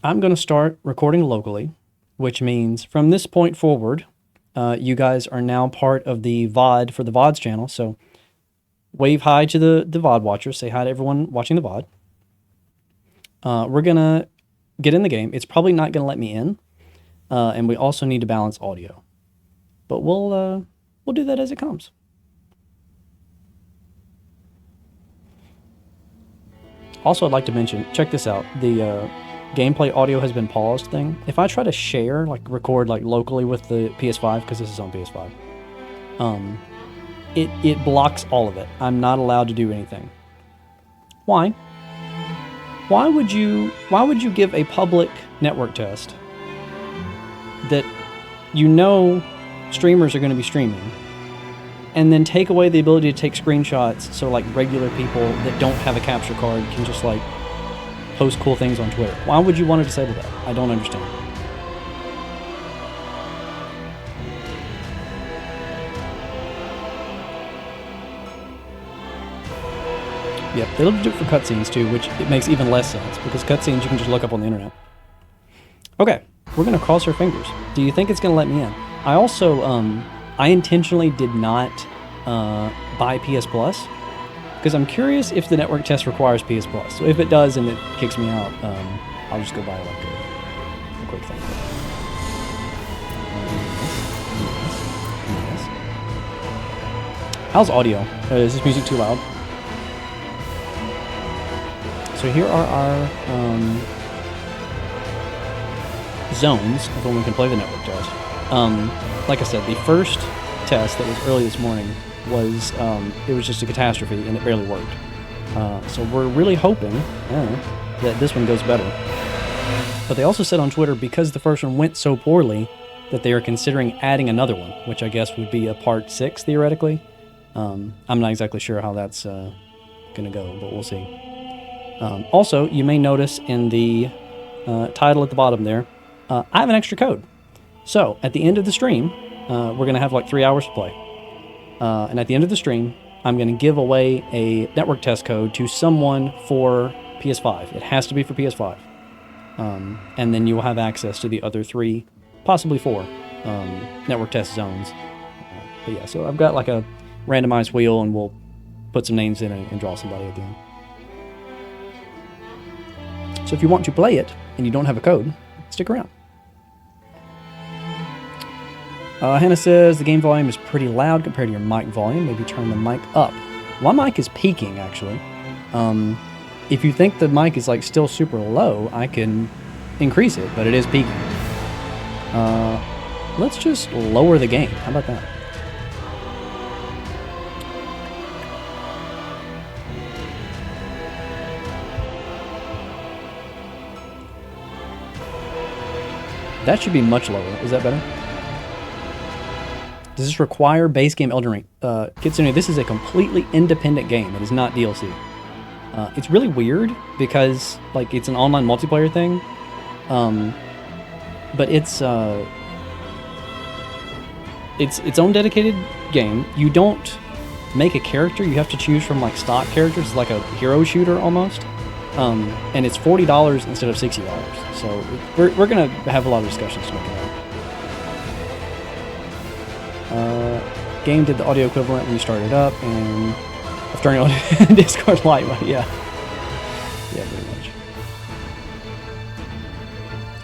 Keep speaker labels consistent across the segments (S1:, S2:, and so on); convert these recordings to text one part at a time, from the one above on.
S1: I'm going to start recording locally, which means from this point forward, you guys are now part of the VOD for the VODs channel. So wave hi to the VOD watchers. Say hi to everyone watching the VOD. We're going to get in the game. It's probably not going to let me in. And we also need to balance audio. But we'll do that as it comes. Also, I'd like to mention, check this out. The gameplay audio has been paused thing. If I try to share, like record like locally with the PS5, because this is on PS5, it blocks all of it. I'm not allowed to do anything. Why? Why would you give a public network test that you know streamers are going to be streaming, and then take away the ability to take screenshots so like regular people that don't have a capture card can just like post cool things on Twitter? Why would you want to disable that? I don't understand. Yep, they'll do it for cutscenes too, which it makes even less sense because cutscenes you can just look up on the internet. Okay, we're gonna cross our fingers. Do you think it's gonna let me in? I also, I intentionally did not buy PS Plus because I'm curious if the network test requires PS Plus. So if it does and it kicks me out, I'll just go buy like a quick thing. How's audio? Is this music too loud? So here are our zones of when we can play the network test. Like I said, the first test that was early this morning was it was just a catastrophe and it barely worked. So we're really hoping that this one goes better. But they also said on Twitter, because the first one went so poorly, that they are considering adding another one, which I guess would be a part 6 theoretically. I'm not exactly sure how that's gonna go, but we'll see. Also, you may notice in the title at the bottom there, I have an extra code. So at the end of the stream, we're going to have like 3 hours to play. And at the end of the stream, I'm going to give away a network test code to someone for PS5. It has to be for PS5. And then you will have access to the other 3, possibly 4 network test zones. But yeah, so I've got like a randomized wheel and we'll put some names in and draw somebody at the end. So if you want to play it and you don't have a code, stick around. Hannah says the game volume is pretty loud compared to your mic volume. Maybe turn the mic up. My mic is peaking, actually. If you think the mic is like still super low, I can increase it, but it is peaking. Let's just lower the gain. How about that? That should be much lower. Is that better? Does this require base game Elden Ring? Kitsune, this is a completely independent game. It is not DLC. It's really weird because like it's an online multiplayer thing, but it's its own dedicated game. You don't make a character. You have to choose from like stock characters. It's like a hero shooter almost. And it's $40 instead of $60. So we're gonna have a lot of discussions to make it out. Game did the audio equivalent when you started up, and of turning on Discord light. Yeah, pretty much.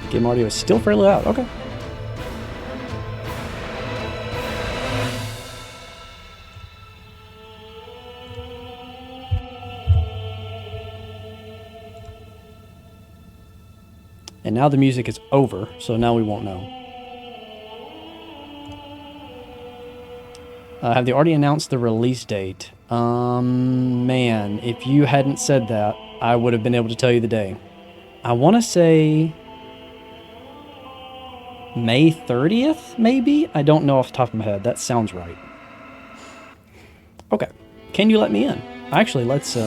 S1: Game audio is still fairly loud. Okay. And now the music is over, so now we won't know. Have they already announced the release date? Man, if you hadn't said that, I would have been able to tell you the day. I want to say May 30th, maybe? I don't know off the top of my head. That sounds right. Okay. Can you let me in? Actually, let's,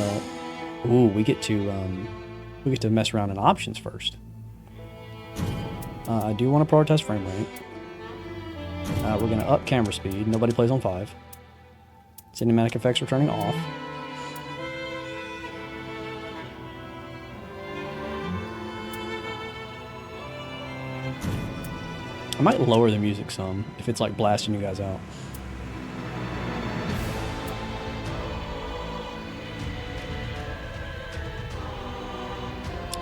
S1: we get to mess around in options first. I do want to prioritize frame rate. We're going to up camera speed. Nobody plays on 5. Cinematic effects are turning off. I might lower the music some if it's like blasting you guys out.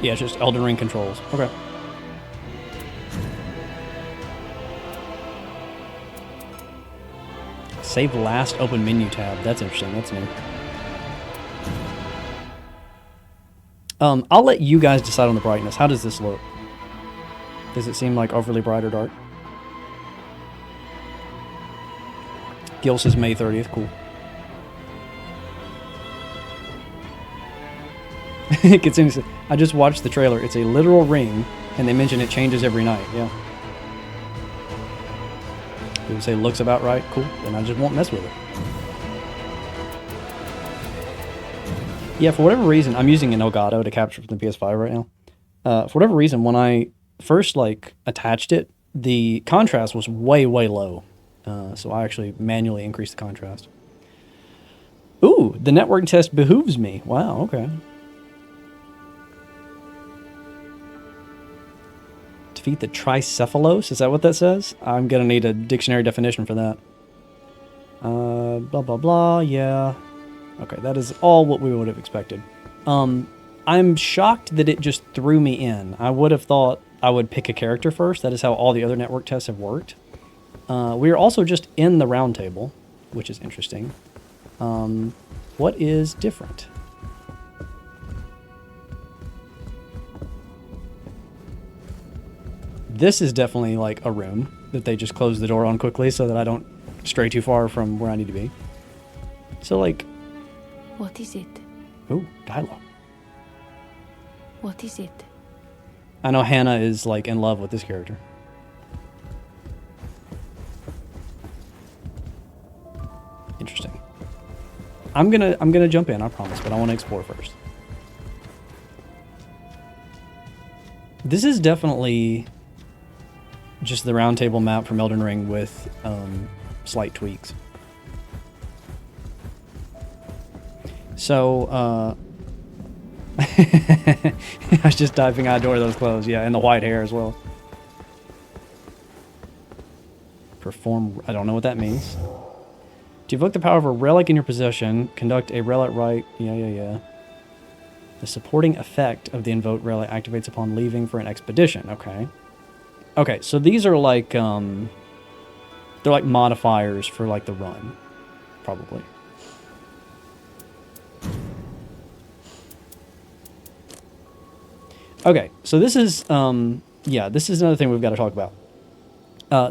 S1: Yeah, it's just Elden Ring controls. Okay. Save last open menu tab. That's interesting. That's new. I'll let you guys decide on the brightness. How does this look? Does it seem like overly bright or dark? Gil says May 30th. Cool. Continues. I just watched the trailer. It's a literal ring, and they mention it changes every night. Yeah. People say looks about right. Cool. Then I just won't mess with it. Yeah, for whatever reason, I'm using an Elgato to capture from the PS5 right now. For whatever reason, when I first attached it, the contrast was way, way low. So I actually manually increased the contrast. Ooh, the network test behooves me. Wow, okay. Defeat the tricephalos? Is that what that says? I'm gonna need a dictionary definition for that. Blah, blah, blah, yeah. Okay, that is all what we would have expected. I'm shocked that it just threw me in. I would have thought I would pick a character first. That is how all the other network tests have worked. We are also just in the round table, which is interesting. What is different? This is definitely like a room that they just close the door on quickly so that I don't stray too far from where I need to be. So like...
S2: What is it?
S1: Ooh, dialogue.
S2: What is it?
S1: I know Hannah is like in love with this character. Interesting. I'm gonna jump in, I promise, but I want to explore first. This is definitely just the round table map from Elden Ring with slight tweaks. So, I was just typing, I adore those clothes. Yeah, and the white hair as well. Perform, I don't know what that means. To evoke the power of a relic in your possession, conduct a relic rite. Yeah. The supporting effect of the invoked relic activates upon leaving for an expedition. Okay. Okay, so these are like, they're like modifiers for like the run, probably. Okay, so this is, yeah, this is another thing we've got to talk about.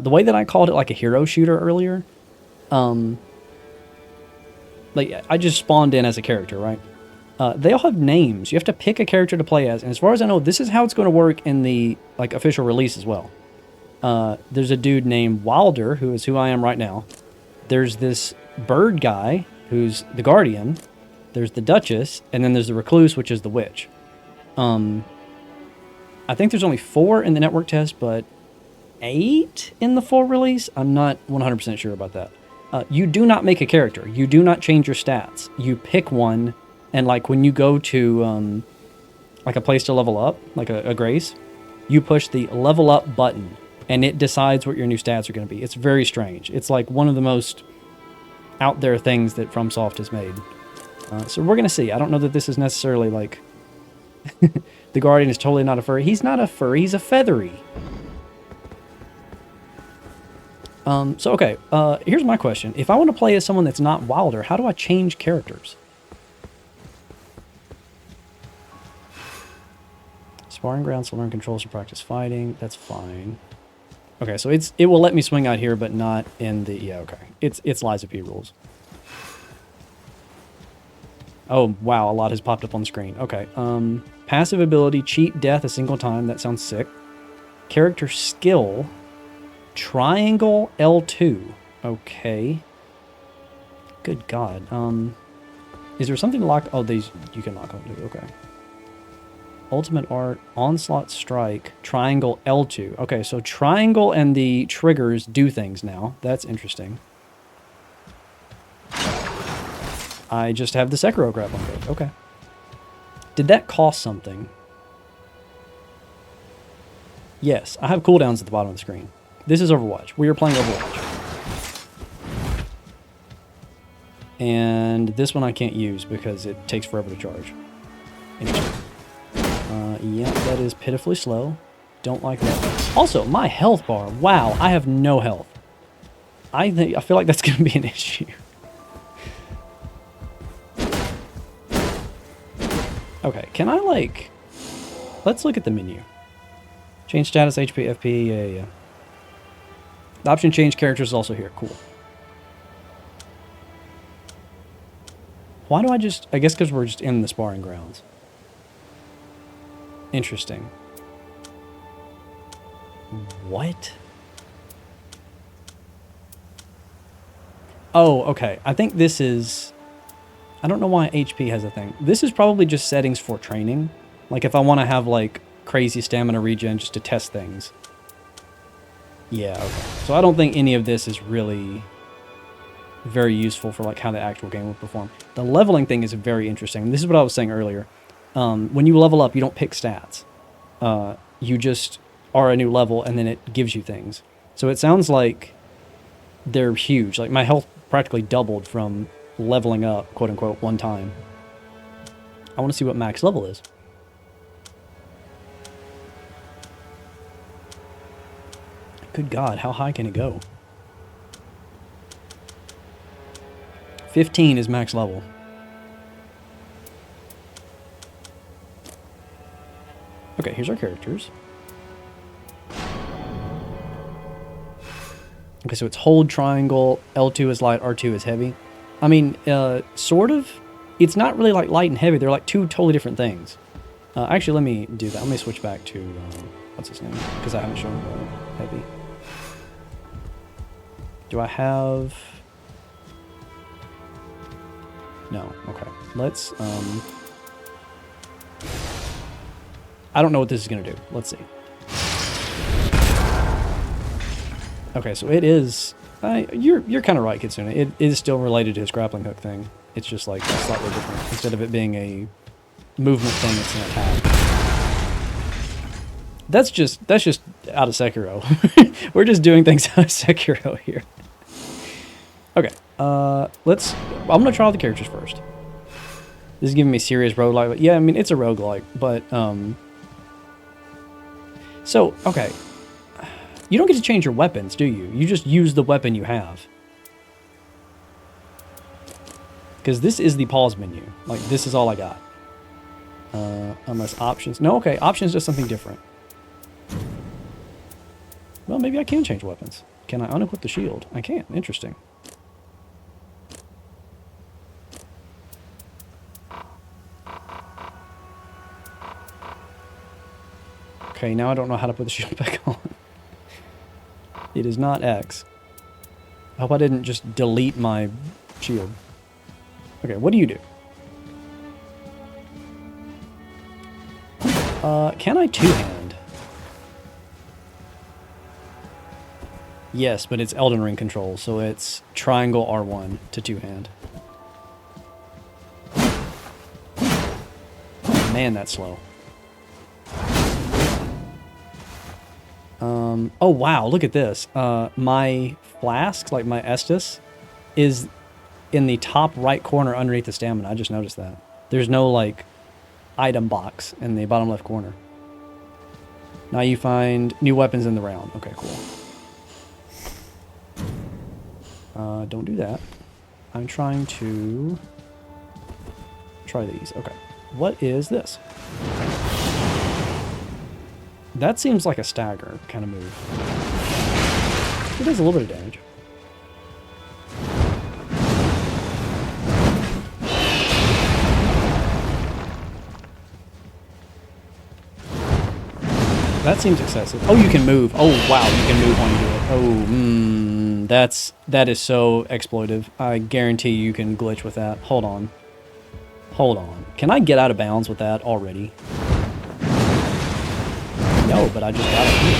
S1: The way that I called it like a hero shooter earlier, like I just spawned in as a character, right? They all have names. You have to pick a character to play as, and as far as I know, this is how it's going to work in the like official release as well. There's a dude named Wilder, who is who I am right now. There's this bird guy, who's the Guardian. There's the Duchess, and then there's the Recluse, which is the Witch. I think there's only 4 in the network test, but 8 in the full release? I'm not 100% sure about that. You do not make a character. You do not change your stats. You pick one, and like when you go to like a place to level up, like a Grace, you push the level up button, and it decides what your new stats are going to be. It's very strange. It's like one of the most out there things that FromSoft has made. So we're going to see. I don't know that this is necessarily like... The Guardian is totally not a furry. He's not a furry, he's a feathery. So, okay, here's my question. If I want to play as someone that's not Wilder, how do I change characters? Sparring grounds to learn controls to practice fighting. That's fine. Okay, so it will let me swing out here, but not in the... Yeah, okay. It's Liza P rules. Oh, wow, a lot has popped up on the screen. Okay, passive ability, cheat death a single time. That sounds sick. Character skill, triangle L2. Okay. Good God. Is there something to lock? Oh, these you can lock onto. Okay. Ultimate art, onslaught strike, triangle L2. Okay, so triangle and the triggers do things now. That's interesting. I just have the Sekiro grab on both. Okay. Did that cost something? Yes, I have cooldowns at the bottom of the screen. This is Overwatch. We are playing Overwatch. And this one I can't use because it takes forever to charge. Interesting. Yeah, that is pitifully slow. Don't like that. Also, my health bar. Wow, I have no health. I feel like that's going to be an issue. Okay, can I like... Let's look at the menu. Change status, HP, FP, yeah. The option change characters is also here. Cool. Why do I just... I guess because we're just in the sparring grounds. Interesting. What? Oh, okay. I think this is... I don't know why HP has a thing. This is probably just settings for training. Like if I want to have like crazy stamina regen just to test things. Yeah, okay. So I don't think any of this is really very useful for like how the actual game will perform. The leveling thing is very interesting. This is what I was saying earlier. When you level up, you don't pick stats. You just are a new level and then it gives you things. So it sounds like they're huge. Like my health practically doubled from leveling up, quote unquote, one time. I want to see what max level is. Good God, how high can it go? 15 is max level. Okay, here's our characters. Okay, so it's hold triangle, L2 is light, R2 is heavy. I mean, sort of. It's not really like light and heavy. They're like two totally different things. Actually, let me do that. Let me switch back to, what's his name? Because I haven't shown heavy. Do I have... No, okay. Let's, I don't know what this is going to do. Let's see. Okay, so it is... you're kind of right, Kitsune. It is still related to his grappling hook thing. It's just like slightly different. Instead of it being a movement thing, it's an attack. That's just out of Sekiro. We're just doing things out of Sekiro here. Okay, I'm gonna try all the characters first. This is giving me serious roguelike. Yeah, I mean it's a roguelike, but so okay. You don't get to change your weapons, do you? You just use the weapon you have. Because this is the pause menu. Like, this is all I got. Unless options... No, okay. Options does something different. Well, maybe I can change weapons. Can I unequip the shield? I can. Interesting. Okay, now I don't know how to put the shield back on. It is not X. I hope I didn't just delete my shield. Okay, what do you do? Can I two-hand? Yes, but it's Elden Ring control, so it's triangle R1 to two-hand. Man, that's slow. Oh wow, look at this. My flask, like my Estus, is in the top right corner underneath the stamina. I just noticed that. There's no, like, item box in the bottom left corner. Now you find new weapons in the round. Okay, cool. Don't do that. I'm trying to try these. Okay. What is this? That seems like a stagger kind of move. It does a little bit of damage. That seems excessive. Oh, you can move. Oh, wow, you can move when you do it. Oh, that is so exploitive. I guarantee you can glitch with that. Hold on. Hold on. Can I get out of bounds with that already? No, but I just got up here.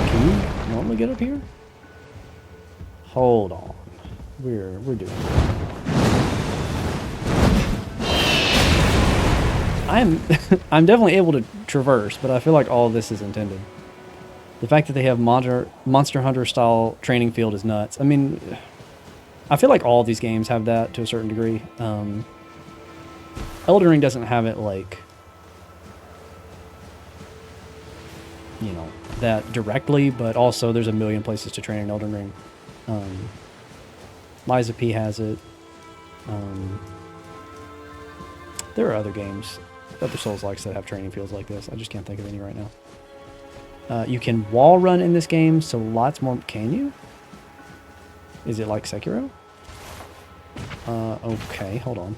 S1: Can you normally get up here? Hold on. We're doing it. I'm definitely able to traverse, but I feel like all of this is intended. The fact that they have Monster Hunter style training field is nuts. I mean, I feel like all of these games have that to a certain degree. Elden Ring doesn't have it like, you know, that directly, but also there's a million places to train in Elden Ring. Liza P has it. There are other games, other Souls-likes that have training fields like this. I just can't think of any right now. You can wall run in this game, so lots more. Can you? Is it like Sekiro? Okay, hold on.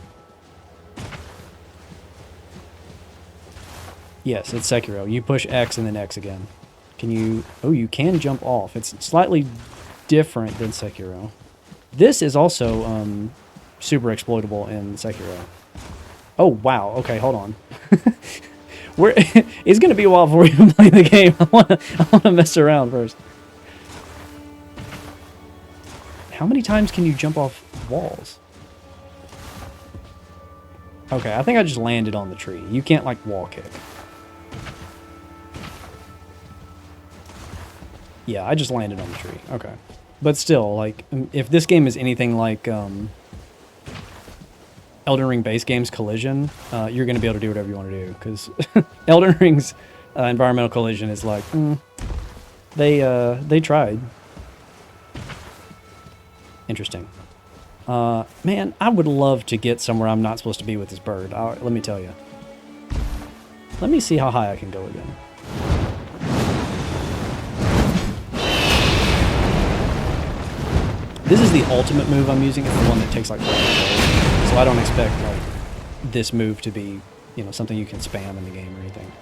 S1: Yes, it's Sekiro. You push X and then X again. Can you... Oh, you can jump off. It's slightly different than Sekiro. This is also super exploitable in Sekiro. Oh, wow. Okay, hold on. It's going to be a while before we even play the game. I want to mess around first. How many times can you jump off walls? Okay, I think I just landed on the tree. You can't, like, wall kick. Yeah, I just landed on the tree. Okay. But still, like, if this game is anything like Elden Ring base games Collision, you're going to be able to do whatever you want to do. Because Elden Ring's environmental collision is like, they tried. Interesting. Man, I would love to get somewhere I'm not supposed to be with this bird. Let me tell you. Let me see how high I can go again. This is the ultimate move I'm using. It's the one that takes like forever. So I don't expect like this move to be, you know, something you can spam in the game or anything.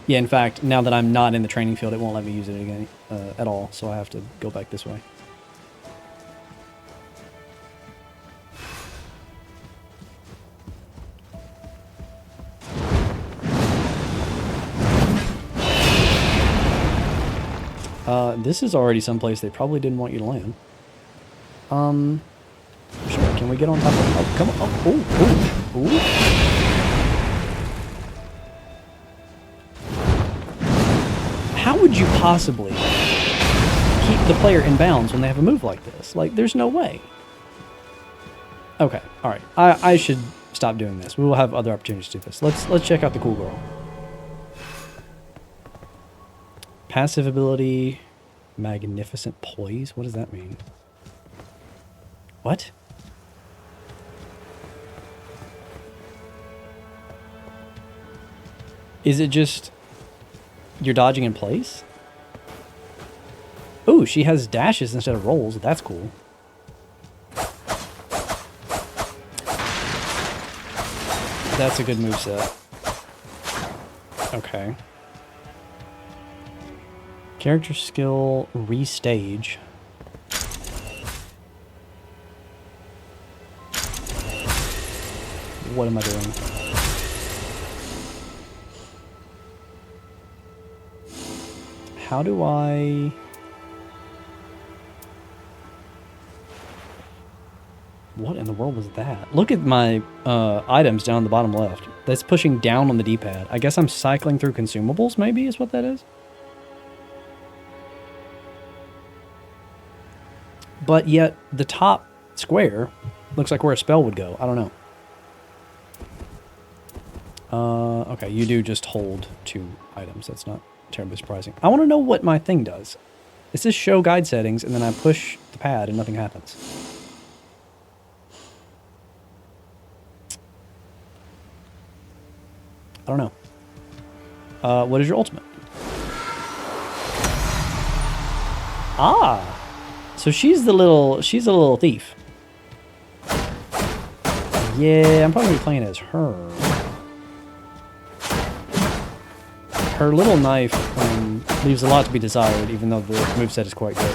S1: Yeah, in fact, now that I'm not in the training field, it won't let me use it again at all. So I have to go back this way. This is already someplace they probably didn't want you to land. Sure, can we get on top of it? Oh, come on. Oh, ooh, ooh. How would you possibly keep the player in bounds when they have a move like this? Like, there's no way. Okay, alright. I should stop doing this. We will have other opportunities to do this. Let's check out the cool girl. Passive ability, magnificent poise. What does that mean? What? Is it just you're dodging in place? Ooh, she has dashes instead of rolls. That's cool. That's a good moveset. Okay. Character skill, restage. What am I doing? How do I... What in the world was that? Look at my items down the bottom left. That's pushing down on the D-pad. I guess I'm cycling through consumables, maybe, is what that is? But yet, the top square looks like where a spell would go. I don't know. Okay, you do just hold 2 items. That's not terribly surprising. I want to know what my thing does. It says show guide settings, and then I push the pad and nothing happens. I don't know. What is your ultimate? Ah! So she's a little thief. Yeah, I'm probably playing as her. Her little knife leaves a lot to be desired, even though the moveset is quite good.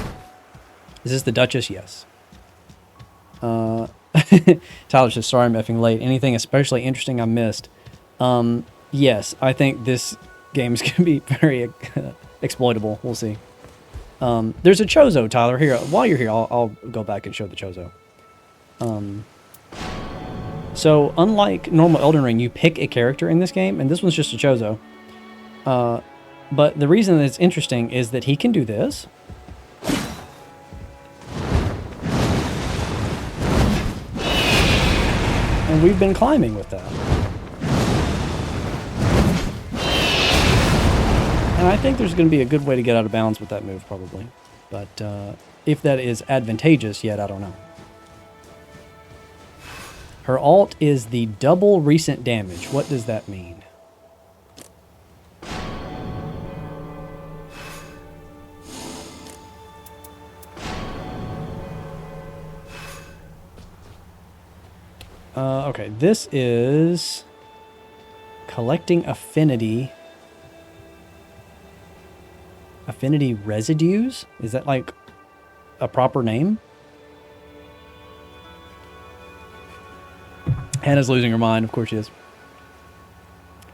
S1: Is this the Duchess? Yes. Tyler says, sorry I'm effing late. Anything especially interesting I missed? Yes, I think this game is going to be very exploitable. We'll see. There's a Chozo, Tyler. Here, while you're here, I'll go back and show the Chozo. So, unlike normal Elden Ring, you pick a character in this game, and this one's just a Chozo. But the reason that it's interesting is that he can do this. And we've been climbing with that. And I think there's going to be a good way to get out of bounds with that move, probably. But if that is advantageous yet, I don't know. Her alt is the double recent damage. What does that mean? Okay, this is collecting affinity residues. Is that like a proper name? Hannah's losing her mind. Of course she is.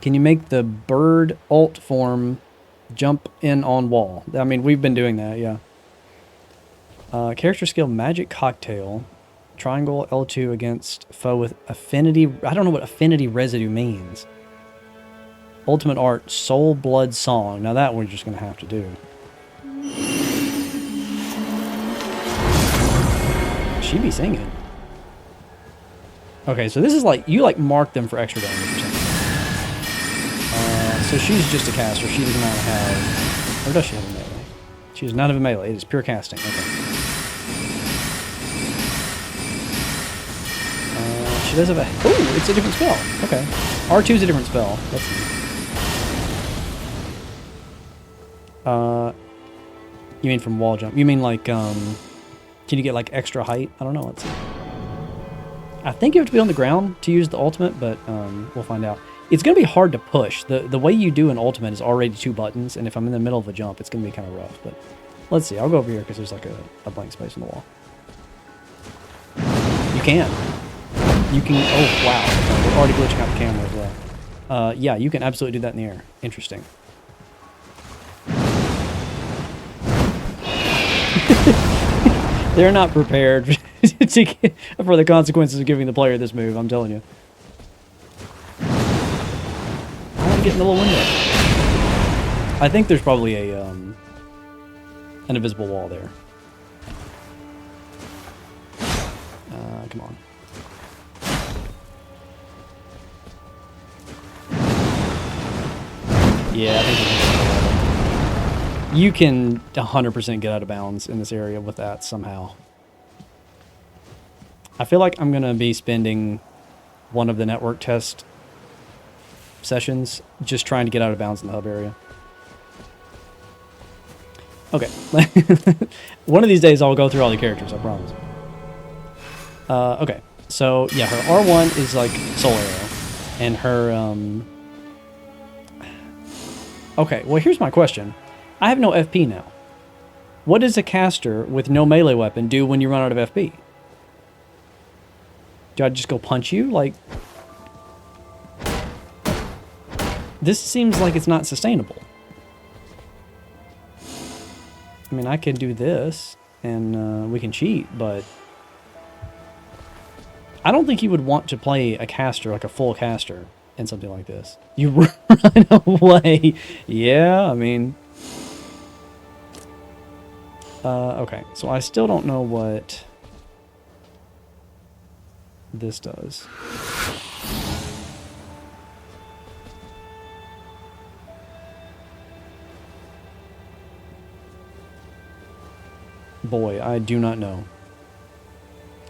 S1: Can you make the bird alt form jump in on wall? I mean, we've been doing that, yeah. Character skill magic cocktail. Triangle L2 against foe with affinity. I don't know what affinity residue means. Ultimate art, soul blood song. Now that we're just going to have to do. She be singing. Okay, so this is like, you like mark them for extra damage or something. So she's just a caster. She does not have, or does she have a melee? She does not have a melee. It is pure casting. Okay. She does have a... Ooh, it's a different spell. Okay. R2 is a different spell. That's neat. You mean from wall jump? You mean like, can you get like extra height? I don't know. Let's see. I think you have to be on the ground to use the ultimate, but we'll find out. It's going to be hard to push. The way you do an ultimate is already 2 buttons, and if I'm in the middle of a jump, it's going to be kind of rough. But let's see. I'll go over here because there's like a blank space on the wall. You can. You can... Oh, wow. We're already glitching out the camera as well. Yeah, you can absolutely do that in the air. Interesting. They're not prepared for the consequences of giving the player this move, I'm telling you. I want to get in the little window. I think there's probably a an invisible wall there. Come on. Yeah, I think you can 100% get out of bounds in this area with that somehow. I feel like I'm going to be spending one of the network test sessions just trying to get out of bounds in the hub area. Okay. One of these days I'll go through all the characters, I promise. Okay. So, yeah, her R1 is like Soul Arrow. And her, Okay, well, here's my question. I have no FP now. What does a caster with no melee weapon do when you run out of FP? Do I just go punch you? Like... This seems like it's not sustainable. I mean, I can do this, and we can cheat, but... I don't think you would want to play a caster, like a full caster, in something like this. You run away. Yeah, I mean... okay, so I still don't know what this does. Boy, I do not know.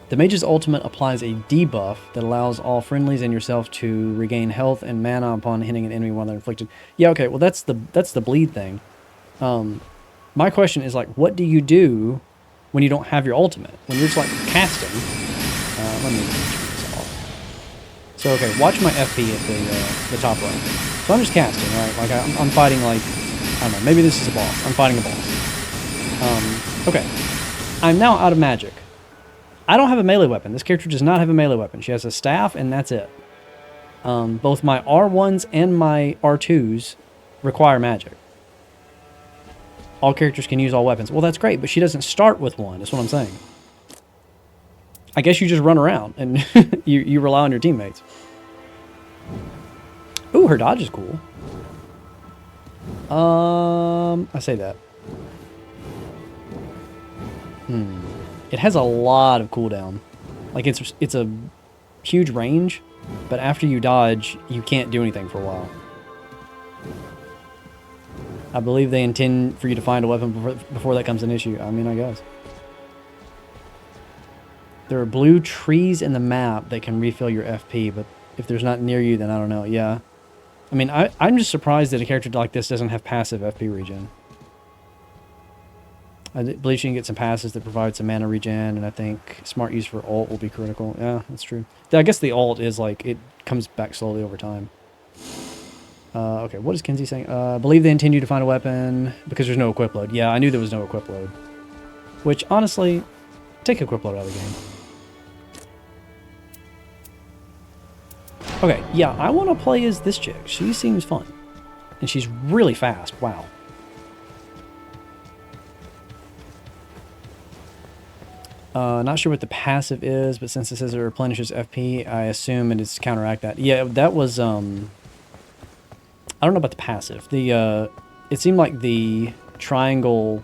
S1: The mage's ultimate applies a debuff that allows all friendlies and yourself to regain health and mana upon hitting an enemy while they're inflicted. Yeah, okay, well that's the bleed thing. My question is, like, what do you do when you don't have your ultimate? When you're just like casting. Let me turn this off. So okay, watch my FP at the top right. So I'm just casting, right? Like I'm fighting, like, I don't know, maybe this is a boss. I'm fighting a boss. Okay. I'm now out of magic. I don't have a melee weapon. This character does not have a melee weapon. She has a staff, and that's it. Both my R1s and my R2s require magic. All characters can use all weapons. Well, that's great, but she doesn't start with one. That's what I'm saying. I guess you just run around, and you rely on your teammates. Ooh, her dodge is cool. I say that. It has a lot of cooldown. Like it's a huge range, but after you dodge, you can't do anything for a while. I believe they intend for you to find a weapon before that comes an issue. I mean, I guess. There are blue trees in the map that can refill your FP, but if there's not near you, then I don't know. Yeah. I mean, I'm just surprised that a character like this doesn't have passive FP regen. I believe you can get some passes that provide some mana regen, and I think smart use for ult will be critical. Yeah, that's true. I guess the ult is like, it comes back slowly over time. Okay, what is Kinsey saying? I believe they intend you to find a weapon because there's no equip load. Yeah, I knew there was no equip load. Which, honestly, take equip load out of the game. Okay, yeah, I want to play as this chick. She seems fun. And she's really fast. Wow. Not sure what the passive is, but since it says it replenishes FP, I assume it is to counteract that. Yeah, that was, I don't know about the passive. It seemed like the triangle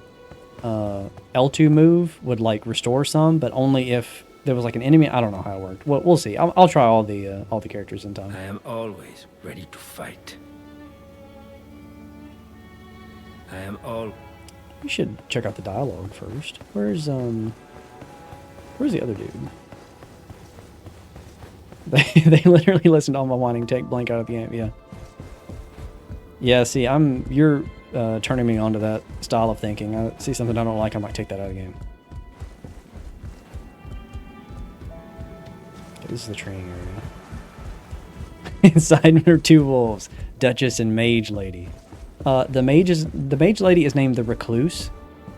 S1: L2 move would, like, restore some, but only if there was, like, an enemy. I don't know how it worked. Well, we'll see. I'll try all the characters in time.
S3: I am always ready to fight. I am all...
S1: We should check out the dialogue first. Where's the other dude? They literally listened to all my whining, take blank out of the game. Yeah. Yeah, see, you're turning me onto that style of thinking. I see something I don't like, I might take that out of the game. Okay, this is the training area. Inside are two wolves, Duchess and Mage Lady. The Mage Lady is named the Recluse.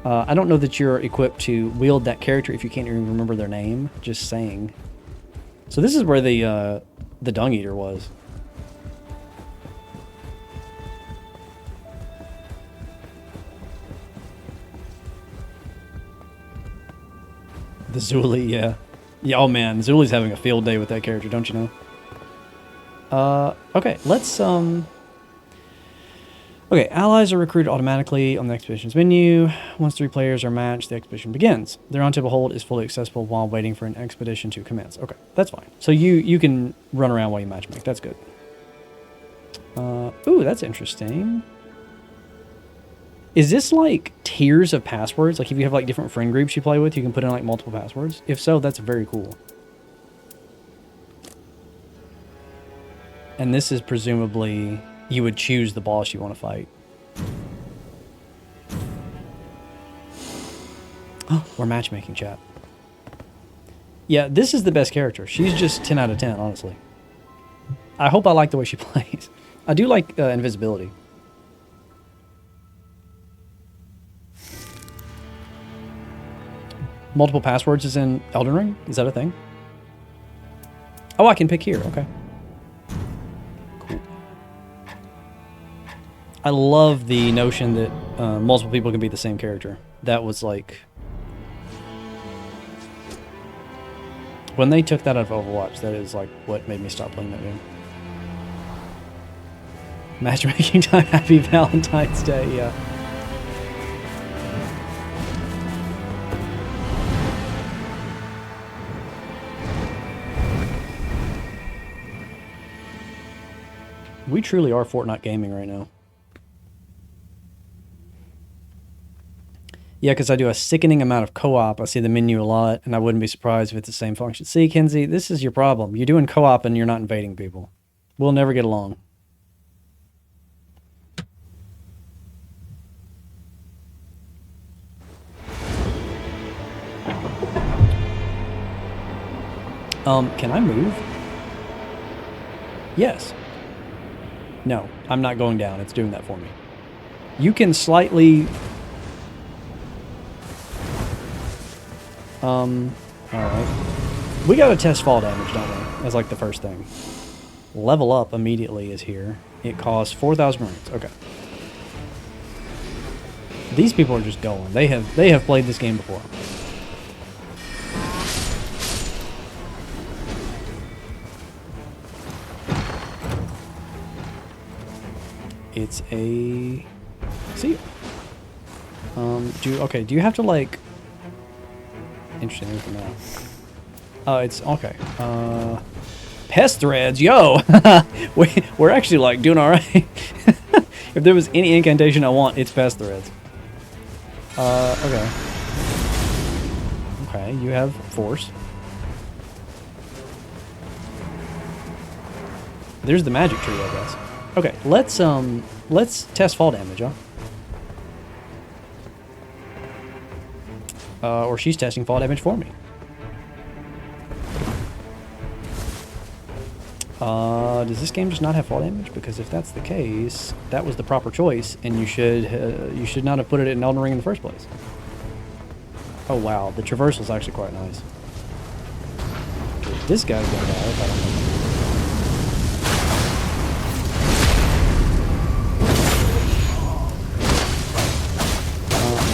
S1: I don't know that you're equipped to wield that character if you can't even remember their name. Just saying. So this is where the Dung Eater was. The Zuli, yeah. Yeah, oh man, Zuli's having a field day with that character, don't you know? Okay, let's, Okay, allies are recruited automatically on the expedition's menu. Once 3 players are matched, the expedition begins. Their on-table hold is fully accessible while waiting for an expedition to commence. Okay, that's fine. So you can run around while you matchmake. That's good. Ooh, that's interesting. Is this like tiers of passwords? Like if you have like different friend groups you play with, you can put in like multiple passwords? If so, that's very cool. And this is presumably... you would choose the boss you want to fight. Oh, we're matchmaking, chat. Yeah, this is the best character. She's just 10 out of 10, honestly. I hope I like the way she plays. I do like invisibility. Multiple passwords is in Elden Ring? Is that a thing? Oh, I can pick here. Okay. I love the notion that multiple people can be the same character. That was like... when they took that out of Overwatch, that is like what made me stop playing that game. Matchmaking time, happy Valentine's Day, yeah. We truly are Fortnite gaming right now. Yeah, because I do a sickening amount of co-op. I see the menu a lot, and I wouldn't be surprised if it's the same function. See, Kinsey, this is your problem. You're doing co-op and you're not invading people. We'll never get along. Can I move? Yes. No, I'm not going down. It's doing that for me. You can slightly... alright. We gotta test fall damage, don't we? That's like the first thing. Level up immediately is here. It costs 4,000 rings. Okay. These people are just going. They have played this game before. It's a See you. Do you have to like... Interesting, look at that. Oh, it's, okay. Pest threads, yo! We're actually like doing alright. If there was any incantation I want, it's pest threads. Okay. Okay, you have force. There's the magic tree, I guess. Okay, let's test fall damage, huh? Or she's testing fall damage for me. Does this game just not have fall damage? Because if that's the case, that was the proper choice, and you should not have put it in Elden Ring in the first place. Oh wow, the traversal is actually quite nice. Okay, this guy's gonna die if I don't know.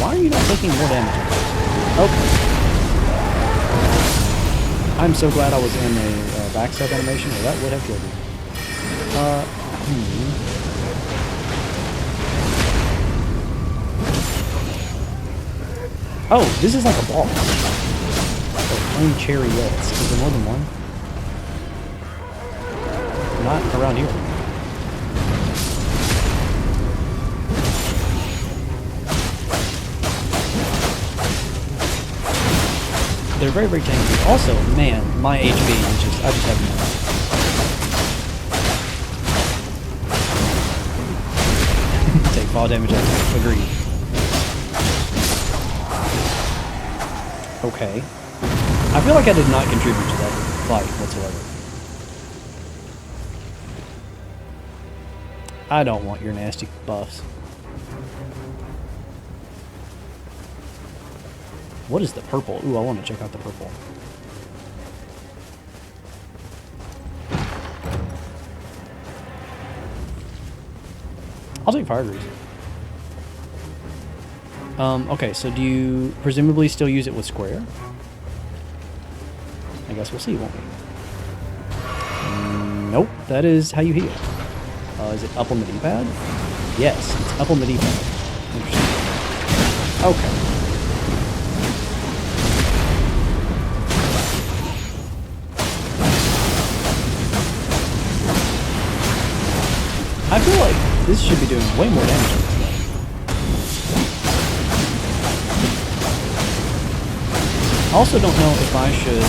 S1: Why are you not taking more damage? Okay. I'm so glad I was in a backstab animation, or that would have killed me. Oh, this is like a ball. Like plain chariots. Is there more than one? Not around here. They're very, very tanky. Also, man, my HP is just, I just have no. Take fall damage, agreed. Okay. I feel like I did not contribute to that fight whatsoever. I don't want your nasty buffs. What is the purple? Ooh, I want to check out the purple. I'll take fire grease. Okay, so do you presumably still use it with square? I guess we'll see, won't we? Nope, that is how you heal. Is it up on the D-pad? Yes, it's up on the D-pad. Interesting. Okay. I feel like this should be doing way more damage on this guy. I also don't know if I should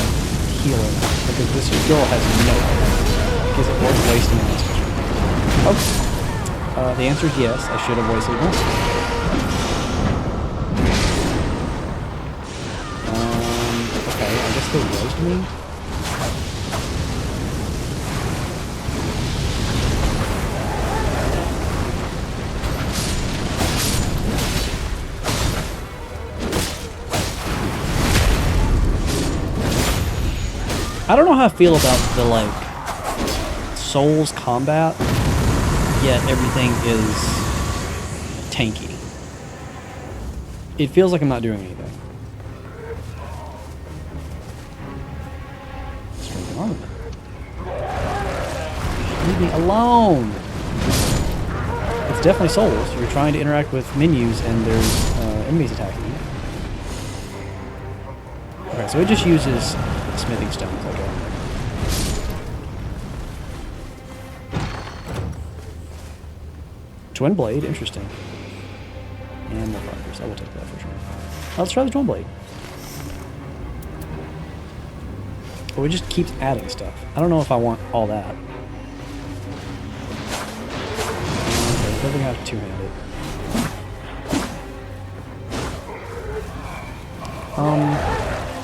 S1: heal him, because this girl has no health. Is it worth wasting on this picture? Okay. The answer is yes, I should have wasted one. Okay, I guess they roast me. I don't know how I feel about the, like, Souls combat, yet everything is tanky. It feels like I'm not doing anything. Strength armament. Leave me alone! It's definitely Souls. You're trying to interact with menus and there's enemies attacking you. Okay, so it just uses smithing stones, okay. Twin blade, interesting. And more fighters, I will take that for sure. Let's try the twin blade. But it just keeps adding stuff. I don't know if I want all that. Okay, we're gonna have to two-handed.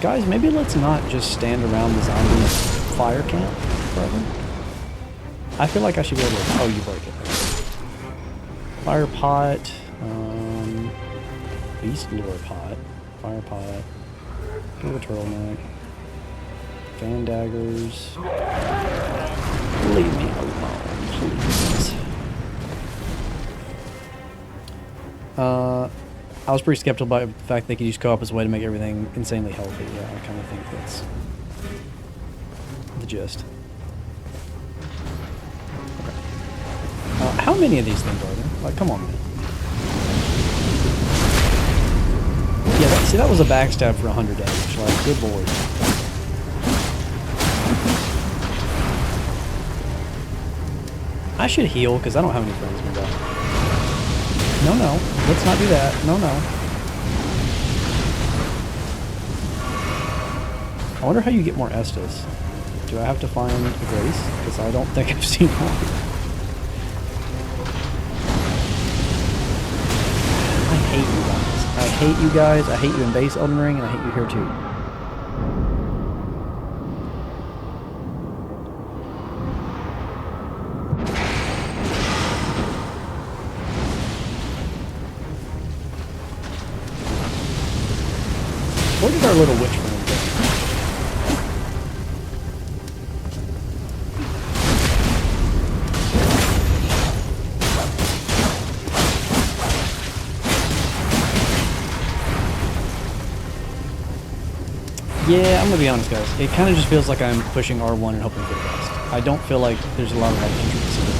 S1: Guys, maybe let's not just stand around the zombie fire camp forever. I feel like I should be able to... Oh, you break it. Fire pot. Beast lure pot. Fire pot. Give a turtleneck. Fan daggers. Leave me alone, please. I was pretty skeptical about the fact they could use co-op as a way to make everything insanely healthy. Yeah, I kind of think that's the gist. Okay. How many of these things are there? Like, come on, man. See, that was a backstab for 100 damage. Like, good lord. I should heal, because I don't have any friends nearby. No, no. Let's not do that. No, no. I wonder how you get more Estus. Do I have to find a Grace? Because I don't think I've seen one. I hate you guys. I hate you guys. I hate you in base Elden Ring, and I hate you here too. Where did our little witch friend go? Yeah, I'm gonna be honest, guys. It kind of just feels like I'm pushing R1 and hoping for the best. I don't feel like there's a lot of like intricacy to it.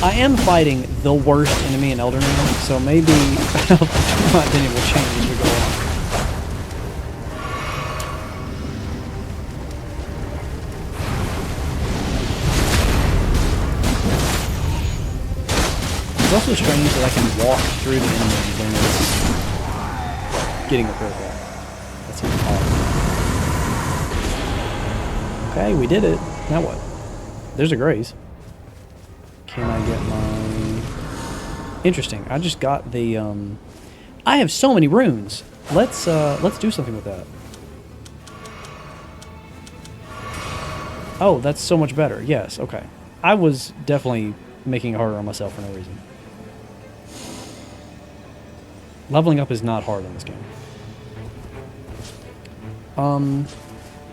S1: I am fighting the worst enemy in Elden Ring, so maybe my opinion will change as we go on. It's also strange that I can walk through the enemies and it's getting a critical. That seems odd. Okay, we did it. Now what? There's a Grace. Can I get my... Interesting. I just got the, I have so many runes. Let's do something with that. Oh, that's so much better. Yes, okay. I was definitely making it harder on myself for no reason. Leveling up is not hard in this game.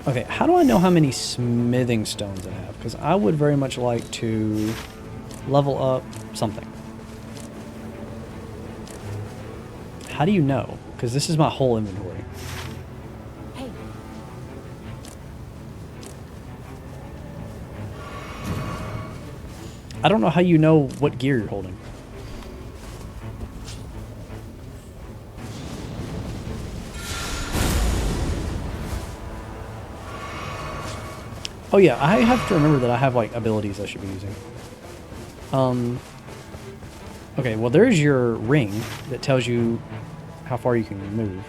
S1: Okay, how do I know how many smithing stones I have? Because I would very much like to level up something. How do you know? Because this is my whole inventory.
S2: Hey.
S1: I don't know how you know what gear you're holding. Oh yeah, I have to remember that I have like abilities I should be using. Okay, well there's your ring that tells you how far you can move.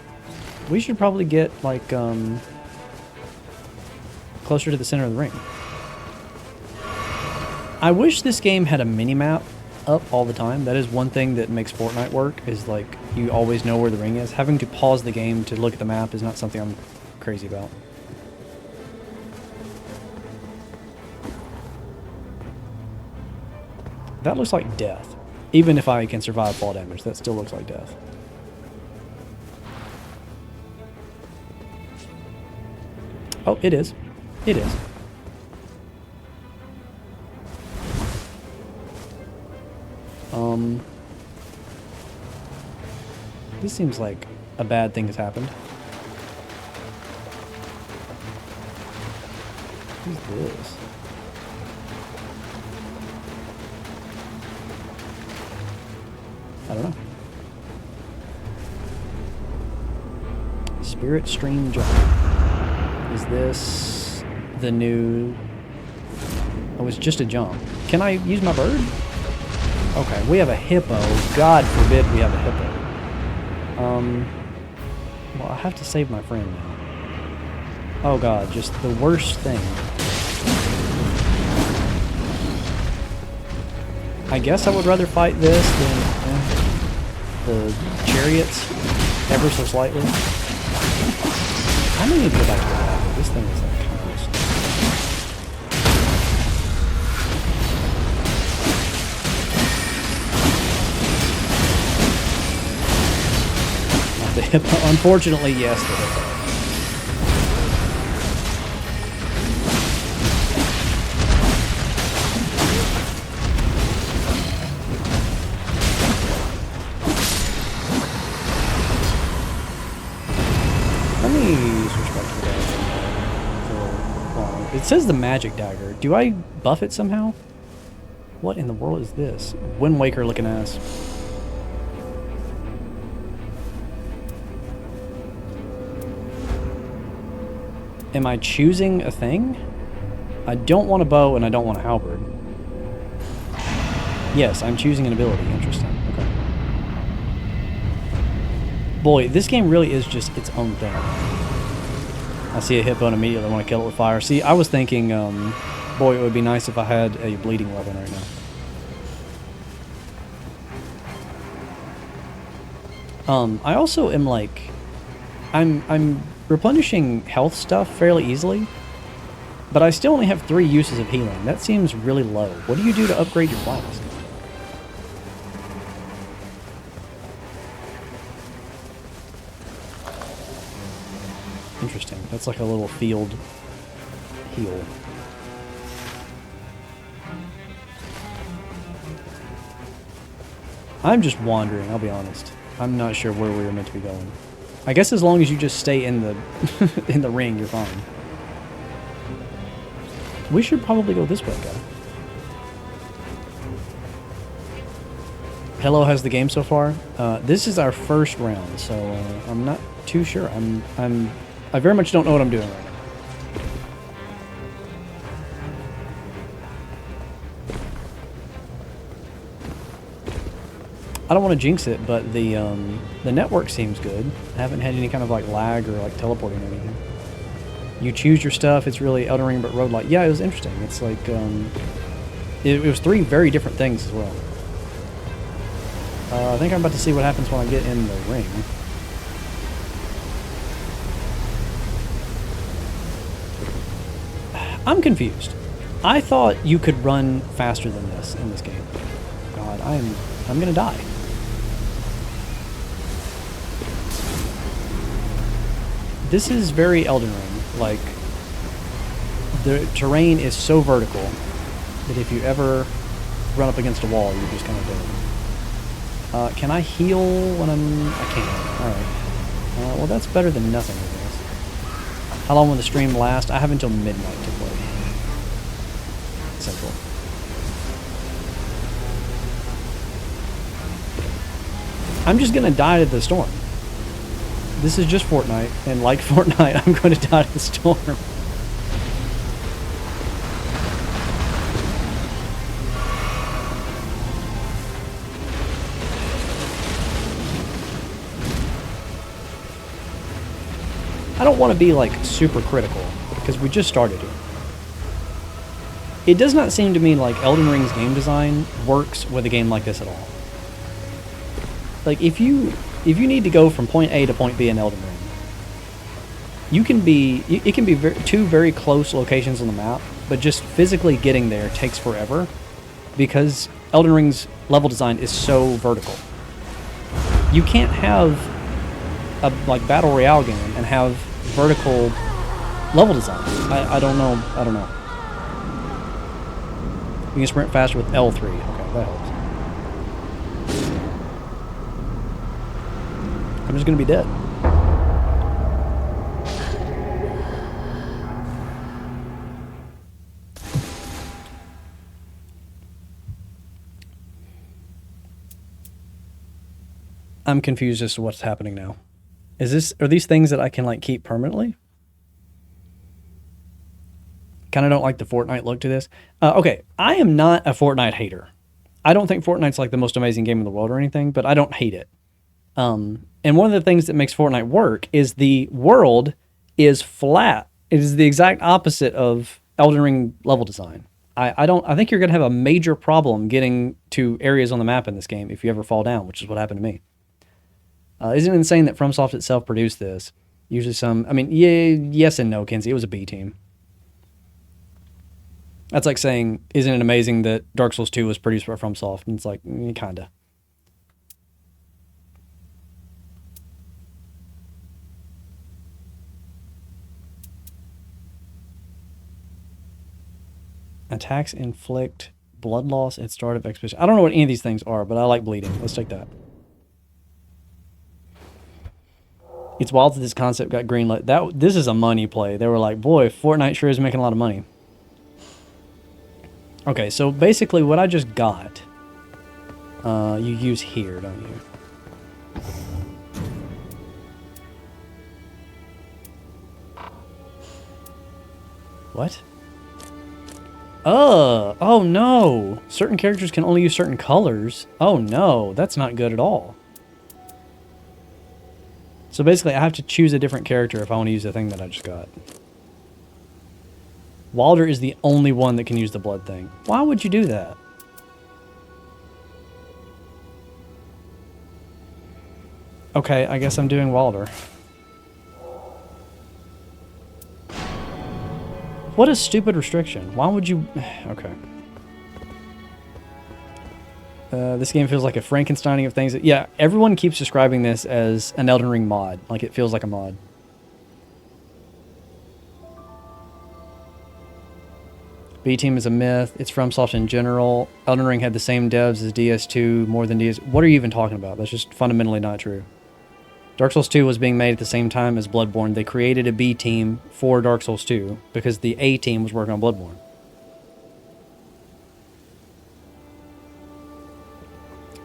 S1: We should probably get like closer to the center of the ring. I wish this game had a mini-map up all the time. That is one thing that makes Fortnite work, is like you always know where the ring is. Having to pause the game to look at the map is not something I'm crazy about. That looks like death. Even if I can survive fall damage, that still looks like death. Oh, it is. It is. This seems like a bad thing has happened. Who's this? I don't know. Spirit Stream Jump. Is this the new... Oh, it's just a jump. Can I use my bird? Okay, we have a hippo. God forbid we have a hippo. Well, I have to save my friend now. Oh god, just the worst thing. I guess I would rather fight this than the chariots, ever so slightly. I may need to go back to the battle. This thing is like kind of loose. Not the hippo. Unfortunately, yes, the hippo. It says the magic dagger. Do I buff it somehow? What in the world is this? Wind Waker looking ass. Am I choosing a thing? I don't want a bow and I don't want a halberd. Yes, I'm choosing an ability. Interesting. Okay. Boy, this game really is just its own thing. I see a hippo and immediately want to kill it with fire. See, I was thinking, boy, it would be nice if I had a bleeding weapon right now. I also am like, I'm replenishing health stuff fairly easily, but I still only have 3 uses of healing. That seems really low. What do you do to upgrade your flask? Interesting. That's like a little field heal. I'm just wandering, I'll be honest. I'm not sure where we were meant to be going. I guess as long as you just stay in the in the ring, you're fine. We should probably go this way, guy. Hello, how's the game so far? This is our first round, so I'm not too sure. I very much don't know what I'm doing right now. I don't want to jinx it, but the network seems good. I haven't had any kind of like lag or like teleporting or anything. You choose your stuff. It's really Elden Ring, but roguelike. Yeah, it was interesting. It's like it was 3 very different things as well. I think I'm about to see what happens when I get in the ring. I'm confused. I thought you could run faster than this in this game. God, I'm gonna die. This is very Elden Ring. Like, the terrain is so vertical that if you ever run up against a wall, you're just kind of dead. Can I heal when I can't. Alright. Well, that's better than nothing, I guess. How long will the stream last? I have until midnight to play. Central. I'm just gonna die to the storm. This is just Fortnite, and like Fortnite, I'm going to die to the storm. I don't want to be like super critical, because we just started here. It does not seem to me like Elden Ring's game design works with a game like this at all. Like, if you need to go from point A to point B in Elden Ring, it can be 2 very close locations on the map, but just physically getting there takes forever because Elden Ring's level design is so vertical. You can't have a like battle royale game and have vertical level design. I don't know. You can sprint faster with L3. Okay, that helps. I'm just gonna be dead. I'm confused as to what's happening now. Are these things that I can like keep permanently? Kind of don't like the Fortnite look to this. Okay, I am not a Fortnite hater. I don't think Fortnite's like the most amazing game in the world or anything, but I don't hate it. And one of the things that makes Fortnite work is the world is flat. It is the exact opposite of Elden Ring level design. I think you're going to have a major problem getting to areas on the map in this game if you ever fall down, which is what happened to me. Isn't it insane that FromSoft itself produced this? Usually yes and no, Kenzie. It was a B team. That's like saying, isn't it amazing that Dark Souls 2 was produced by FromSoft? And it's like, kinda. Attacks inflict blood loss at start of expedition. I don't know what any of these things are, but I like bleeding. Let's take that. It's wild that this concept got greenlit. This is a money play. They were like, boy, Fortnite sure is making a lot of money. Okay, so basically what I just got, you use here, don't you? What? Oh no! Certain characters can only use certain colors. Oh no, that's not good at all. So basically I have to choose a different character if I want to use the thing that I just got. Wilder is the only one that can use the blood thing. Why would you do that? Okay, I guess I'm doing Wilder. What a stupid restriction. Why would you... Okay. This game feels like a Frankensteining of things. Yeah, everyone keeps describing this as an Elden Ring mod. Like, it feels like a mod. B-Team is a myth. It's FromSoft in general. Elden Ring had the same devs as DS2, more than DS... What are you even talking about? That's just fundamentally not true. Dark Souls 2 was being made at the same time as Bloodborne. They created a B team for Dark Souls 2 because the A team was working on Bloodborne.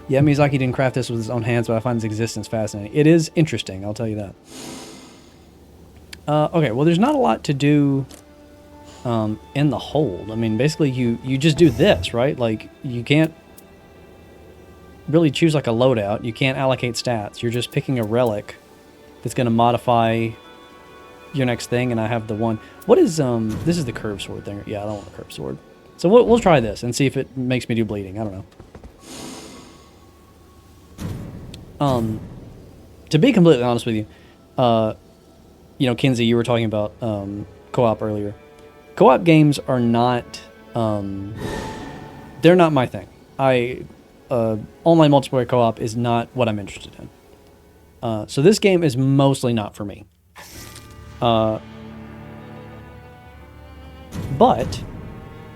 S1: Yeah, Miyazaki didn't craft this with his own hands, but I find its existence fascinating. It is interesting, I'll tell you that. Okay, well, there's not a lot to do in the hold. I mean, basically, you just do this, right? Like, you can't really choose like a loadout. You can't allocate stats. You're just picking a relic that's going to modify your next thing, and I have the one. What is, this is the curved sword thing. Yeah, I don't want a curved sword. So we'll try this and see if it makes me do bleeding. I don't know. To be completely honest with you, you know, Kinsey, you were talking about co-op earlier. Co-op games are not, they're not my thing. Online multiplayer co-op is not what I'm interested in. So this game is mostly not for me. But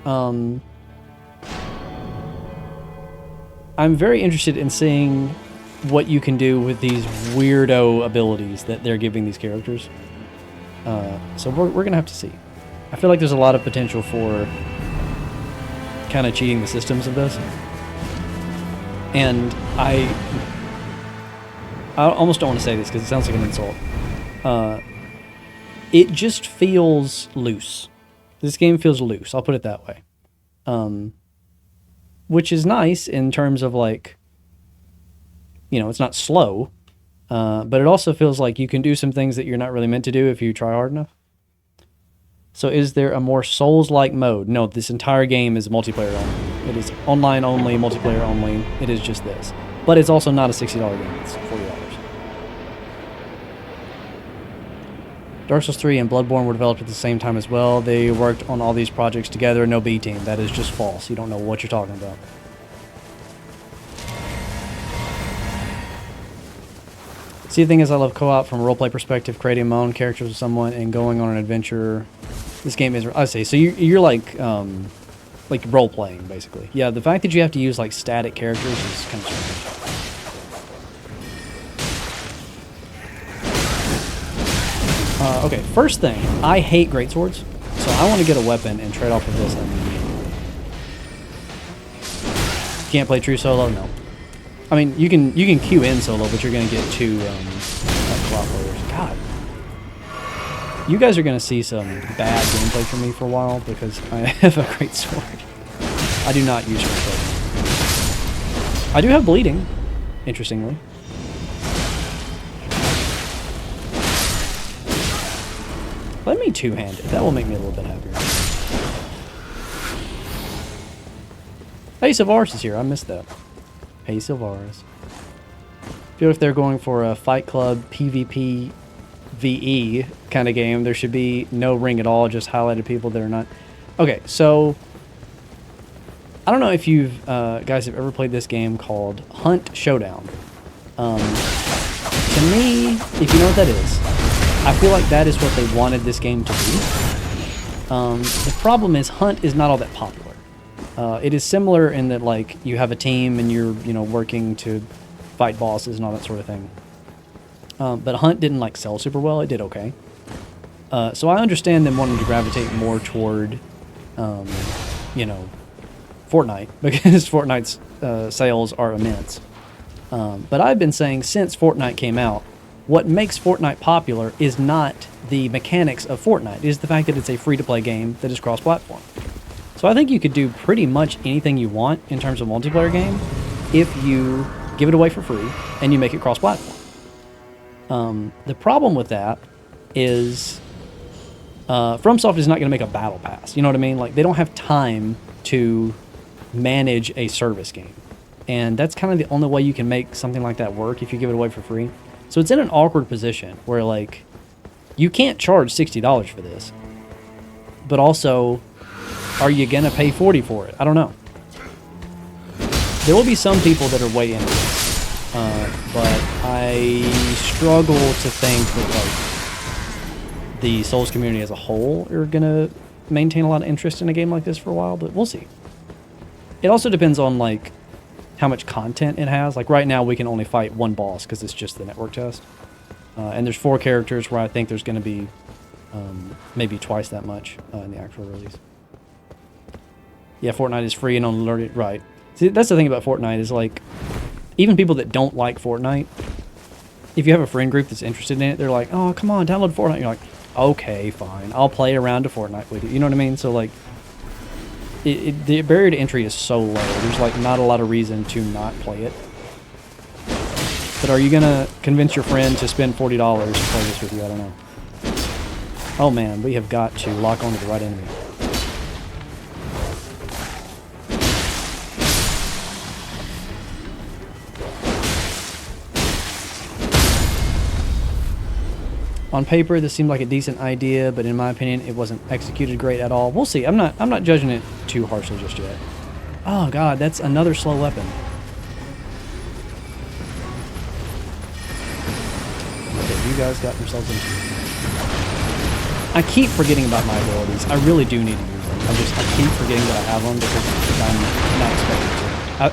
S1: I'm very interested in seeing what you can do with these weirdo abilities that they're giving these characters. So we're going to have to see. I feel like there's a lot of potential for kind of cheating the systems of this. And I almost don't want to say this because it sounds like an insult. It just feels loose. This game feels loose, I'll put it that way. Which is nice in terms of, like, you know, it's not slow, but it also feels like you can do some things that you're not really meant to do if you try hard enough. So is there a more Souls-like mode? No, this entire game is multiplayer only. It is online only, multiplayer only. It is just this. But it's also not a $60 game. It's $40. Dark Souls 3 and Bloodborne were developed at the same time as well. They worked on all these projects together. No B team. That is just false. You don't know what you're talking about. See, the thing is, I love co-op from a roleplay perspective, creating my own characters with someone and going on an adventure. This game is... I see. So you're like role-playing, basically. Yeah, the fact that you have to use, like, static characters is kind of strange. Okay, first thing, I hate greatswords, so I want to get a weapon and trade off of this thing. Can't play true solo? No. I mean, you can queue in solo, but you're going to get two co-op players. God. You guys are going to see some bad gameplay from me for a while because I have a great sword. I do not use sword. I do have bleeding, interestingly. Let me two-handed. That will make me a little bit happier. Hey, Silvaris is here. I missed that. Hey, Silvaris. I feel if they're going for a Fight Club PvP VE kind of game, there should be no ring at all, just highlighted people that are not... Okay, so... I don't know if you've guys have ever played this game called Hunt Showdown. To me, if you know what that is, I feel like that is what they wanted this game to be. The problem is Hunt is not all that popular. It is similar in that, like, you have a team and you're, you know, working to fight bosses and all that sort of thing. But Hunt didn't, like, sell super well. It did okay. So I understand them wanting to gravitate more toward, you know, Fortnite, because Fortnite's sales are immense. But I've been saying since Fortnite came out, what makes Fortnite popular is not the mechanics of Fortnite. It is the fact that it's a free-to-play game that is cross-platform. So I think you could do pretty much anything you want in terms of multiplayer game if you give it away for free and you make it cross-platform. The problem with that is FromSoft is not going to make a battle pass. You know what I mean? Like, they don't have time to manage a service game. And that's kind of the only way you can make something like that work if you give it away for free. So it's in an awkward position where, like, you can't charge $60 for this. But also, are you going to pay $40 for it? I don't know. There will be some people that are way into this. But I struggle to think that, like, the Souls community as a whole are going to maintain a lot of interest in a game like this for a while, but we'll see. It also depends on, like, how much content it has. Like, right now we can only fight one boss because it's just the network test. And there's 4 characters where I think there's going to be maybe twice that much in the actual release. Yeah, Fortnite is free and unlimited, right. See, that's the thing about Fortnite is, like, even people that don't like Fortnite, if you have a friend group that's interested in it, they're like, oh, come on, download Fortnite. You're like, okay, fine, I'll play around to Fortnite with you. You know what I mean? So, like, the barrier to entry is so low. There's, like, not a lot of reason to not play it. But are you going to convince your friend to spend $40 to play this with you? I don't know. Oh, man, we have got to lock onto the right enemy. On paper, this seemed like a decent idea, but in my opinion, it wasn't executed great at all. We'll see. I'm not judging it too harshly just yet. Oh god, that's another slow weapon. Okay, you guys got yourselves into it. I keep forgetting about my abilities. I really do need to use them. I keep forgetting that I have them because I'm not expecting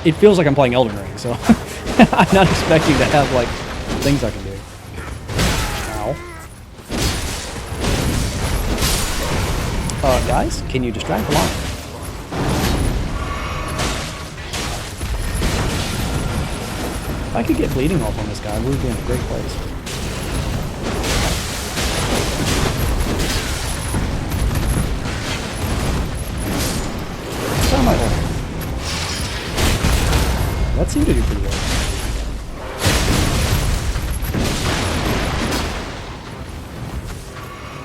S1: to. It feels like I'm playing Elden Ring, so I'm not expecting to have, like, things I can do. Guys, can you distract the line? If I could get bleeding off on this guy, we would be in a great place. Try my ult. That seemed to do pretty well.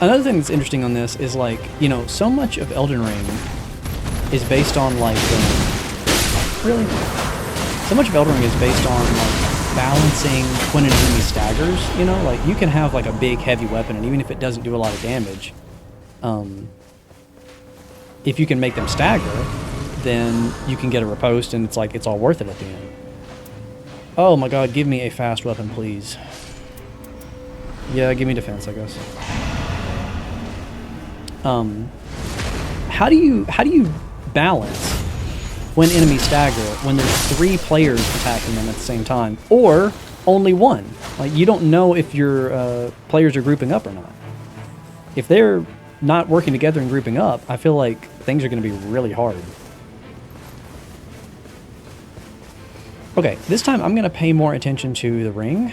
S1: Another thing that's interesting on this is, like, you know, so much of Elden Ring is based on, like, really? So much of Elden Ring is based on, like, balancing when an enemy staggers, you know? Like, you can have, like, a big, heavy weapon, and even if it doesn't do a lot of damage, if you can make them stagger, then you can get a riposte, and it's, like, it's all worth it at the end. Oh my god, give me a fast weapon, please. Yeah, give me defense, I guess. How do you balance when enemies stagger when there's 3 players attacking them at the same time, or only 1? Like, you don't know if your players are grouping up or not. If they're not working together and grouping up, I feel like things are going to be really hard. Okay, this time I'm going to pay more attention to the ring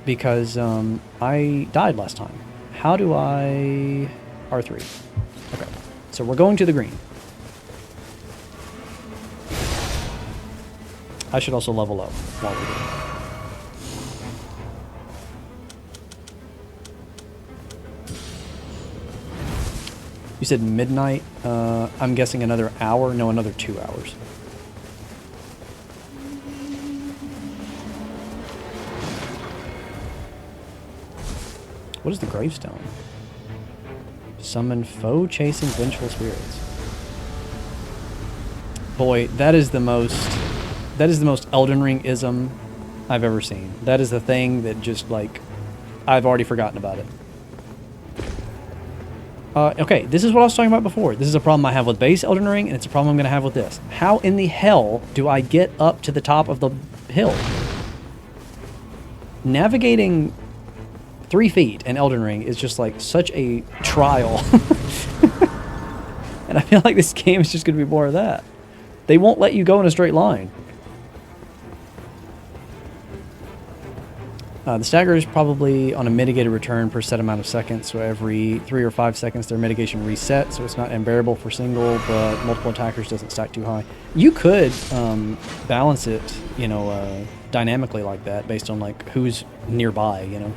S1: because I died last time. How do I... R3. Okay, so we're going to the green. I should also level up while we're doing it. You said midnight. I'm guessing another hour? No, another 2 hours. What is the gravestone? Summon foe chasing vengeful spirits. Boy, that is the most Elden Ring-ism I've ever seen. That is the thing that just, like, I've already forgotten about it. Okay, this is what I was talking about before. This is a problem I have with base Elden Ring, and it's a problem I'm going to have with this. How in the hell do I get up to the top of the hill? Navigating 3 feet in Elden Ring is just, like, such a trial. And I feel like this game is just going to be more of that. They won't let you go in a straight line. The stagger is probably on a mitigated return per set amount of seconds, so every 3 or 5 seconds their mitigation resets, so it's not unbearable for single, but multiple attackers doesn't stack too high. You could balance it, you know, dynamically like that, based on like who's nearby, you know.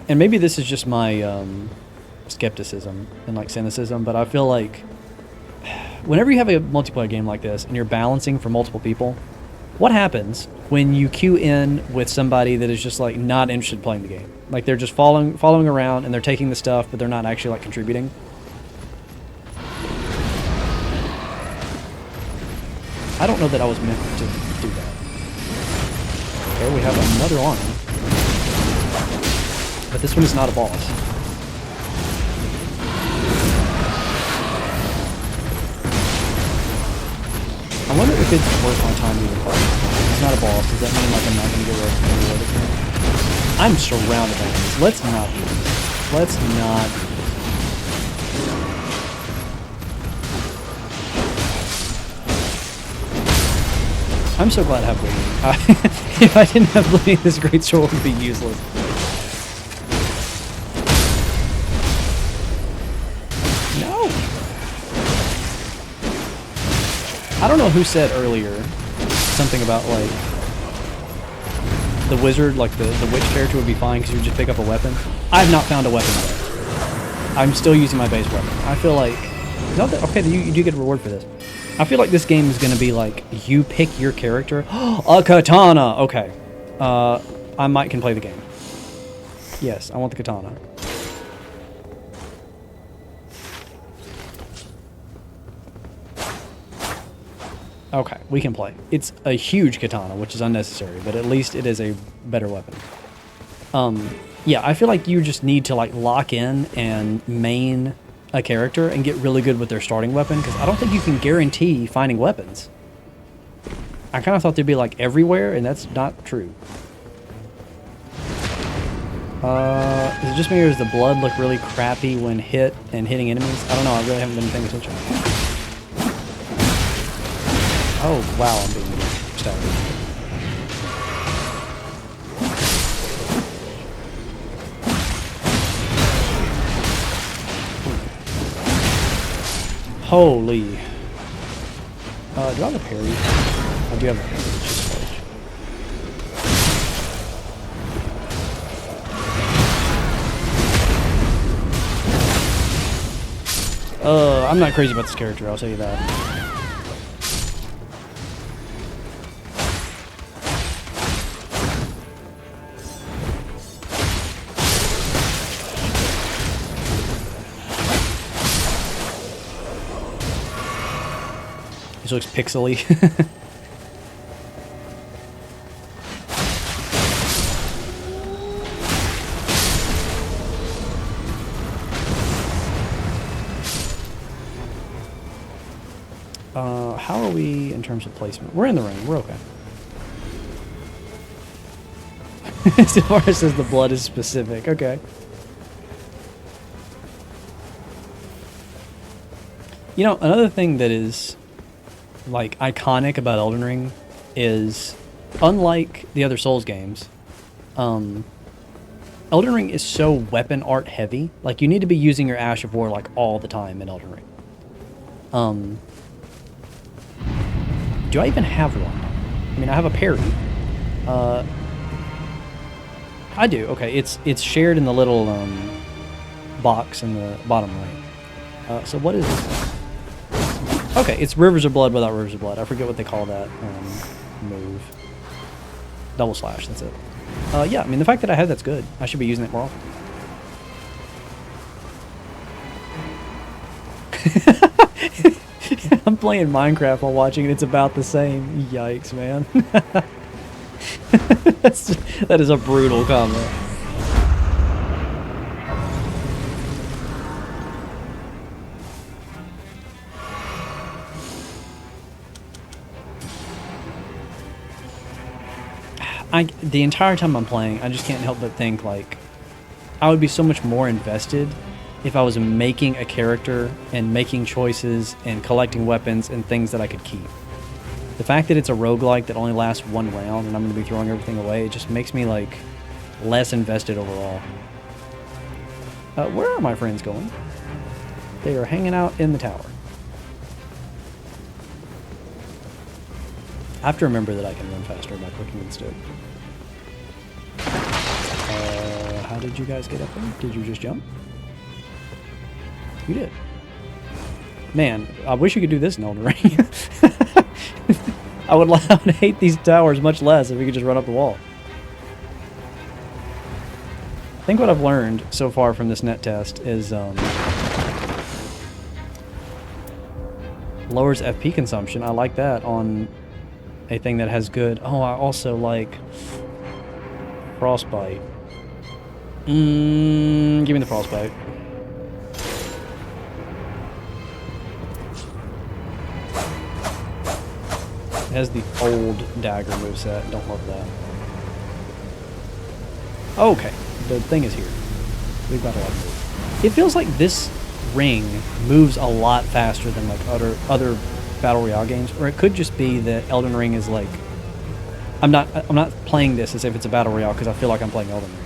S1: And maybe this is just my skepticism and like cynicism, but I feel like whenever you have a multiplayer game like this and you're balancing for multiple people, what happens when you queue in with somebody that is just like not interested in playing the game? Like they're just following around and they're taking the stuff, but they're not actually like contributing. I don't know that I was meant to do that. Okay, we have another arm. But this one is not a boss. I wonder if it's worth my time to even play. It's not a boss. Does that mean like I'm not going to get rewarded? I'm surrounded by enemies. Let's not do this. Let's not. I'm so glad I have bleeding. If I didn't have bleeding, this great sword would be useless. No. I don't know who said earlier something about like the wizard, like the witch character would be fine because you would just pick up a weapon. I have not found a weapon yet. I'm still using my base weapon. I feel like okay, you do get a reward for this. I feel like this game is going to be like you pick your character. A katana. Okay, I might can play the game. Yes, I want the katana. Okay, we can play. It's a huge katana, which is unnecessary, but at least it is a better weapon. Yeah, I feel like you just need to like lock in and main a character and get really good with their starting weapon, because I don't think you can guarantee finding weapons. I kind of thought they'd be like everywhere, and that's not true. Is it just me, or does the blood look really crappy when hit and hitting enemies? I don't know, I really haven't been paying attention. Oh, wow, I'm being stabbed. Holy. Do I have a parry? I do have a parry. It's just large. I'm not crazy about this character, I'll tell you that. This looks pixely. How are we in terms of placement? We're in the ring. We're okay. As far as says the blood is specific. Okay. You know, another thing that is like iconic about Elden Ring is, unlike the other Souls games, Elden Ring is so weapon art heavy. Like you need to be using your Ash of War like all the time in Elden Ring. Do I even have one? I mean, I have a parry. I do. Okay, it's shared in the little box in the bottom right. So what is this? Okay, it's Rivers of Blood without Rivers of Blood. I forget what they call that move. Double slash, that's it. Yeah, I mean, the fact that I have that's good. I should be using it more often. I'm playing Minecraft while watching and it's about the same. Yikes, man. That is a brutal comment. The entire time I'm playing, I just can't help but think, like, I would be so much more invested if I was making a character and making choices and collecting weapons and things that I could keep. The fact that it's a roguelike that only lasts one round and I'm going to be throwing everything away, it just makes me like less invested overall. Where are my friends going? They are hanging out in the tower. I have to remember that I can run faster by clicking instead. How did you guys get up there? Did you just jump? You did. Man, I wish you could do this in Elden Ring. I would hate these towers much less if we could just run up the wall. I think what I've learned so far from this net test is lowers FP consumption. I like that on a thing that has good... Oh, I also like Frostbite. Give me the Frostbite. It has the old dagger moveset. Don't love that. Okay, the thing is here. We've got a lot of move. It feels like this ring moves a lot faster than like other Battle Royale games, or it could just be that Elden Ring is like... I'm not playing this as if it's a Battle Royale because I feel like I'm playing Elden Ring.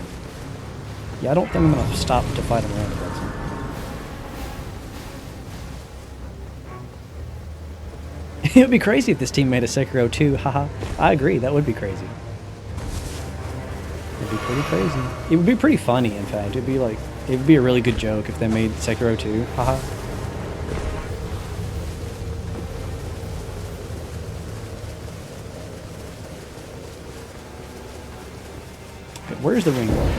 S1: Yeah, I don't think I'm going to stop to fight him around the place. It would be crazy if this team made a Sekiro 2, haha. I agree, that would be crazy. It would be pretty crazy. It would be pretty funny, in fact. It would be a really good joke if they made Sekiro 2, haha. Okay, where's the ring going?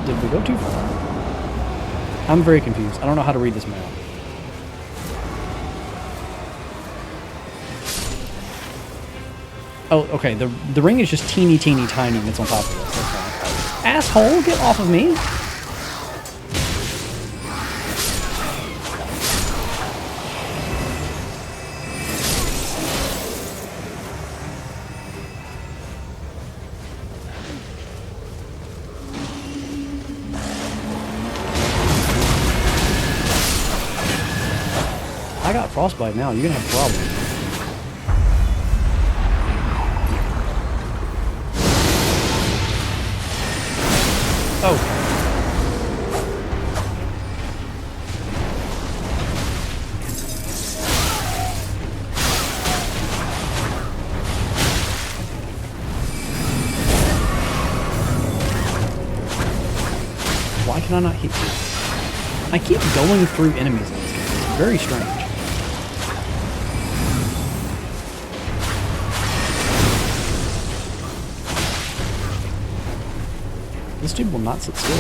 S1: Did we go too far? I'm very confused. I don't know how to read this map. Oh, okay. The ring is just teeny tiny and it's on top of us. That's fine. Asshole, get off of me! I got frostbite now. You're gonna have a problem. Oh. Why can I not hit you? I keep going through enemies in this game. It's very strange. This dude will not sit still.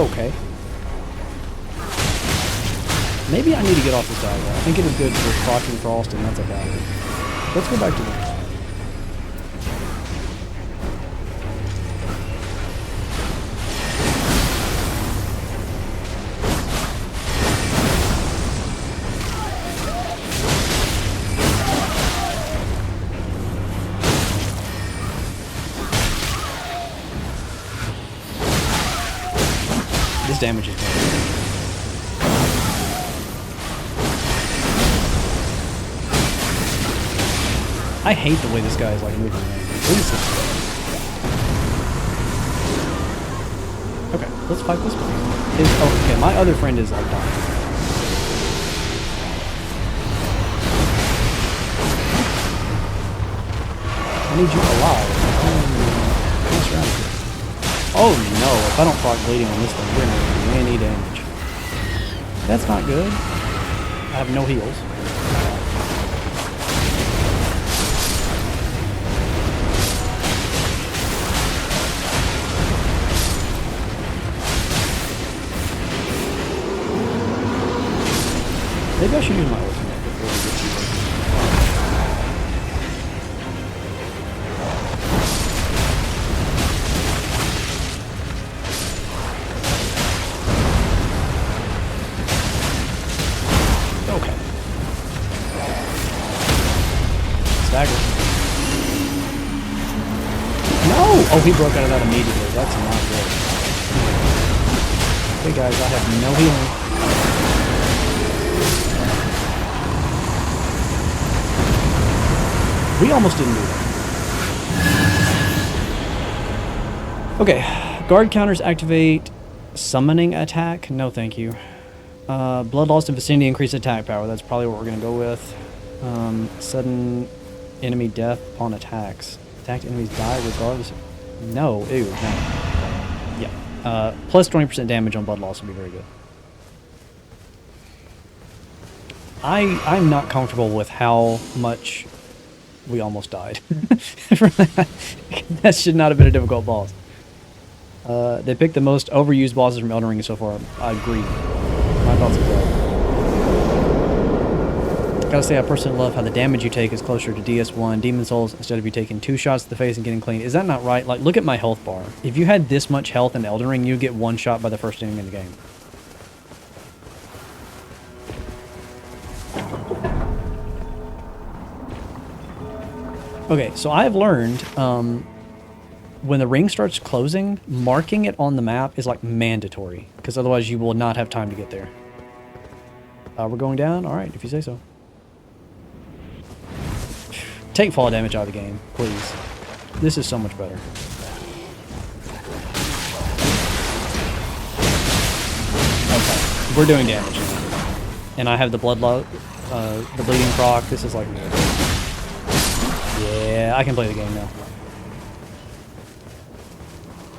S1: Okay. Maybe I need to get off this dagger. I think it is good for proccing frost and that's a dagger. Let's go back to this. This damage is going. I hate the way this guy is like moving around. Please. Okay, let's fight this one. Oh, okay, my other friend is like dying. I need you alive. What's around here? Oh no, if I don't proc bleeding on this thing, we're going to do any damage. That's not good. I have no heals. Maybe I should use my ultimate before I get you. Oh, he broke out of that immediately. That's not good. Hey guys, I have no healing. We almost didn't do that. Okay, guard counters activate summoning attack. No, thank you. Blood lost in vicinity increase attack power. That's probably what we're gonna go with. Sudden enemy death upon attacks. Attacked enemies die regardless of... No, ew, no. Yeah. Plus 20% damage on blood loss would be very good. I'm not comfortable with how much we almost died. That should not have been a difficult boss. They picked the most overused bosses from Elden Ring so far. I agree. My thoughts exactly. Gotta say, I personally love how the damage you take is closer to DS1 Demon Souls instead of you taking 2 shots to the face and getting clean. Is that not right? Like, look at my health bar. If you had this much health in Elden Ring, you get 1 shot by the first enemy in the game. Okay, so I've learned when the ring starts closing, marking it on the map is like mandatory, because otherwise you will not have time to get there. We're going down? Alright, if you say so. Take fall damage out of the game, please. This is so much better. Okay, we're doing damage. And I have the the bleeding proc. This is like... Yeah, I can play the game now.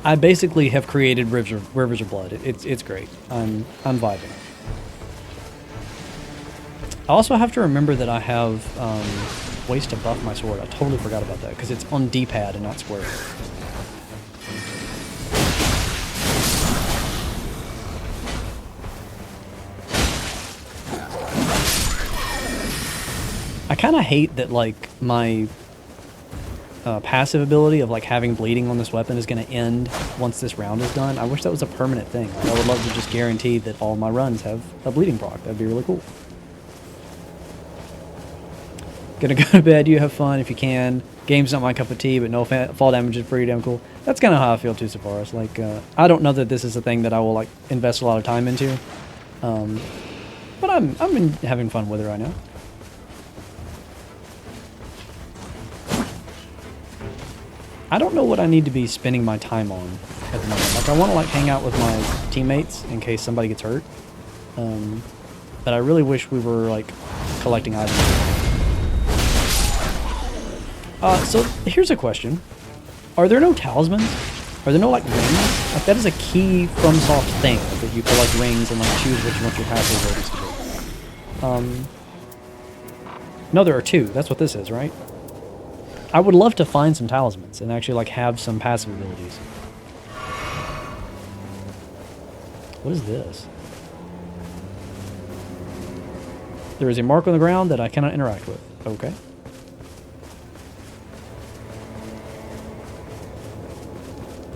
S1: I basically have created Rivers of Blood. It's great. I'm vibing. I also have to remember that I have ways to buff my sword. I totally forgot about that because it's on D-pad and not square. I kind of hate that like my passive ability of like having bleeding on this weapon is going to end once this round is done. I wish that was a permanent thing. Like, I would love to just guarantee that all my runs have a bleeding proc. That'd be really cool. Gonna go to bed. You have fun if you can. Game's not my cup of tea, but no fall damage is pretty damn cool. That's kind of how I feel too so far. It's like I don't know that this is a thing that I will like invest a lot of time into, but I'm having fun with it right now. I don't know what I need to be spending my time on at the moment. Like I want to like hang out with my teammates in case somebody gets hurt, but I really wish we were like collecting items. So here's a question. Are there no talismans? Are there no like rings? Like that is a key FromSoft thing, that you collect rings and like choose which you want your passive abilities to do. No, there are 2. That's what this is, right? I would love to find some talismans and actually like have some passive abilities. What is this? There is a mark on the ground that I cannot interact with. Okay.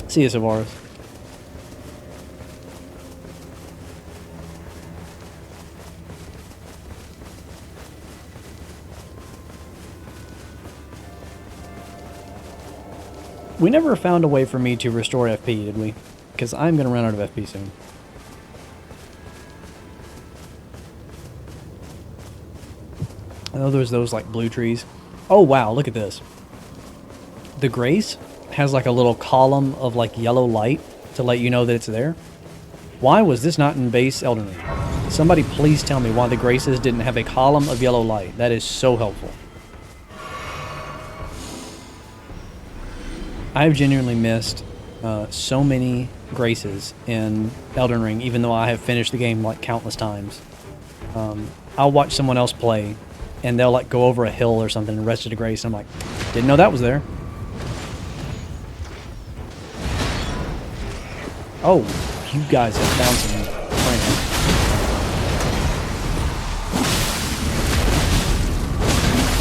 S1: See you, Savaris. We never found a way for me to restore FP, did we? Because I'm going to run out of FP soon. I know there's those like blue trees. Oh wow, look at this. The Grace has like a little column of like yellow light to let you know that it's there. Why was this not in base Elden Ring? Somebody please tell me why the Graces didn't have a column of yellow light. That is so helpful. I've genuinely missed so many Graces in Elden Ring, even though I have finished the game like countless times. I'll watch someone else play and they'll like go over a hill or something and rest at a Grace. I'm like, didn't know that was there. Oh, you guys have found some friends.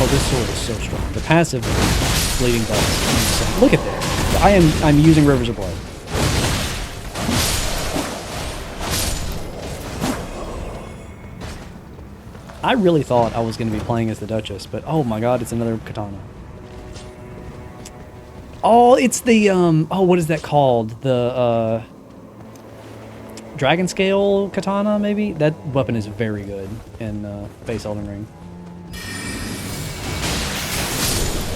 S1: Oh, this sword is so strong. The passive bleeding buffs. Look at that. I'm using Rivers of Blood. I really thought I was going to be playing as the Duchess, but oh my god, it's another katana. Oh, it's the oh, what is that called? The Dragon Scale Katana, maybe? That weapon is very good in base Elden Ring.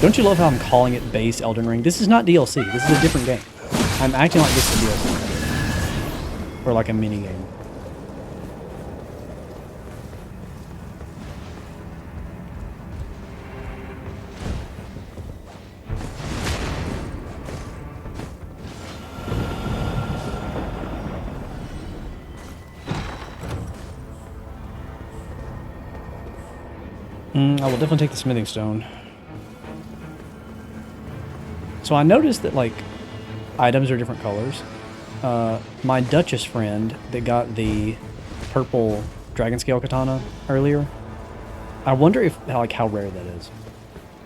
S1: Don't you love how I'm calling it base Elden Ring? This is not DLC. This is a different game. I'm acting like this is DLC. Or like a mini game. I will definitely take the smithing stone. So I noticed that, like, items are different colors. My Duchess friend that got the purple dragon scale katana earlier, I wonder if, like, how rare that is.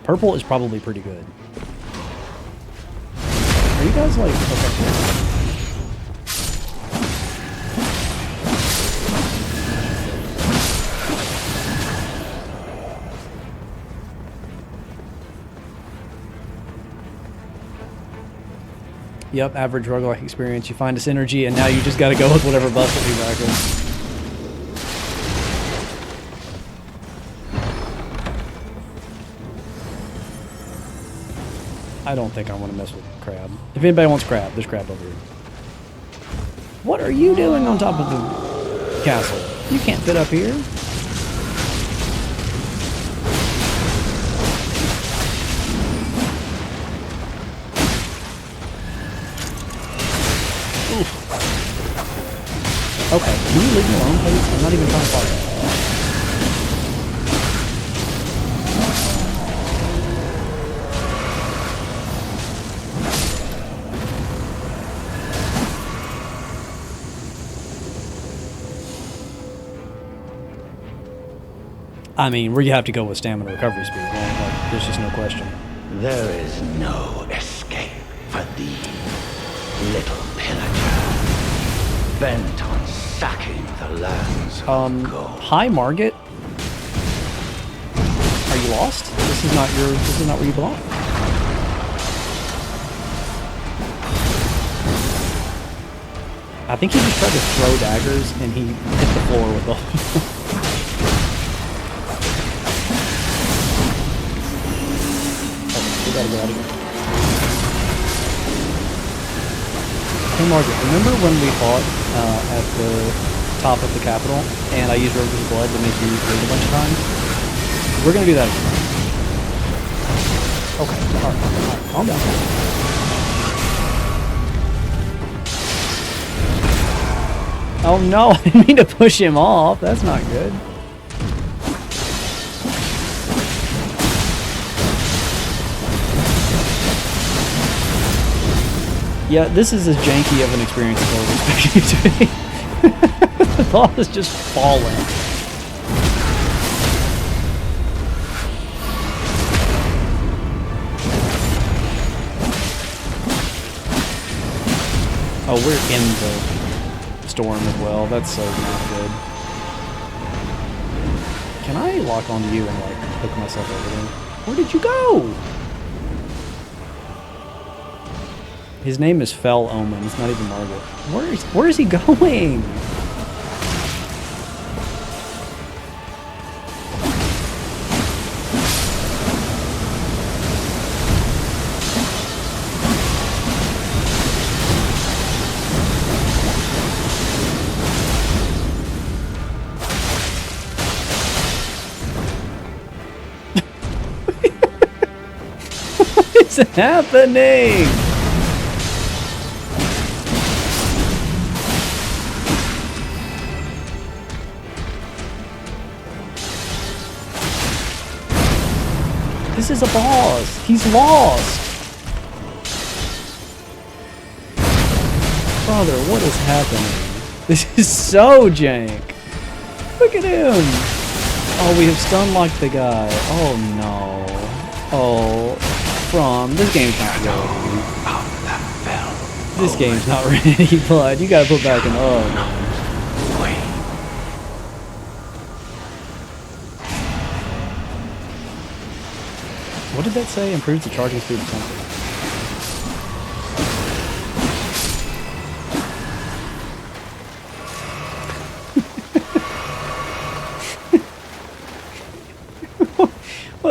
S1: Purple is probably pretty good. Are you guys, like, okay. Yep, average roguelike experience. You find a synergy, and now you just gotta go with whatever buff that you back with. I don't think I want to mess with crab. If anybody wants crab, there's crab over here. What are you doing on top of the castle? You can't fit up here. Okay, can you leave me alone, please? I'm not even trying to fight. I mean, where you have to go with stamina recovery speed, man. Like, there's just no question.
S3: There is no escape for thee, little pillager, bent on sacking the lands of gold.
S1: Hi, Margit. Are you lost? This is not where you belong. I think he just tried to throw daggers and he hit the floor with them. Okay, we gotta get out of here. Hey Margaret, remember when we fought at the top of the Capitol and I used Rogue's blood to make you bleed a bunch of times? We're gonna do that again. Okay, alright, calm down. Oh no, I didn't mean to push him off. That's not good. Yeah, this is as janky of an experience as I was expecting it to be. The boss is just falling. Oh, we're in the storm as well. That's so not good. Can I lock onto you and like hook myself over there? Where did you go? His name is Fell Omen. It's not even Margaret. Where is he going? What's happening? This is a boss. He's lost. Brother, what is happening? This is so jank. Look at him. Oh, we have stun locked the guy. Oh no. Oh, this game's not ready. This game's not ready, bud. You gotta put back an What did that say? Improves the charging speed of something.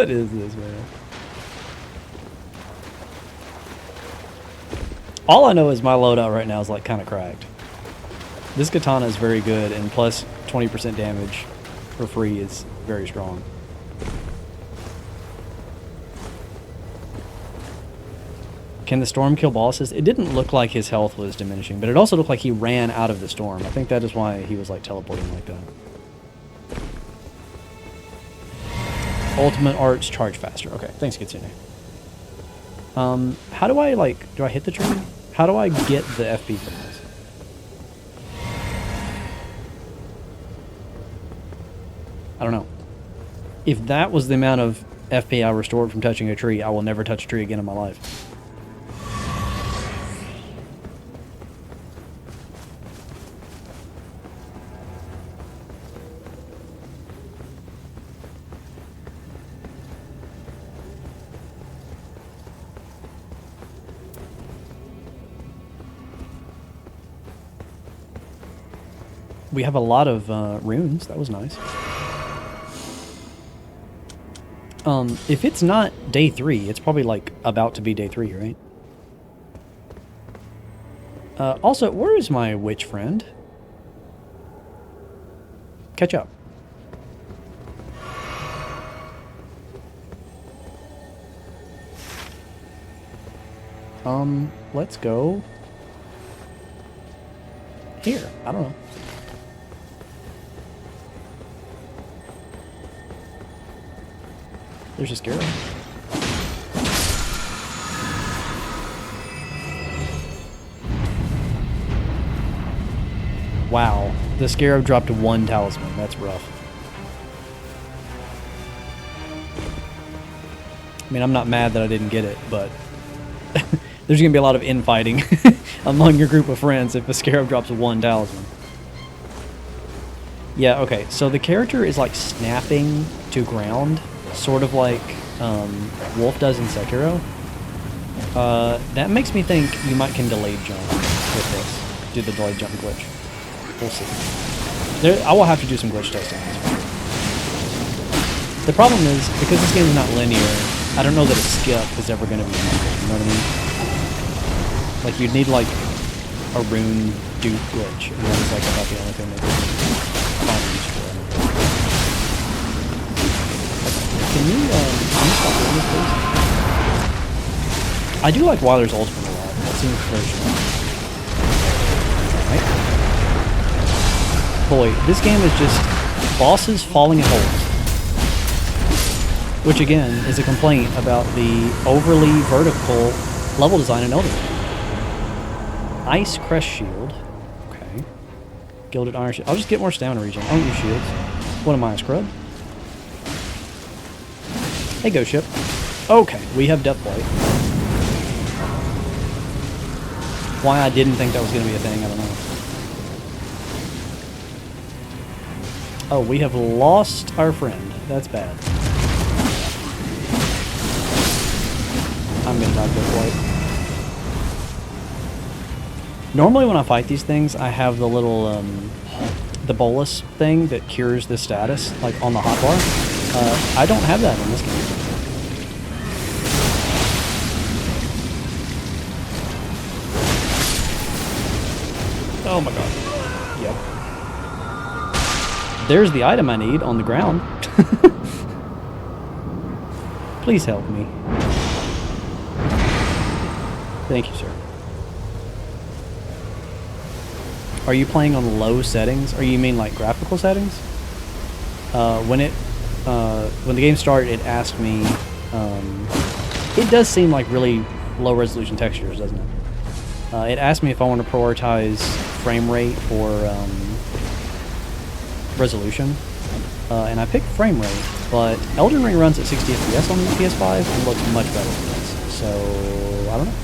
S1: What is this, man? All I know is my loadout right now is like kind of cracked. This katana is very good, and plus 20% damage for free is very strong. Can the storm kill bosses? It didn't look like his health was diminishing, but it also looked like he ran out of the storm. I think that is why he was like teleporting like that. Ultimate arts charge faster. Okay, thanks, Kitsune. How do I like? Do I hit the tree? How do I get the FP from this? I don't know. If that was the amount of FP I restored from touching a tree, I will never touch a tree again in my life. We have a lot of runes. That was nice. If it's not day 3, it's probably like about to be day 3, right? Also, where is my witch friend? Catch up. Let's go here. I don't know. There's a scarab. Wow. The scarab dropped 1 talisman. That's rough. I mean, I'm not mad that I didn't get it, but there's going to be a lot of infighting among your group of friends if a scarab drops 1 talisman. Yeah, okay. So the character is like snapping to ground, sort of like Wolf does in Sekiro. That makes me think you might can delayed jump with this. Do the delayed jump glitch. We'll see. I will have to do some glitch testing. The problem is, because this game is not linear, I don't know that a skip is ever going to be useful, you know what I mean? Like, you'd need, like, a rune dupe glitch, and that is, like, about the only thing that find useful. Can you stop doing this, please? I do like Wyler's ultimate a lot. That seems very strong. Right? Boy, this game is just bosses falling in holes. Which, again, is a complaint about the overly vertical level design in Elden. Ice Crest Shield. Okay. Gilded Iron Shield. I'll just get more stamina regen. I don't use shields. What am I, a scrub? Hey, Ghost Ship. Okay, we have Deathblight. Why I didn't think that was going to be a thing, I don't know. Oh, we have lost our friend. That's bad. I'm going to die Deathblight. Normally when I fight these things, I have the little, the bolus thing that cures the status, like on the hotbar. I don't have that in this game. Oh my god. Yep. There's the item I need on the ground. Please help me. Thank you, sir. Are you playing on low settings? Or you mean like graphical settings? When the game started, it asked me, it does seem like really low resolution textures, doesn't it? It asked me if I want to prioritize frame rate or resolution, and I picked frame rate, but Elden Ring runs at 60 FPS on the PS5 and looks much better than this, so I don't know.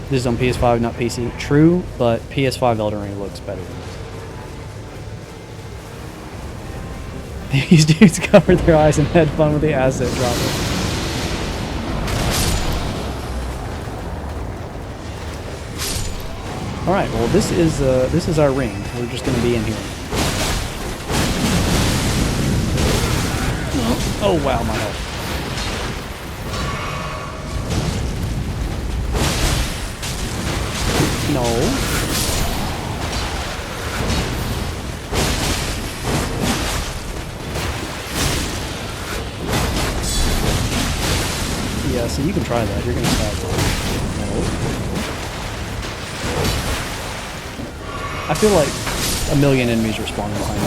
S1: This is on PS5, not PC. True, but PS5 Elden Ring looks better than this. These dudes covered their eyes and had fun with the asset dropping. Alright, well this is our ring. We're just going to be in here. Oh wow, my health. No. Yeah, so you can try that. You're gonna stab it. No. I feel like a million enemies are spawning behind me.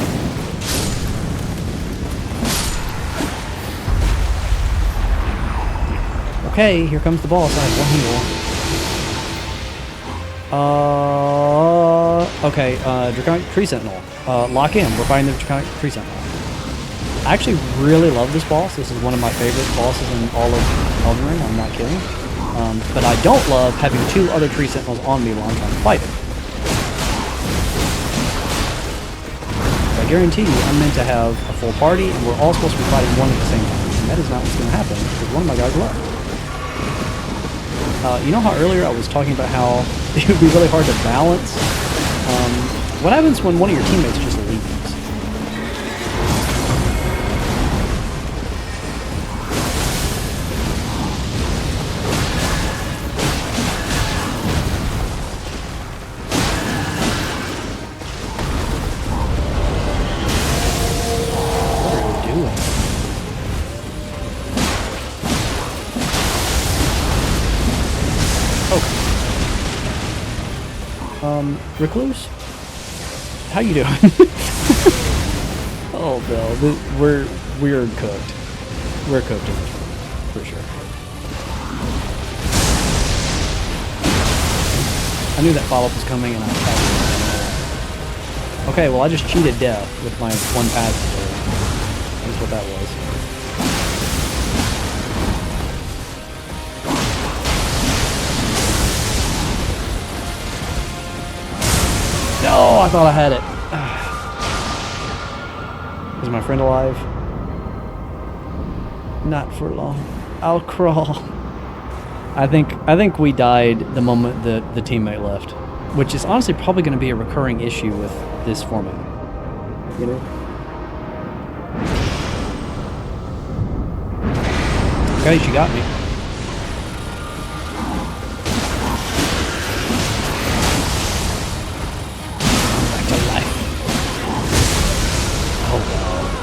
S1: Okay, here comes the boss. I have one heal. Okay, Draconic Tree Sentinel. Lock in. We're fighting the Draconic Tree Sentinel. I actually really love this boss. This is one of my favorite bosses in all of Elden Ring. I'm not kidding. But I don't love having two other Tree Sentinels on me while I'm trying to fight it. I guarantee you, I'm meant to have a full party, and we're all supposed to be fighting one at the same time. And that is not what's going to happen, because one of my guys left. You know how earlier I was talking about how it would be really hard to balance? What happens when one of your teammates just leaves? What are you doing? Recluse? How you doing? Oh no, we're cooked. We're cooked in this one, for sure. I knew that follow-up was coming and I was okay, well I just cheated death with my one pass. That's what that was. No, I thought I had it. Is my friend alive? Not for long. I'll crawl. I think we died the moment the teammate left, which is honestly probably going to be a recurring issue with this format. You know? Okay, she got me.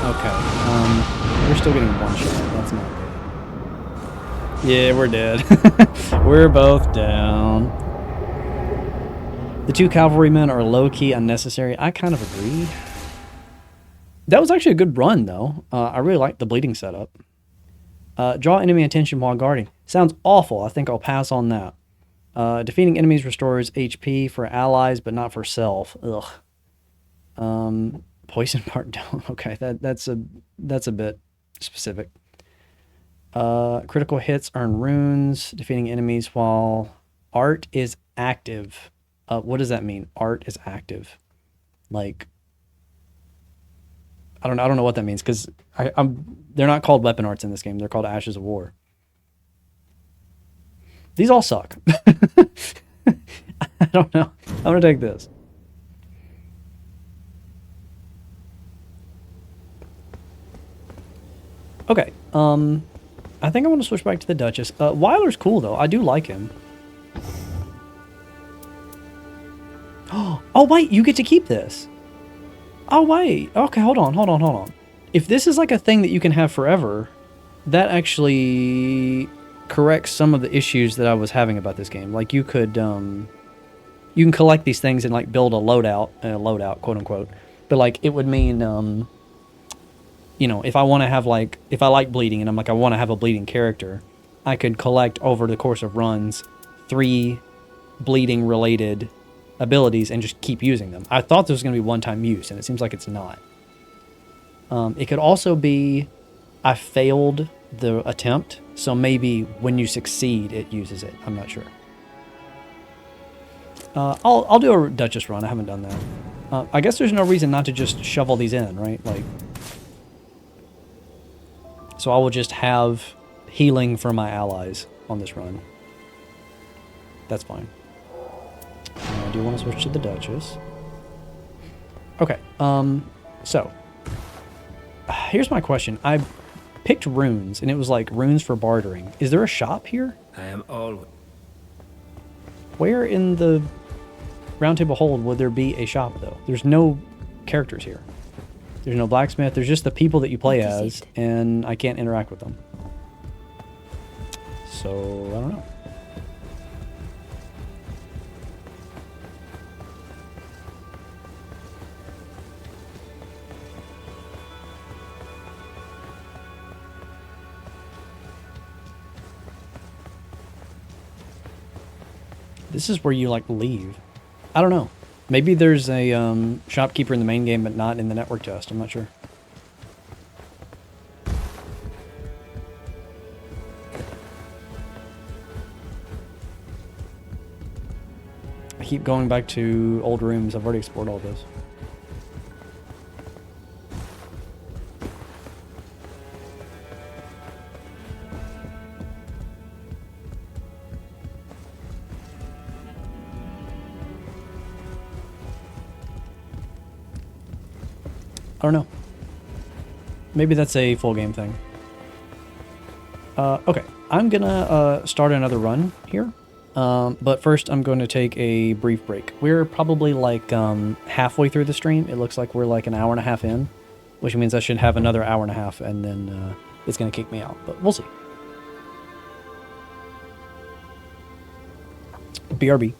S1: Okay, we're still getting one shot. That's not good. Yeah, we're dead. We're both down. The two cavalrymen are low-key unnecessary. I kind of agree. That was actually a good run, though. I really liked the bleeding setup. Draw enemy attention while guarding. Sounds awful. I think I'll pass on that. Defeating enemies restores HP for allies, but not for self. Ugh. Poison part down. Okay, that's a bit specific. Critical hits earn runes. Defeating enemies while art is active. What does that mean? Art is active. Like, I don't know what that means, because they're not called weapon arts in this game. They're called Ashes of War. These all suck. I don't know. I'm gonna take this. Okay, I think I want to switch back to the Duchess. Weiler's cool, though. I do like him. Oh, wait, you get to keep this. Oh, wait. Okay, hold on. If this is like a thing that you can have forever, that actually corrects some of the issues that I was having about this game. Like, you could, you can collect these things and, like, build a loadout, quote-unquote. But, like, it would mean, you know, if I want to have, like, if I like bleeding and I'm like, I want to have a bleeding character, I could collect over the course of runs 3 bleeding related abilities and just keep using them. I thought this was going to be one-time use, and it seems like it's not. It could also be I failed the attempt, so maybe when you succeed, it uses it. I'm not sure. I'll do a Duchess run. I haven't done that. I guess there's no reason not to just shovel these in, right? Like, so I will just have healing for my allies on this run. That's fine. I do want to switch to the Duchess. Okay, so here's my question. picked runes, and it was like runes for bartering. Is there a shop here?
S4: I am always...
S1: Where in the Round Table Hold would there be a shop, though? There's no characters here. There's no blacksmith. There's just the people that you play
S2: What is
S1: as,
S2: it?
S1: and I can't interact with them. So, I don't know. This is where you, like, leave. I don't know. Maybe there's a shopkeeper in the main game, but not in the network test. I'm not sure. I keep going back to old rooms. I've already explored all this. I don't know. Maybe that's a full game thing. Okay, I'm gonna start another run here. But first I'm going to take a brief break. We're probably like halfway through the stream. It looks like we're like an hour and a half in, which means I should have another hour and a half, and then it's gonna kick me out. But we'll see. BRB.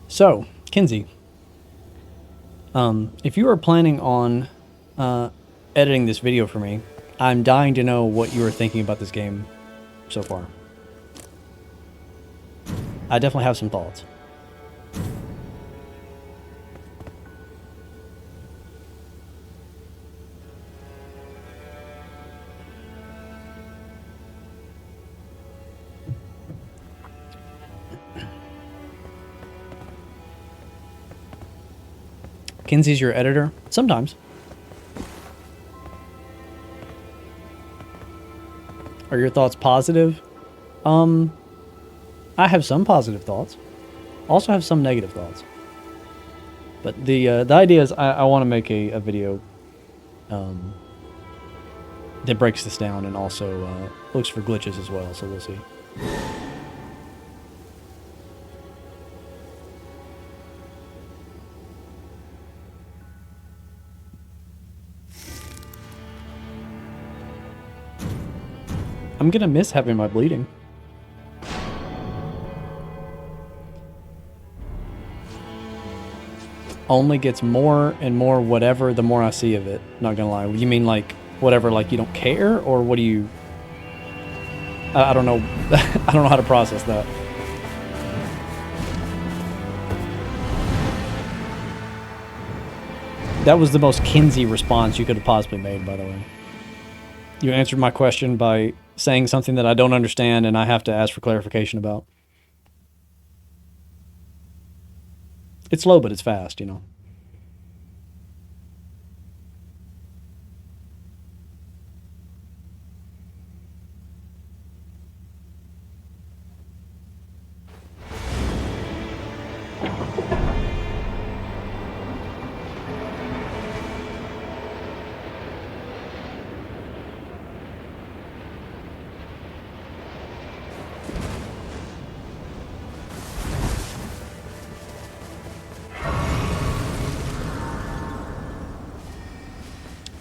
S1: So, Kinsey, if you are planning on editing this video for me, I'm dying to know what you are thinking about this game so far. I definitely have some thoughts. Kinsey's your editor? Sometimes. Are your thoughts positive? I have some positive thoughts. Also have some negative thoughts. But the idea is I want to make a video that breaks this down and also looks for glitches as well, so we'll see. I'm gonna miss having my bleeding. Only gets more and more whatever the more I see of it. Not gonna lie. You mean like whatever, like you don't care, or what do you? I don't know. I don't know how to process that. That was the most Kinsey response you could have possibly made, by the way. You answered my question by saying something that I don't understand and I have to ask for clarification about. It's slow, but it's fast, you know.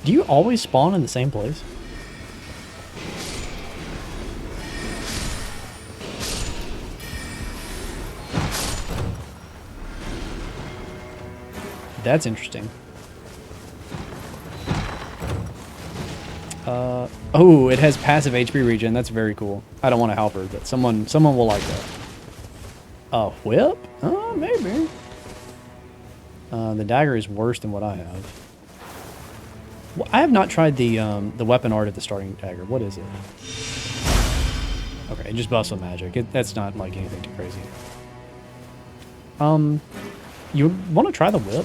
S1: Do you always spawn in the same place? That's interesting. Oh, it has passive HP regen. That's very cool. I don't want to help her, but someone will like that. A whip? Oh, maybe. The dagger is worse than what I have. Well, I have not tried the weapon art of the starting dagger. What is it? Okay, just bustle magic. That's not like anything too crazy. You want to try the whip?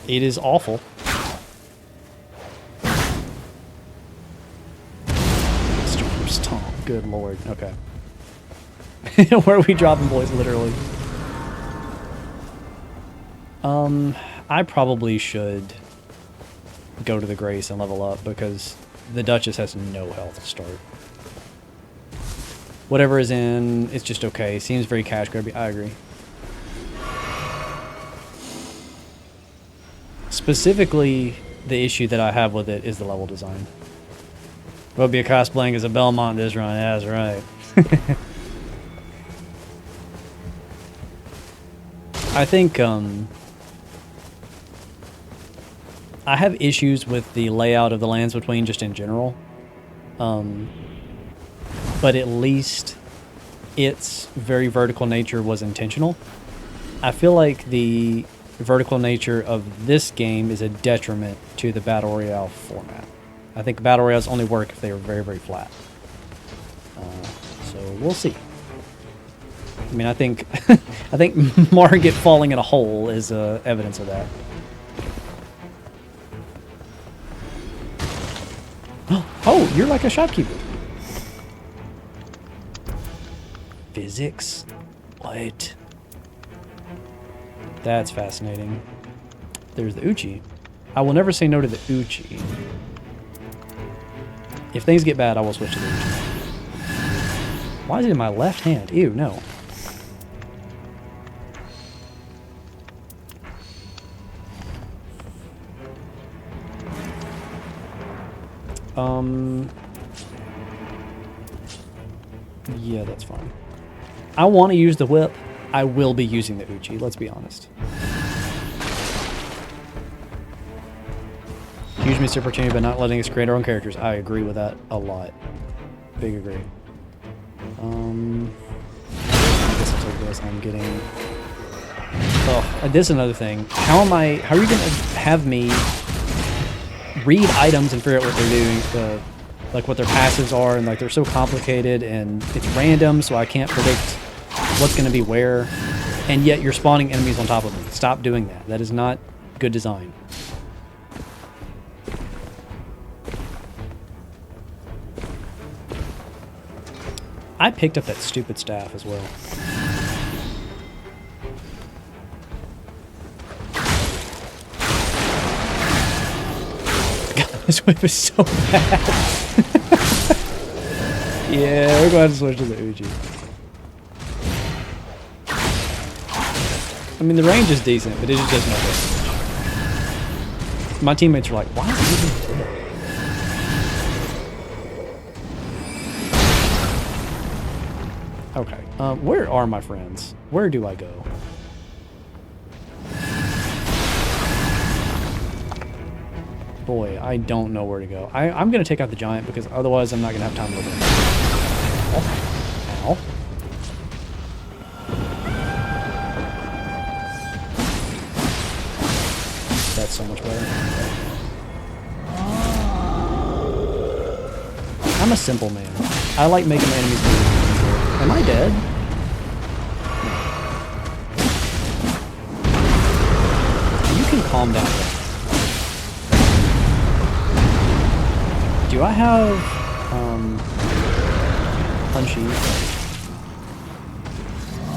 S1: It is awful. Storm stomp. Good lord. Okay. Where are we dropping, boys? Literally. I probably should go to the Grace and level up because the Duchess has no health to start. Whatever is in, it's just okay. Seems very cash grabby. I agree. Specifically, the issue that I have with it is the level design. Phobia cosplaying as a Belmont this run. Yeah, that's right. I think, I have issues with the layout of the Lands Between just in general. But at least its very vertical nature was intentional. I feel like the vertical nature of this game is a detriment to the Battle Royale format. I think Battle Royales only work if they were very, very flat. So we'll see. I mean, I think I think Margit falling in a hole is evidence of that. Oh, you're like a shopkeeper. Physics? What? That's fascinating. There's the Uchi. I will never say no to the Uchi. If things get bad, I will switch to the Uchi. Why is it in my left hand? Ew, no. Yeah, that's fine. I want to use the whip. I will be using the Uchi, let's be honest. Huge missed opportunity by not letting us create our own characters. I agree with that a lot. Big agree. I guess I'll take this. I'm getting... Oh, this is another thing. How are you going to have me read items and figure out what they're doing? Like what their passives are, and like they're so complicated, and it's random, so I can't predict what's going to be where, and yet you're spawning enemies on top of me. Stop doing that. That is not good design. I picked up that stupid staff as well. God, this whip is so bad. Yeah, we're going to switch to the Uchi. I mean, the range is decent, but it just does nothing. My teammates are like, why is he even there? Okay. Where are my friends? Where do I go? Boy, I don't know where to go. I'm going to take out the giant because otherwise I'm not going to have time to look at it. Ow. That's so much better. I'm a simple man. I like making my enemies move. Am I dead? You can calm down. Do I have unsheathed?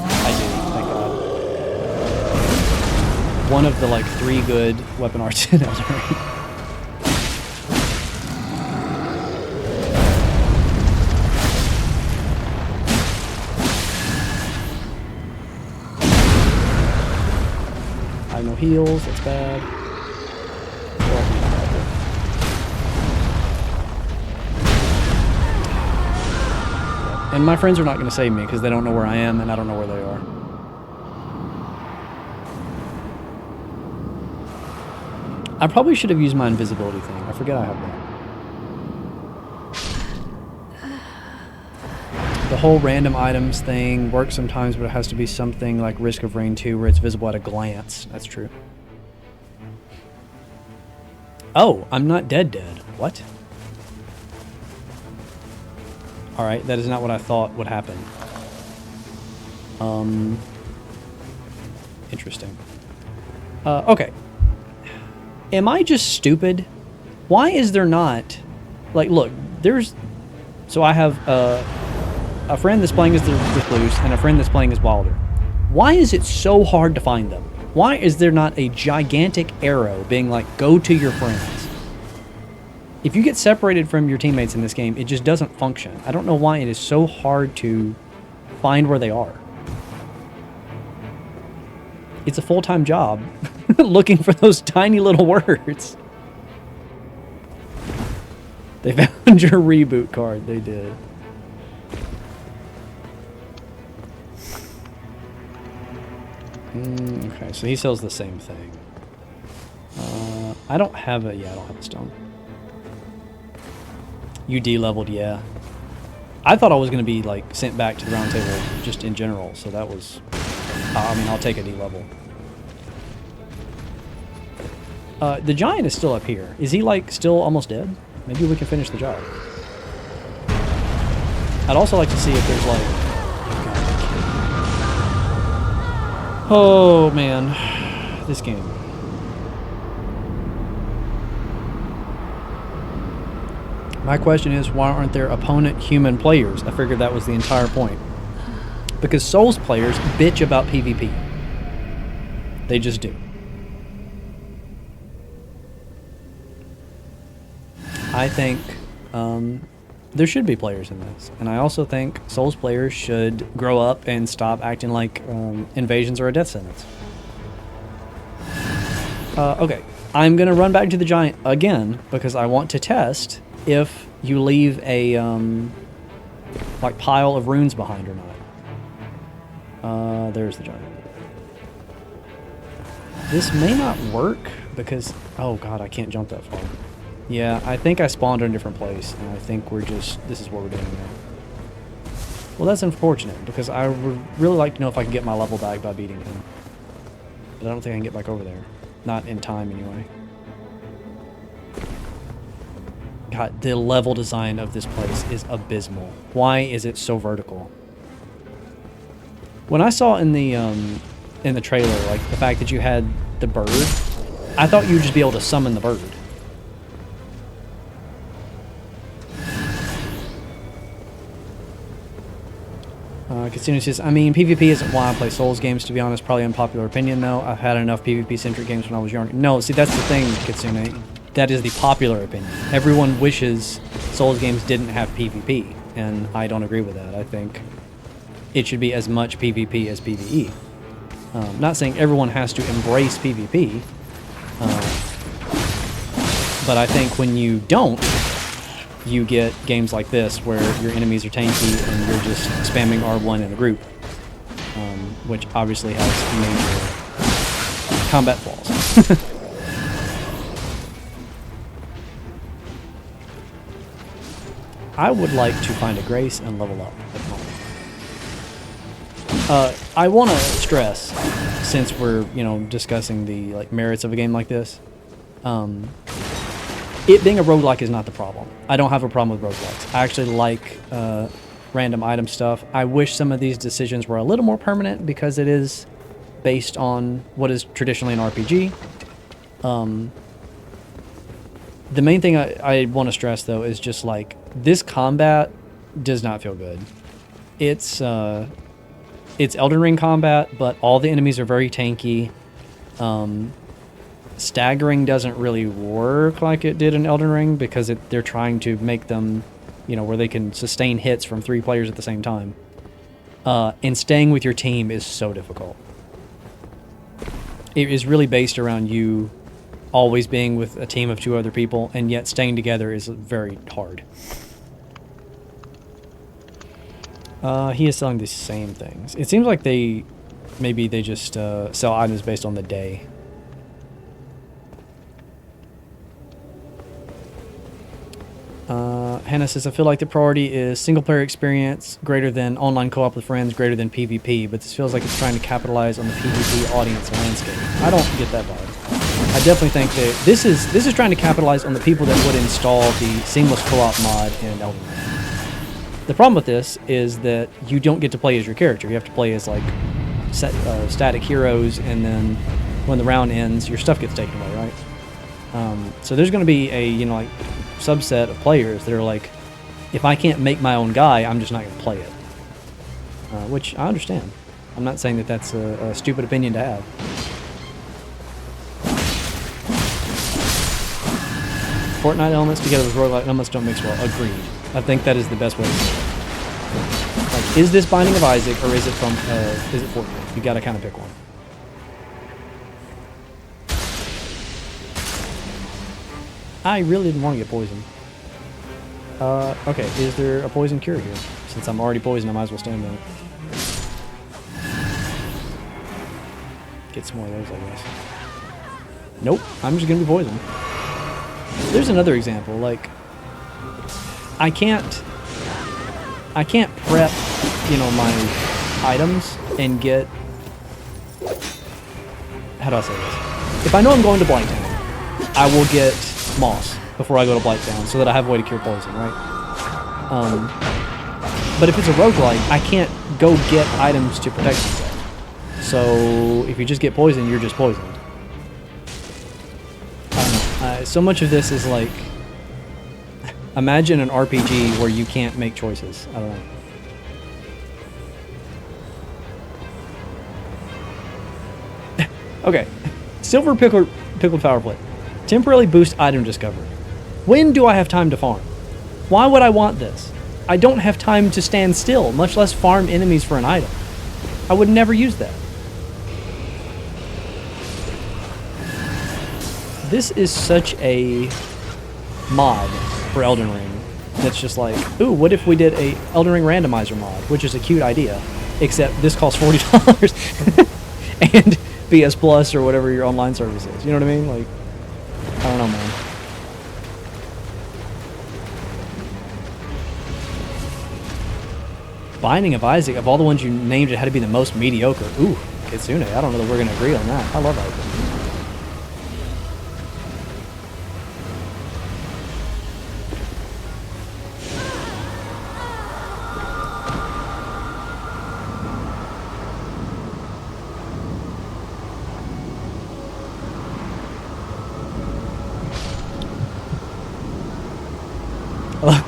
S1: I do, thank God. One of the like 3 good weapon arts in Elden Ring. I have no heals, that's bad. And my friends are not going to save me because they don't know where I am and I don't know where they are. I probably should have used my invisibility thing. I forget I have that. The whole random items thing works sometimes, but it has to be something like Risk of Rain 2 where it's visible at a glance. That's true. Oh, I'm not dead. What? Alright, that is not what I thought would happen. Interesting. Okay. Am I just stupid? Why is there not... Like, look, there's... So I have a friend that's playing as the Recluse and a friend that's playing as Wilder. Why is it so hard to find them? Why is there not a gigantic arrow being like, go to your friends? If you get separated from your teammates in this game, it just doesn't function. I don't know why it is so hard to find where they are. It's a full-time job looking for those tiny little words. They found your reboot card. They did. Okay, so he sells the same thing. I don't have a... Yeah, I don't have a stone. You de-leveled, yeah. I thought I was going to be, like, sent back to the round table just in general, so that was... I mean, I'll take a de-level. The giant is still up here. Is he, like, still almost dead? Maybe we can finish the job. I'd also like to see if there's, like... Oh, man. This game. My question is, why aren't there opponent human players? I figured that was the entire point. Because Souls players bitch about PvP. They just do. I think there should be players in this. And I also think Souls players should grow up and stop acting like invasions are a death sentence. Okay, I'm going to run back to the giant again because I want to test if you leave a like pile of runes behind or not. There's the giant. This may not work because... Oh god, I can't jump that far. Yeah, I think I spawned in a different place, and I think we're just... This is what we're doing now. Well, that's unfortunate, because I would really like to know if I can get my level back by beating him. But I don't think I can get back over there. Not in time, anyway. God, the level design of this place is abysmal. Why is it so vertical? When I saw in the trailer, like, the fact that you had the bird, I thought you'd just be able to summon the bird. Casino says, I mean, PvP isn't why I play Souls games, to be honest. Probably unpopular opinion, though. I've had enough PvP-centric games when I was younger. No, see, that's the thing, Kitsune. That is the popular opinion. Everyone wishes Souls games didn't have PvP, and I don't agree with that. I think it should be as much PvP as PvE. Not saying everyone has to embrace PvP, but I think when you don't, you get games like this where your enemies are tanky and you're just spamming R1 in a group, which obviously has major combat flaws. I would like to find a Grace and level up at the moment. I want to stress, since we're discussing the merits of a game like this, it being a roguelike is not the problem. I don't have a problem with roguelikes. I actually like random item stuff. I wish some of these decisions were a little more permanent because it is based on what is traditionally an RPG. The main thing I want to stress, though, is just this combat does not feel good. It's Elden Ring combat, but all the enemies are very tanky. Staggering doesn't really work like it did in Elden Ring because they're trying to make them, where they can sustain hits from 3 players at the same time. And staying with your team is so difficult. It is really based around you always being with a team of 2 other people, and yet staying together is very hard. He is selling the same things. It seems like maybe they just sell items based on the day. Hannah says, I feel like the priority is single-player experience greater than online co-op with friends greater than PvP, but this feels like it's trying to capitalize on the PvP audience landscape. I don't get that vibe. I definitely think that this is trying to capitalize on the people that would install the seamless co-op mod in Elden Ring. The problem with this is that you don't get to play as your character. You have to play as static heroes, and then when the round ends, your stuff gets taken away, right? So there's going to be a subset of players that are like, if I can't make my own guy, I'm just not going to play it. Which I understand. I'm not saying that that's a stupid opinion to have. Fortnite elements together with roguelike elements don't mix well. Agreed. I think that is the best way to do it. Is this Binding of Isaac, or is it from is it Fortnite? You got to kind of pick one. I really didn't want to get poisoned. Okay, is there a poison cure here? Since I'm already poisoned, I might as well stand on it. Get some more of those, I guess. Nope, I'm just gonna be poisoned. There's another example, I can't prep, my items and get, how do I say this? If I know I'm going to Blighttown, I will get moss before I go to Blighttown so that I have a way to cure poison, right? But if it's a roguelike, I can't go get items to protect myself. So if you just get poisoned, you're just poisoned. I don't know. So much of this is imagine an RPG where you can't make choices. I don't know. Okay. Silver pickled power plate. Temporarily boost item discovery. When do I have time to farm? Why would I want this? I don't have time to stand still, much less farm enemies for an item. I would never use that. This is such a mod for Elden Ring that's just ooh, what if we did a Elden Ring randomizer mod, which is a cute idea, except this costs $40 and PS Plus or whatever your online service is. You know what I mean? I don't know, man. Binding of Isaac, of all the ones you named, it had to be the most mediocre. Ooh, Kitsune. I don't know that we're going to agree on that. I love Isaac.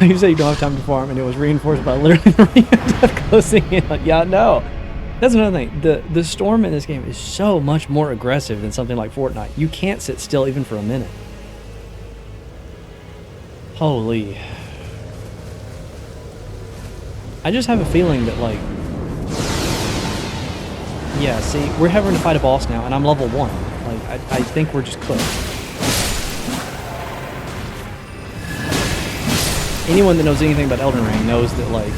S1: You say you don't have time to farm, and it was reinforced by literally the ring of death closing in. Yeah, no. That's another thing. The storm in this game is so much more aggressive than something like Fortnite. You can't sit still even for a minute. Holy. I just have a feeling that, yeah, see, we're having to fight a boss now, and I'm level 1. I think we're just cooked. anyone that knows anything about Elden Ring knows that, like,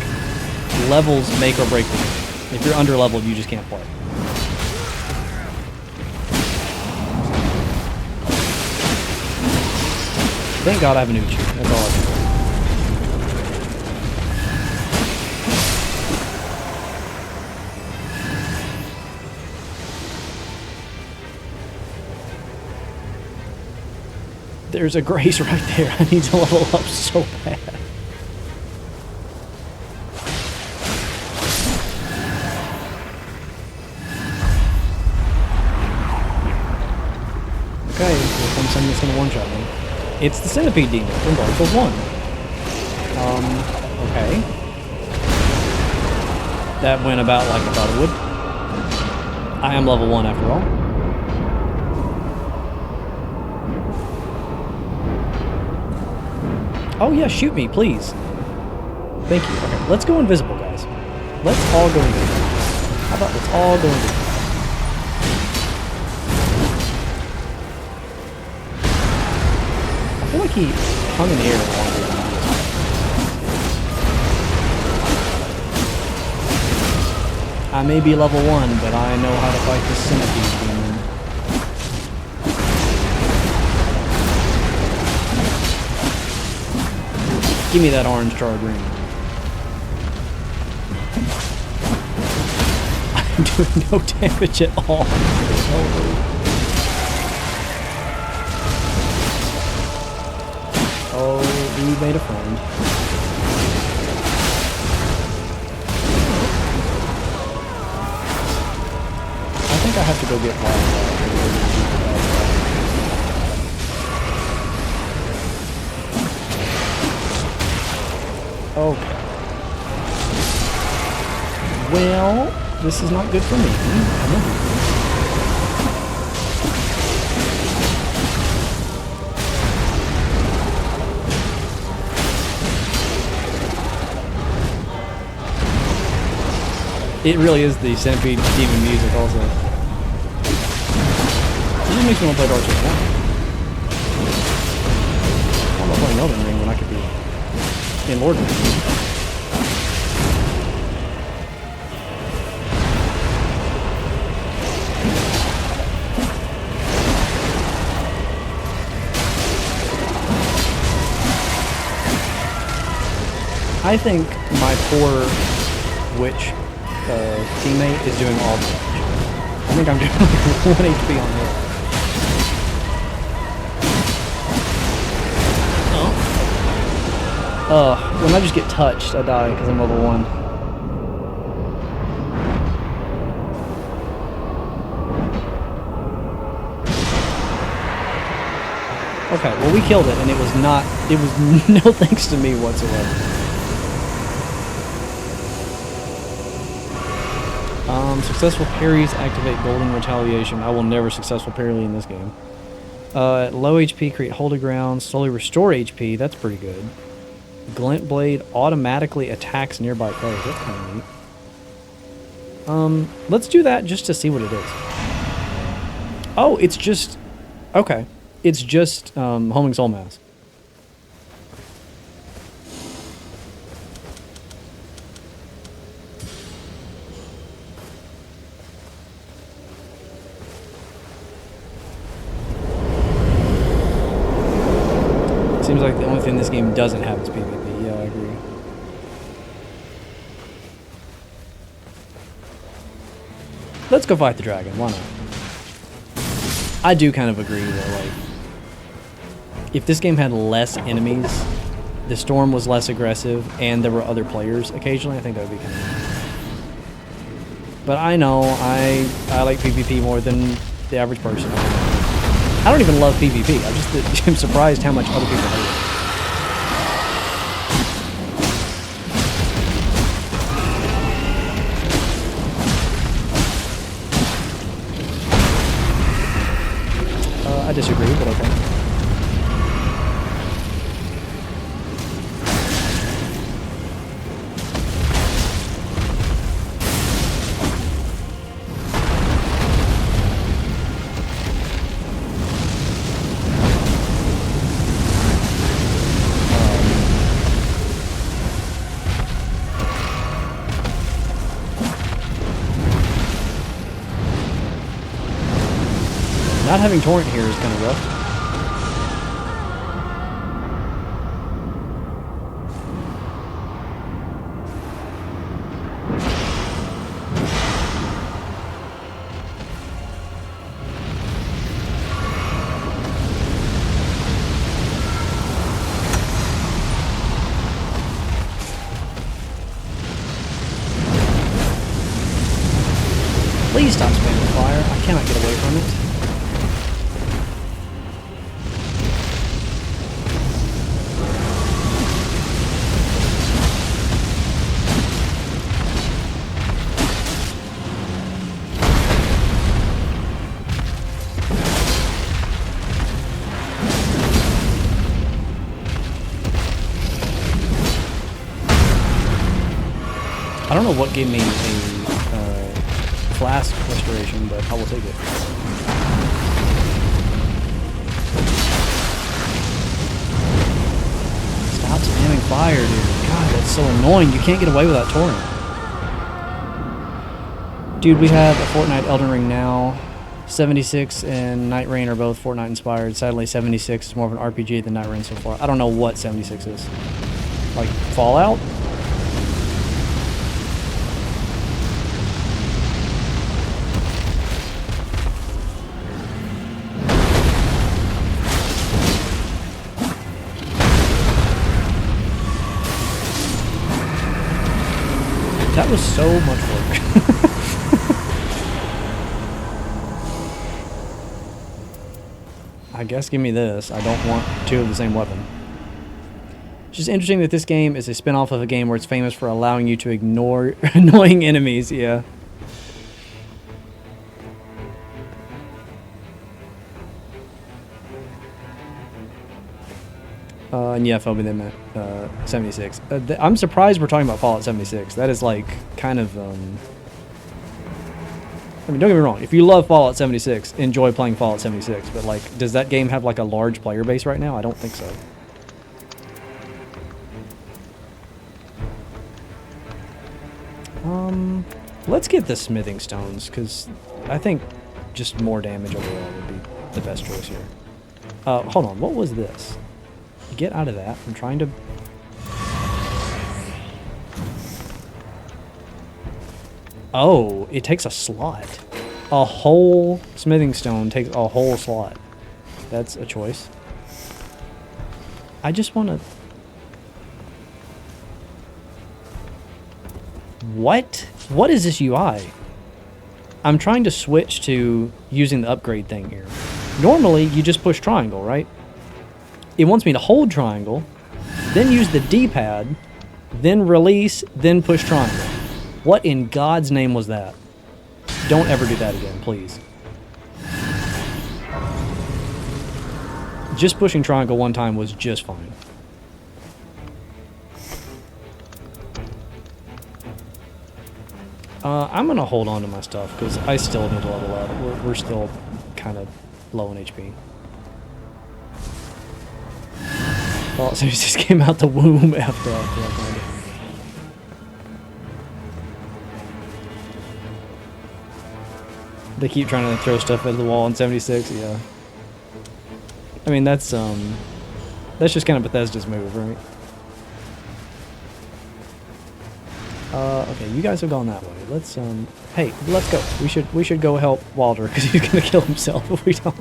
S1: levels make or break the game. If you're under-leveled, you just can't play. Thank God I have an Uchi. That's all I can do. There's a Grace right there. I need to level up so bad. Okay, here comes something that's gonna one-shot me. It's the Centipede Demon from Dark Souls 1. Okay. That went about like I thought it would. I am level 1 after all. Oh yeah, shoot me, please. Thank you. Okay, let's go invisible, guys. Let's all go invisible. How about let's all go invisible? I feel like he hung in the air longer than he is. I may be level 1, but I know how to fight this Centipede Demon. Give me that orange charred ring. I'm doing no damage at all. Oh, we made a friend. I think I have to go get my... Okay. Well, this is not good for me. It really is the Centipede Demon music also. It just makes me want to play Dark Souls 1. I'm not playing Elden Ring when I could be in Lord. I think my poor witch teammate is doing all the damage. I think I'm doing like 1 HP on her. When I just get touched, I die because I'm level 1. Okay, well we killed it and it was no thanks to me whatsoever. Successful parries activate golden retaliation. I will never successful parry in this game. Low HP, create hold of ground, slowly restore HP. That's pretty good. Glint blade automatically attacks nearby foes. That's kind of neat. Let's do that just to see what it is. Oh, it's just... Okay. It's just homing soul mass. Seems like the only thing this game doesn't have is PvP. Yeah, I agree. Let's go fight the dragon. Why not? I do kind of agree though, like, if this game had less enemies, the storm was less aggressive, and there were other players occasionally, I think that would be kind of nice. But I know, I like PvP more than the average person. I don't even love PvP. I'm surprised how much other people hate it. I disagree, but okay. Not having torrent here is kind of rough. Please stop spamming fire. I cannot get away from it. I don't know what gave me a flask restoration, but I will take it. Stop spamming fire, dude. God, that's so annoying. You can't get away with that torrent. Dude, we have a Fortnite Elden Ring now. 76 and Nightreign are both Fortnite inspired. Sadly, 76 is more of an RPG than Nightreign so far. I don't know what 76 is. Like Fallout? That was so much work. I guess give me this. I don't want two of the same weapon. It's just interesting that this game is a spin-off of a game where it's famous for allowing you to ignore annoying enemies, yeah. And yeah, Phobia, they meant 76. I'm surprised we're talking about Fallout 76. That is like kind of I mean, don't get me wrong. If you love Fallout 76, enjoy playing Fallout 76. But like, does that game have like a large player base right now? I don't think so. Let's get the smithing stones, because I think just more damage overall would be the best choice here. Hold on. What was this? Get out of that. I'm trying to... Oh, it takes a slot. A whole smithing stone takes a whole slot. That's a choice. I just want to... What? What is this UI? I'm trying to switch to using the upgrade thing here. Normally, you just push triangle, right? It wants me to hold triangle, then use the D-pad, then release, then push triangle. What in God's name was that? Don't ever do that again, please. Just pushing triangle one time was just fine. I'm going to hold on to my stuff, because I still need to level up. We're still kind of low in HP. Fallout 76 came out the womb after I found it. They keep trying to throw stuff at the wall in 76, yeah. I mean, that's just kind of Bethesda's move, right? Okay, you guys have gone that way. Let's, hey, let's go. We should go help Walter, because he's gonna kill himself if we don't.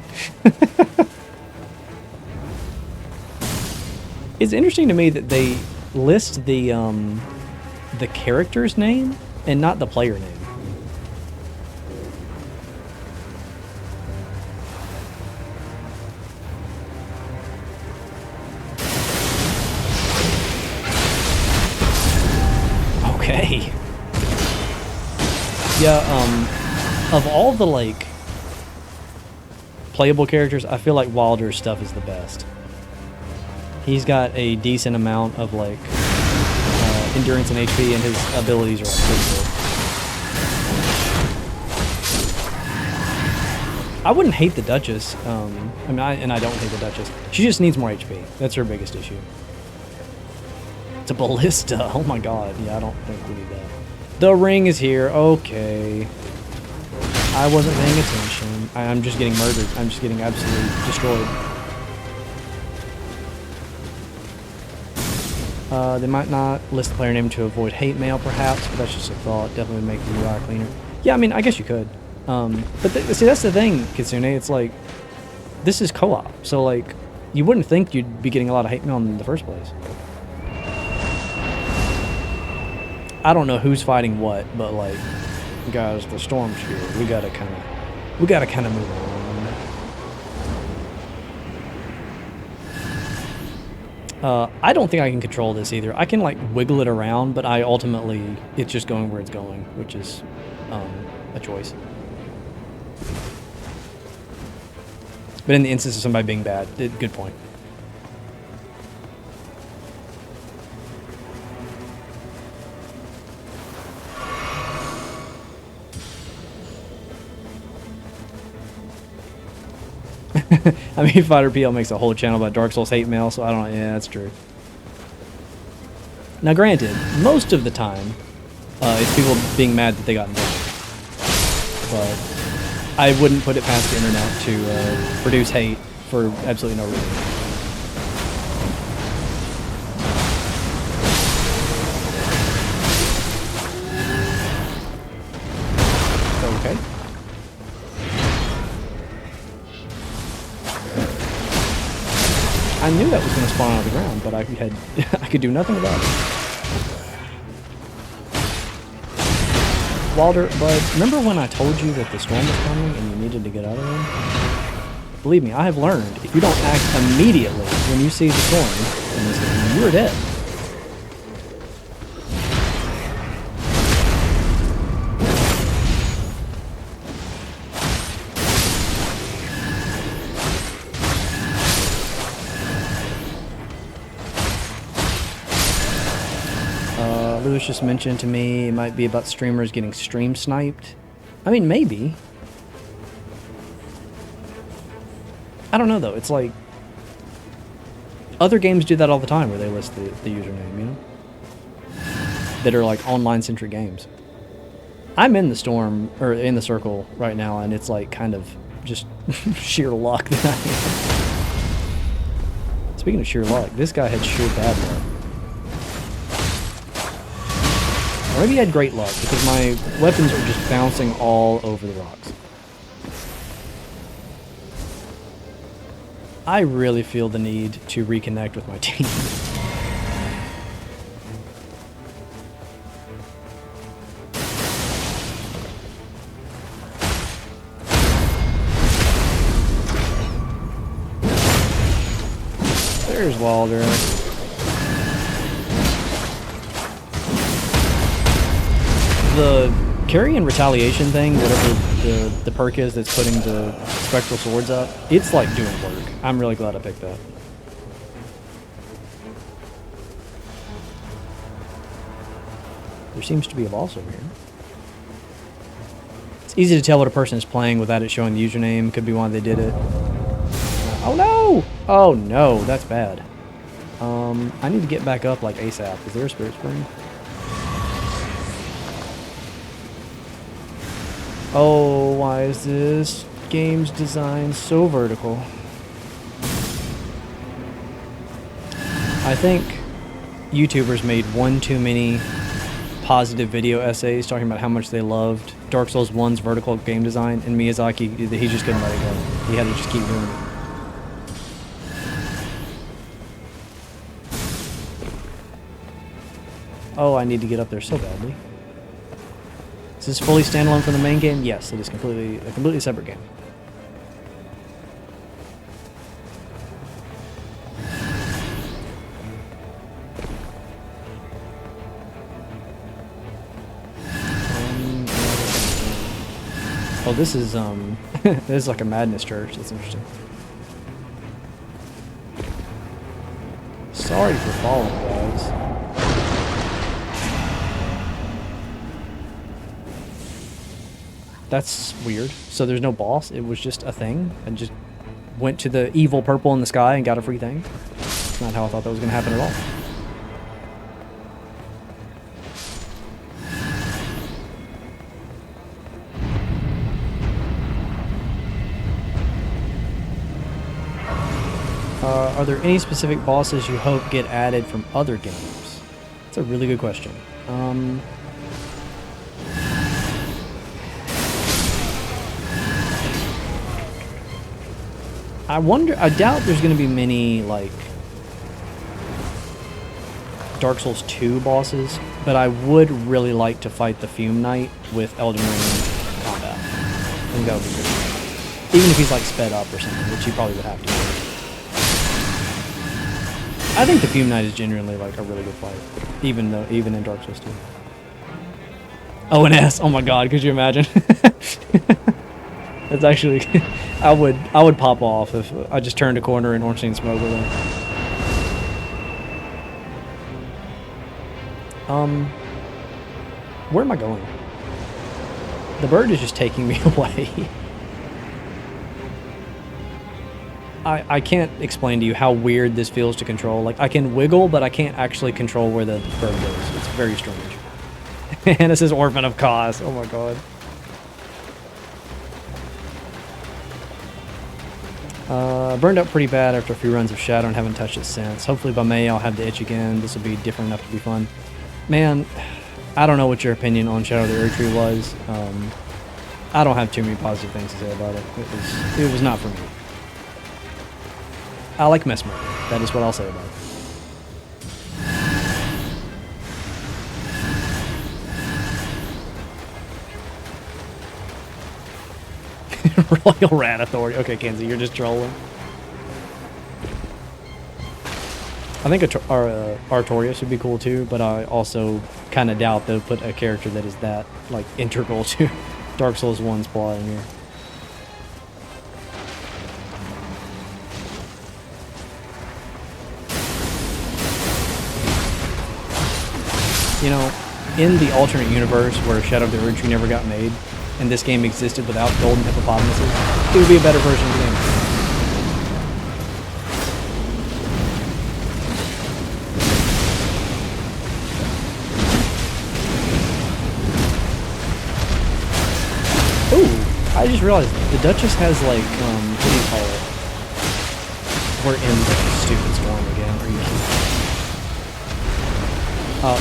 S1: It's interesting to me that they list the character's name and not the player name. Okay. Yeah, of all the, like, playable characters, I feel like Wilder's stuff is the best. He's got a decent amount of, like, endurance and HP, and his abilities are, like, pretty good. I wouldn't hate the Duchess. I mean, I don't hate the Duchess. She just needs more HP. That's her biggest issue. It's a ballista. Oh my god. Yeah, I don't think we need that. The ring is here. Okay. I wasn't paying attention. I'm just getting murdered. I'm just getting absolutely destroyed. They might not list the player name to avoid hate mail, perhaps, but that's just a thought. Definitely make the UI cleaner. Yeah, I mean, I guess you could. But see, that's the thing, Kitsune. It's like, this is co-op, so like, you wouldn't think you'd be getting a lot of hate mail in the first place. I don't know who's fighting what, but like, guys, the storm's here. We gotta kind of move on. I don't think I can control this either. I can like wiggle it around, but it's just going where it's going, which is a choice. But in the instance of somebody being bad, good point. I mean, Fighter PL makes a whole channel about Dark Souls hate mail, so I don't know. Yeah, that's true. Now, granted, most of the time, it's people being mad that they got involved. But I wouldn't put it past the internet to produce hate for absolutely no reason. Okay. I knew that was going to spawn out of the ground, but I could do nothing about it. Walder, bud, remember when I told you that the storm was coming and you needed to get out of there? Believe me, I have learned, if you don't act immediately when you see the storm, you're dead. Lewis just mentioned to me it might be about streamers getting stream sniped. I mean, maybe. I don't know, though. It's like, other games do that all the time where they list the username, you know? That are like online-centric games. I'm in the storm, or in the circle right now, and it's like kind of just sheer luck that I am. Speaking of sheer luck, this guy had sheer bad luck. Or maybe he had great luck, because my weapons are just bouncing all over the rocks. I really feel the need to reconnect with my team. There's Walder. The carry and retaliation thing, whatever the perk is that's putting the spectral swords up, it's like doing work. I'm really glad I picked that. There seems to be a boss over here. It's easy to tell what a person is playing without it showing the username. Could be why they did it. Oh no! Oh no, that's bad. I need to get back up like ASAP. Is there a spirit spring? Oh, why is this game's design so vertical? I think YouTubers made one too many positive video essays talking about how much they loved Dark Souls 1's vertical game design, and Miyazaki, he just couldn't let it go. He had to just keep doing it. Oh, I need to get up there so badly. Is this fully standalone from the main game? Yes, it is a completely separate game. Oh, this is this is like a madness church. That's interesting. Sorry for falling, guys. That's weird. So there's no boss. It was just a thing, and just went to the evil purple in the sky and got a free thing. That's not how I thought that was going to happen at all. are there any specific bosses you hope get added from other games? That's a really good question. I doubt there's going to be many, like, Dark Souls 2 bosses, but I would really like to fight the Fume Knight with Elden Ring combat. I think that would be good. Even if he's, like, sped up or something, which he probably would have to. I think the Fume Knight is genuinely, like, a really good fight, even in Dark Souls 2. Oh, an S! Oh my god, could you imagine? That's actually... I would pop off if I just turned a corner and Ornstein smoke with him. Where am I going? The bird is just taking me away. I can't explain to you how weird this feels to control. Like, I can wiggle, but I can't actually control where the bird goes. It's very strange. And this is Orphan of Cos. Oh my god. Burned up pretty bad after a few runs of Shadow and haven't touched it since. Hopefully by May I'll have the itch again. This will be different enough to be fun. Man, I don't know what your opinion on Shadow of the Erdtree was. I don't have too many positive things to say about it. It was not for me. I like Mesmer. That is what I'll say about it. Royal Rat Authority. Okay, Kenzie, you're just trolling. I think Artorias would be cool too, but I also kind of doubt they'll put a character that is that, like, integral to Dark Souls 1's plot in here. You know, in the alternate universe where Shadow of the Erdtree never got made, and this game existed without golden hippopotamuses, it would be a better version of the game. Ooh, I just realized the Duchess has, like, what do you call it? We're in the stupid storm again. Are you kidding?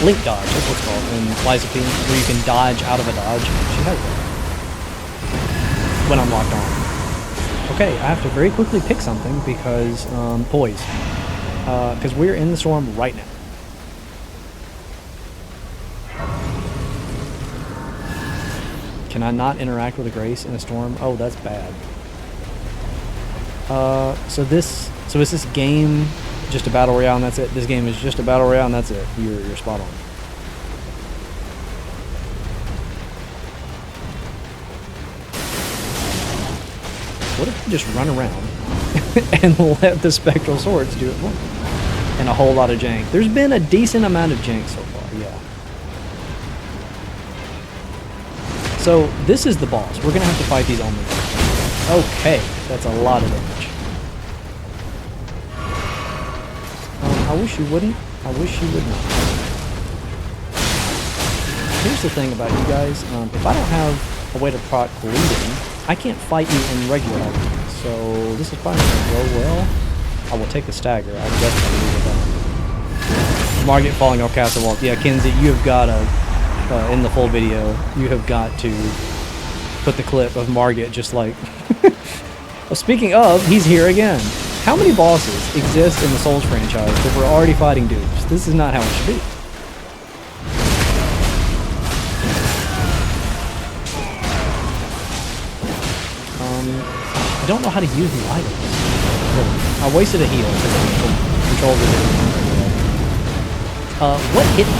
S1: Link dodge, that's what's called in Lyzapine, where you can dodge out of a dodge. She has that. When I'm locked on. Okay, I have to very quickly pick something because, poise. Because we're in the storm right now. Can I not interact with a Grace in a storm? Oh, that's bad. So is this game just a battle royale and that's it? This game is just a battle royale and that's it. You're spot on. What if we just run around and let the spectral swords do it for me? And a whole lot of jank. There's been a decent amount of jank so far, yeah. So this is the boss. We're gonna have to fight these only. Okay, that's a lot of damage. I wish you wouldn't. I wish you would not. Here's the thing about you guys. If I don't have a way to proc bleeding, I can't fight you in regular enemies, so this is probably going to go well. I will take the stagger. I definitely leave it down. Margit falling off castle wall. Yeah, Kenzie, you have got to, in the full video, you have got to put the clip of Margit just like... Well, speaking of, he's here again. How many bosses exist in the Souls franchise that we're already fighting dudes? This is not how it should be. I don't know how to use the items. I wasted a heal because I controlled it. What hit me?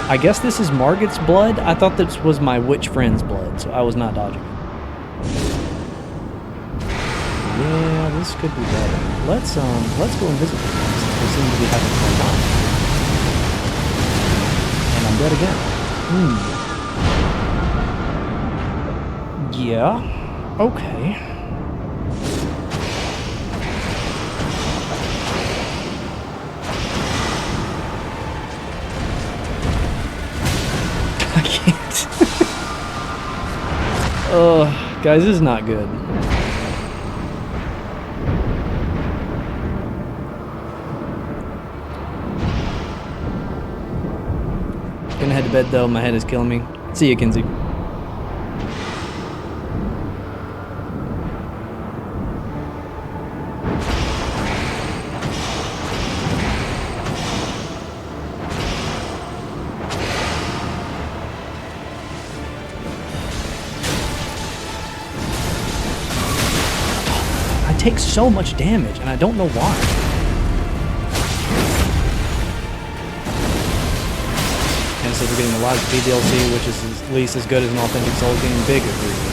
S1: I guess this is Margit's blood. I thought this was my witch friend's blood, so I was not dodging it. Yeah, this could be better. Let's go and visit them since they seem to be having a fun time. And I'm dead again. Yeah. Okay. I can't. Guys, this is not good. Gonna head to bed though. My head is killing me. See you, Kinsey. I take so much damage, and I don't know why. And so we're getting a lot of DLC, which is at least as good as an authentic Souls game. Big agreement.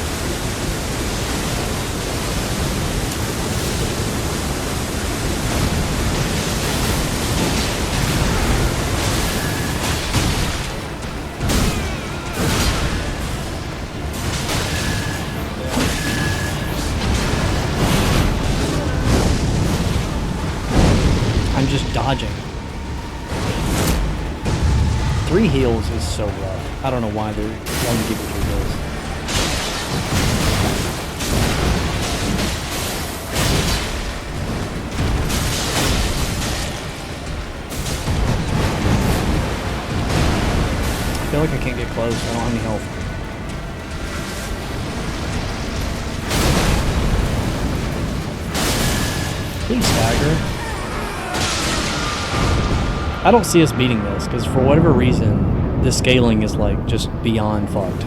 S1: I'm just dodging. 3 heals is so rough. I don't know why they're only giving 3 heals. I feel like I can't get close. I don't have any health. Please stagger. I don't see us beating this, because for whatever reason, the scaling is like just beyond fucked.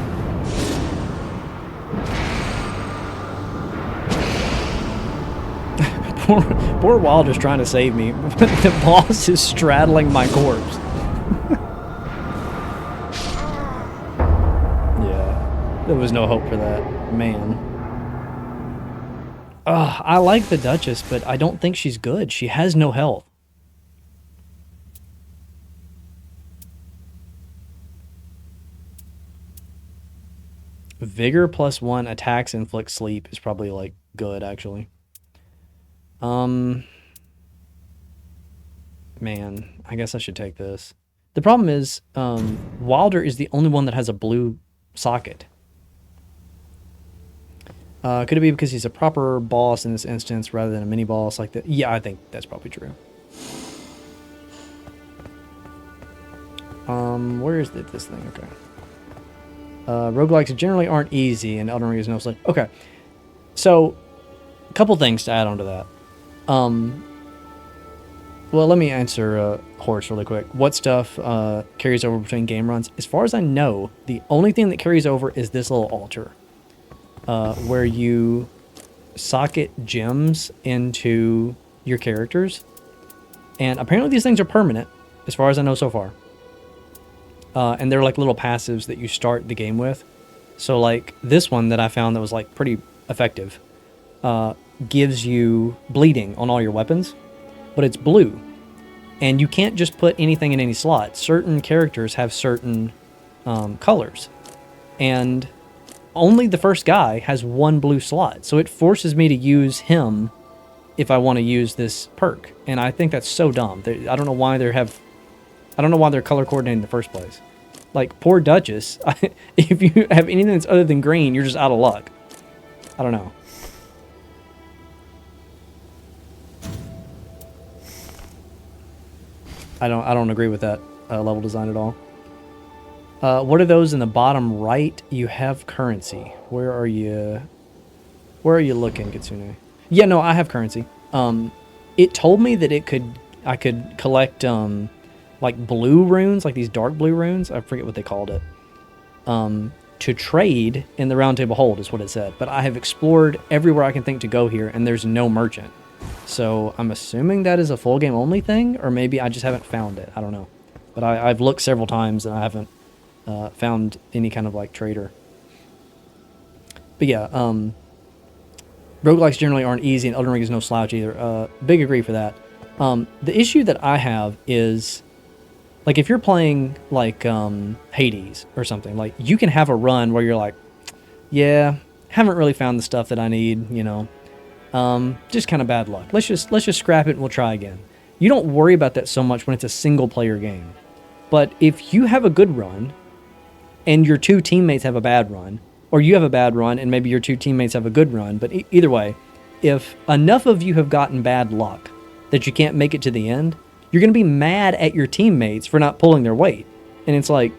S1: poor Wilder's trying to save me, but the boss is straddling my corpse. Yeah, there was no hope for that, man. I like the Duchess, but I don't think she's good. She has no health. Vigor +1 attacks inflict sleep is probably like good actually. Man, I guess I should take this. The problem is Wilder is the only one that has a blue socket. Could it be because he's a proper boss in this instance rather than a mini boss like that? Yeah, I think that's probably true. Where is this thing? Okay. Roguelikes generally aren't easy, and Elden Ring is no such. Okay, so a couple things to add on to that. Well, let me answer Horse really quick. What stuff carries over between game runs? As far as I know, the only thing that carries over is this little altar, where you socket gems into your characters, and apparently these things are permanent, as far as I know so far. And they're like little passives that you start the game with. So like this one that I found that was like pretty effective gives you bleeding on all your weapons, but it's blue. And you can't just put anything in any slot. Certain characters have certain colors. And only the first guy has 1 blue slot. So it forces me to use him if I want to use this perk. And I think that's so dumb. I don't know why they're color coordinated in the first place. Like, poor Duchess, if you have anything that's other than green, you're just out of luck. I don't know. I don't agree with that level design at all. What are those in the bottom right? You have currency. Where are you looking, Kitsune? Yeah, no, I have currency. It told me that I could collect like blue runes, like these dark blue runes. I forget what they called it. To trade in the Round Table Hold is what it said. But I have explored everywhere I can think to go here, and there's no merchant. So I'm assuming that is a full game only thing, or maybe I just haven't found it. I don't know. But I've looked several times and I haven't found any kind of like trader. But yeah, roguelikes generally aren't easy, and Elden Ring is no slouch either. Big agree for that. The issue that I have is, like, if you're playing like Hades or something, like you can have a run where you're like, yeah, haven't really found the stuff that I need, you know. Just kind of bad luck. Let's just scrap it and we'll try again. You don't worry about that so much when it's a single player game. But if you have a good run and your 2 teammates have a bad run, or you have a bad run and maybe your 2 teammates have a good run, but either way, if enough of you have gotten bad luck that you can't make it to the end, you're going to be mad at your teammates for not pulling their weight. And it's like,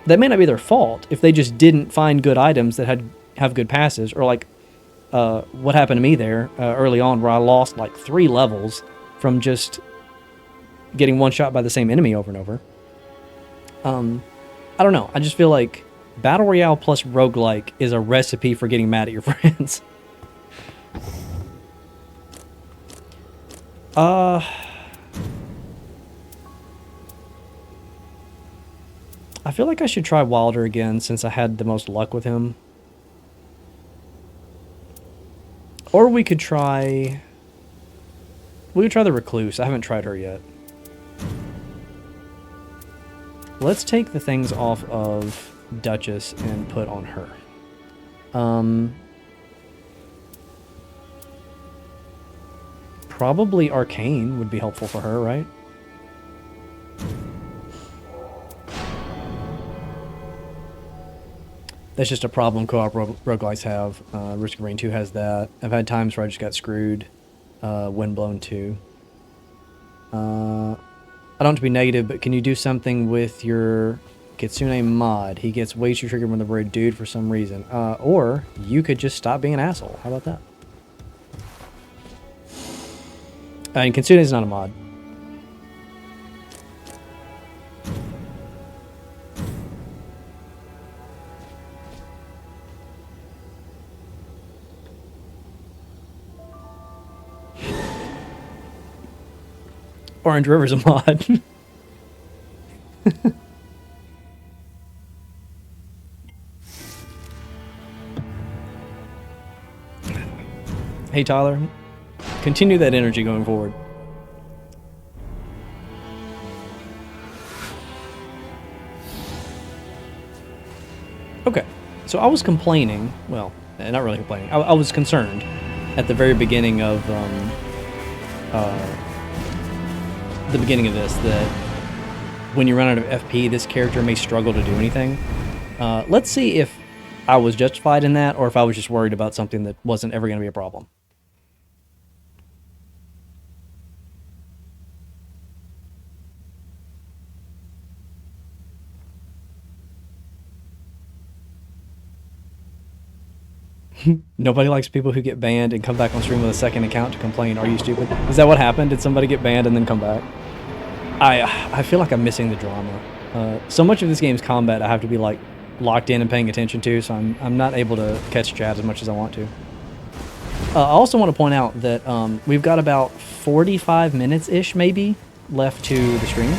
S1: that may not be their fault if they just didn't find good items that have good passes, or like what happened to me there early on, where I lost like 3 levels from just getting one shot by the same enemy over and over. I don't know. I just feel like Battle Royale plus roguelike is a recipe for getting mad at your friends. I feel like I should try Wilder again since I had the most luck with him. Or we could try the Recluse. I haven't tried her yet. Let's take the things off of Duchess and put on her. Probably Arcane would be helpful for her, right? That's just a problem co-op roguelikes have. Risk of Rain 2 has that. I've had times where I just got screwed. Windblown 2. I don't want to be negative, but can you do something with your Kitsune mod? He gets way too triggered when the word dude for some reason. Or you could just stop being an asshole. How about that? And Kitsune is not a mod. Orange River's a mod. Hey Tyler, continue that energy going forward. Okay, so I was complaining, well, not really complaining, I was concerned at the very beginning of the beginning of this that when you run out of FP, this character may struggle to do anything. Let's see if I was justified in that, or if I was just worried about something that wasn't ever going to be a problem. Nobody likes people who get banned and come back on stream with a second account to complain. Are you stupid? Is that what happened? Did somebody get banned and then come back? I feel like I'm missing the drama. So much of this game's combat I have to be like locked in and paying attention to, so I'm not able to catch chat as much as I want to. I also want to point out that we've got about 45 minutes-ish maybe left to the stream,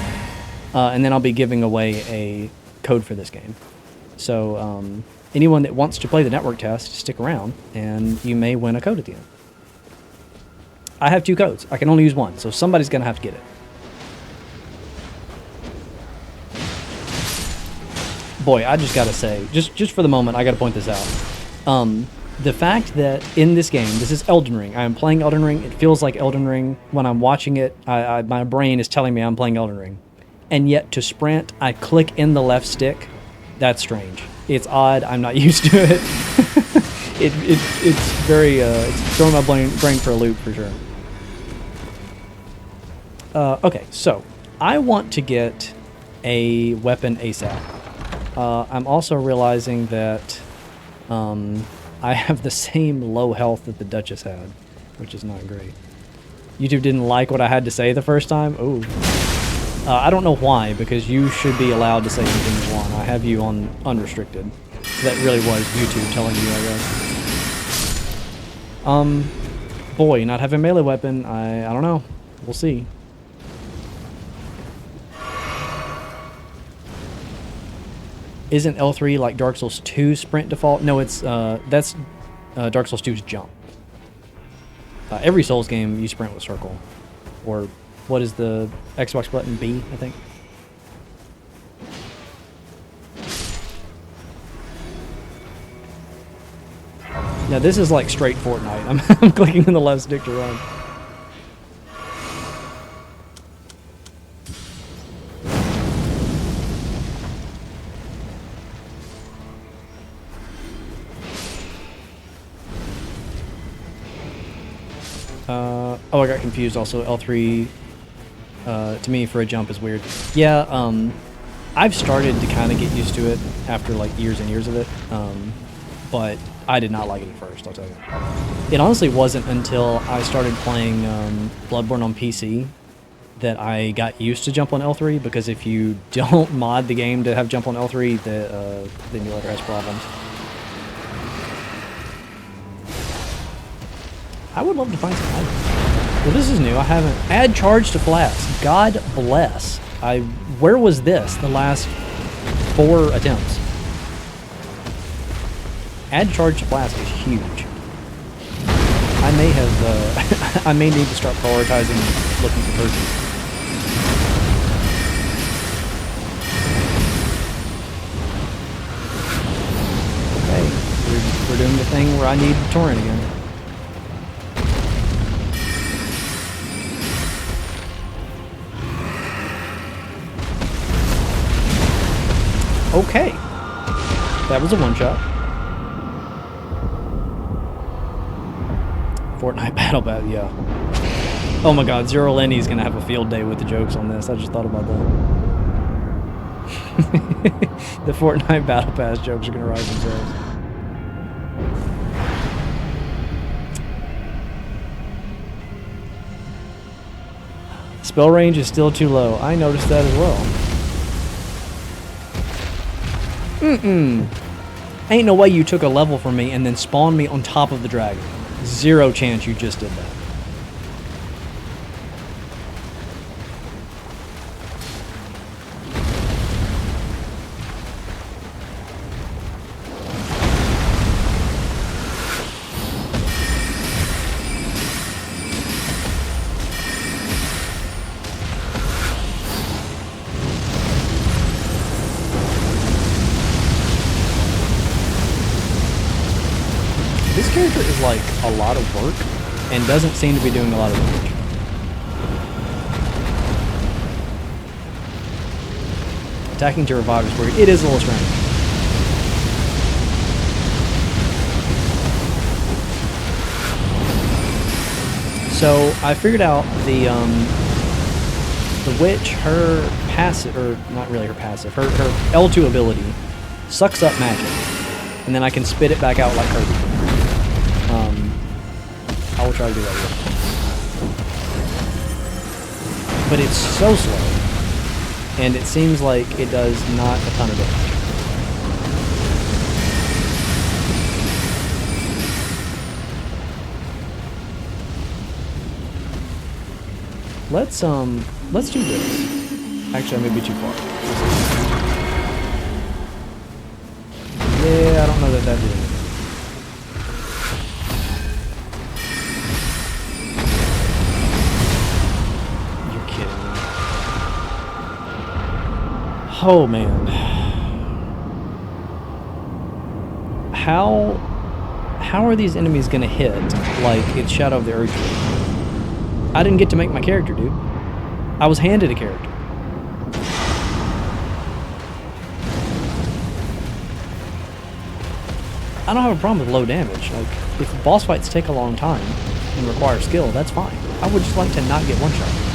S1: and then I'll be giving away a code for this game. So anyone that wants to play the network test, stick around, and you may win a code at the end. I have 2 codes. I can only use one, so somebody's going to have to get it. Boy, I just got to say, just for the moment, I got to point this out. The fact that in this game, this is Elden Ring. I am playing Elden Ring. It feels like Elden Ring. When I'm watching it, my brain is telling me I'm playing Elden Ring. And yet, to sprint, I click in the left stick. That's strange. It's odd. I'm not used to it. It's very it's throwing my brain for a loop for sure. Okay, so I want to get a weapon ASAP. I'm also realizing that I have the same low health that the Duchess had, which is not great. YouTube didn't like what I had to say the first time. Ooh. I don't know why, because you should be allowed to say anything you want. I have you on unrestricted. So that really was YouTube telling you, I guess. Boy, not having melee weapon, I don't know. We'll see. Isn't L3 like Dark Souls 2 sprint default? No, it's that's Dark Souls 2's jump. Every Souls game you sprint with circle, or what is the Xbox button? B, I think. Now this is like straight Fortnite. I'm clicking in the left stick to run. Oh, I got confused also. L3 to me for a jump is weird. Yeah, I've started to kind of get used to it after like years and years of it, but I did not like it at first, I'll tell you. It honestly wasn't until I started playing Bloodborne on PC that I got used to jump on L3, because if you don't mod the game to have jump on L3, the emulator has problems. I would love to find some items. Well, this is new. I haven't... Add charge to flask. God bless. Where was this the last 4 attempts? Add charge to flask is huge. I may have... I may need to start prioritizing looking for turkeys. Okay. We're doing the thing where I need torrent again. Okay. That was a one-shot. Fortnite Battle Pass, yeah. Oh my god, Zero Lenny's gonna have a field day with the jokes on this. I just thought about that. The Fortnite Battle Pass jokes are gonna rise themselves. Spell range is still too low. I noticed that as well. Ain't no way you took a level from me and then spawned me on top of the dragon. Zero chance you just did that. This character is like a lot of work and doesn't seem to be doing a lot of damage. Attacking to revive is weird. It is a little strange. So I figured out the witch, her passive, or not really her passive, her L2 ability sucks up magic, and then I can spit it back out like Kirby. I will try to do that again. But it's so slow, and it seems like it does not a ton of damage. Let's do this. Actually, I may be too far. Yeah, I don't know that did anything. Oh man, how are these enemies gonna hit like it's Shadow of the Erdtree? I didn't get to make my character, dude. I was handed a character. I don't have a problem with low damage. Like, if boss fights take a long time and require skill, that's fine. I would just like to not get one shot.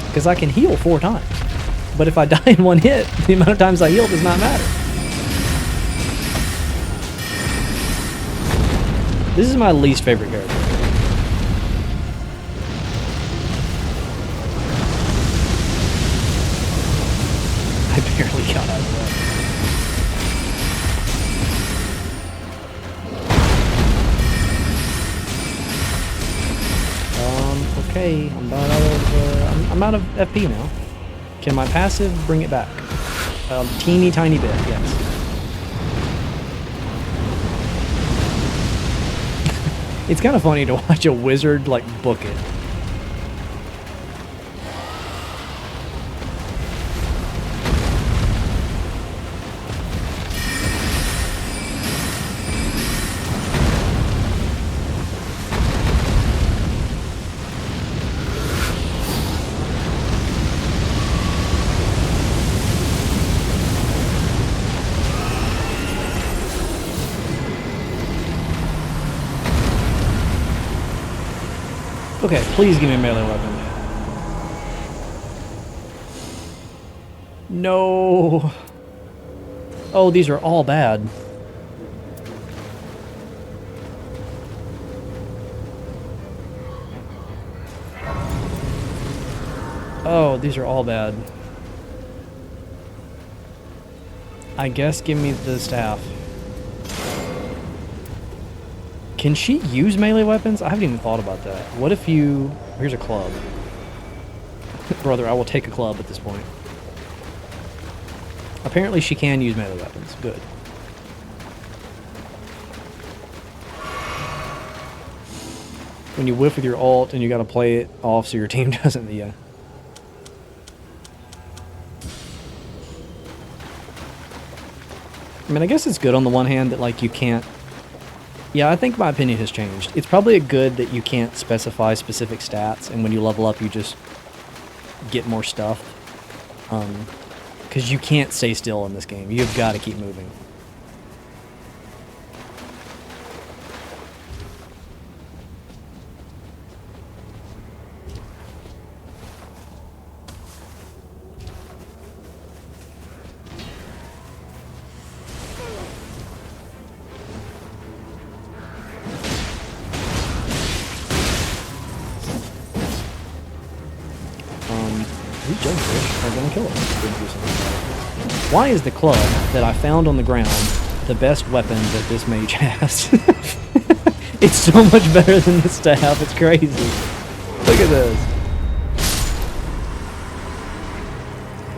S1: Because I can heal 4 times. But if I die in one hit, the amount of times I heal does not matter. This is my least favorite character. I barely got out of that. Okay, I'm out of FP now. Can my passive bring it back? A teeny tiny bit, yes. It's kind of funny to watch a wizard like book it. Okay, please give me a melee weapon. No. Oh, these are all bad. Oh, these are all bad. I guess give me the staff. Can she use melee weapons? I haven't even thought about that. What if you... Here's a club. Brother, I will take a club at this point. Apparently she can use melee weapons. Good. When you whiff with your ult and you gotta play it off so your team doesn't... Yeah. I mean, I guess it's good on the one hand that, like, you can't... Yeah, I think my opinion has changed. It's probably good that you can't specify specific stats, and when you level up, you just get more stuff. Because you can't stay still in this game. You've got to keep moving. These jellyfish are going to kill us. Didn't do something about it. Why is the club that I found on the ground the best weapon that this mage has? It's so much better than the staff. It's crazy. Look at this.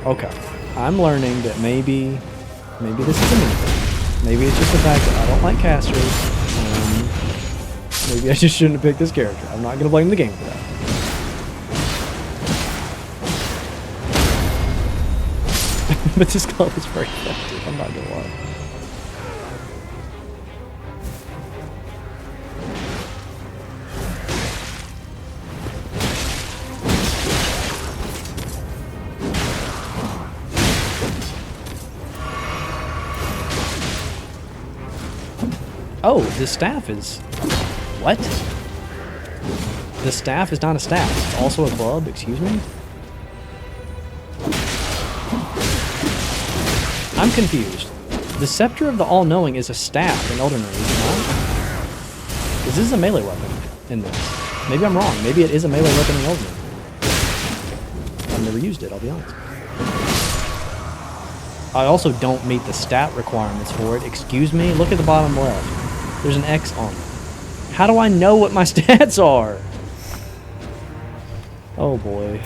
S1: Okay. I'm learning that maybe this is a me thing. Maybe it's just the fact that I don't like casters. Maybe I just shouldn't have picked this character. I'm not going to blame the game for that. But this club is very effective, I'm not gonna lie. Oh, the staff is... What? The staff is not a staff. It's also a club, excuse me? I'm confused. The Scepter of the All-Knowing is a staff in Elden Ring, is it not? This is a melee weapon in this. Maybe I'm wrong. Maybe it is a melee weapon in Elden Ring. I've never used it, I'll be honest. I also don't meet the stat requirements for it. Excuse me? Look at the bottom left. There's an X on it. How do I know what my stats are? Oh boy.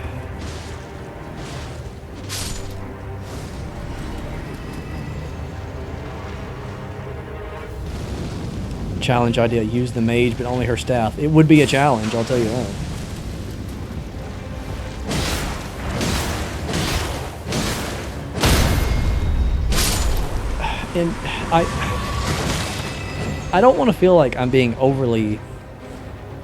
S1: Challenge idea, use the mage but only her staff. It would be a challenge, I'll tell you that. And I don't want to feel like I'm being overly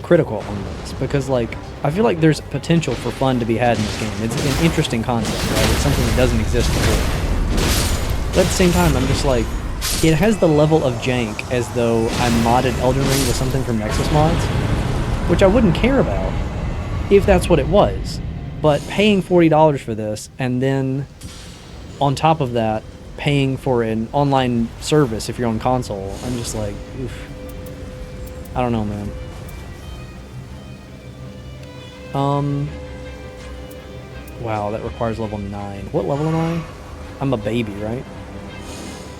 S1: critical on this, because like I feel like there's potential for fun to be had in this game. It's an interesting concept, right? It's something that doesn't exist before. But at the same time, I'm just like, it has the level of jank as though I modded Elden Ring with something from Nexus Mods, which I wouldn't care about if that's what it was. But paying $40 for this, and then on top of that, paying for an online service if you're on console, I'm just like, oof. I don't know, man. Wow, that requires level 9. What level am I? I'm a baby, right?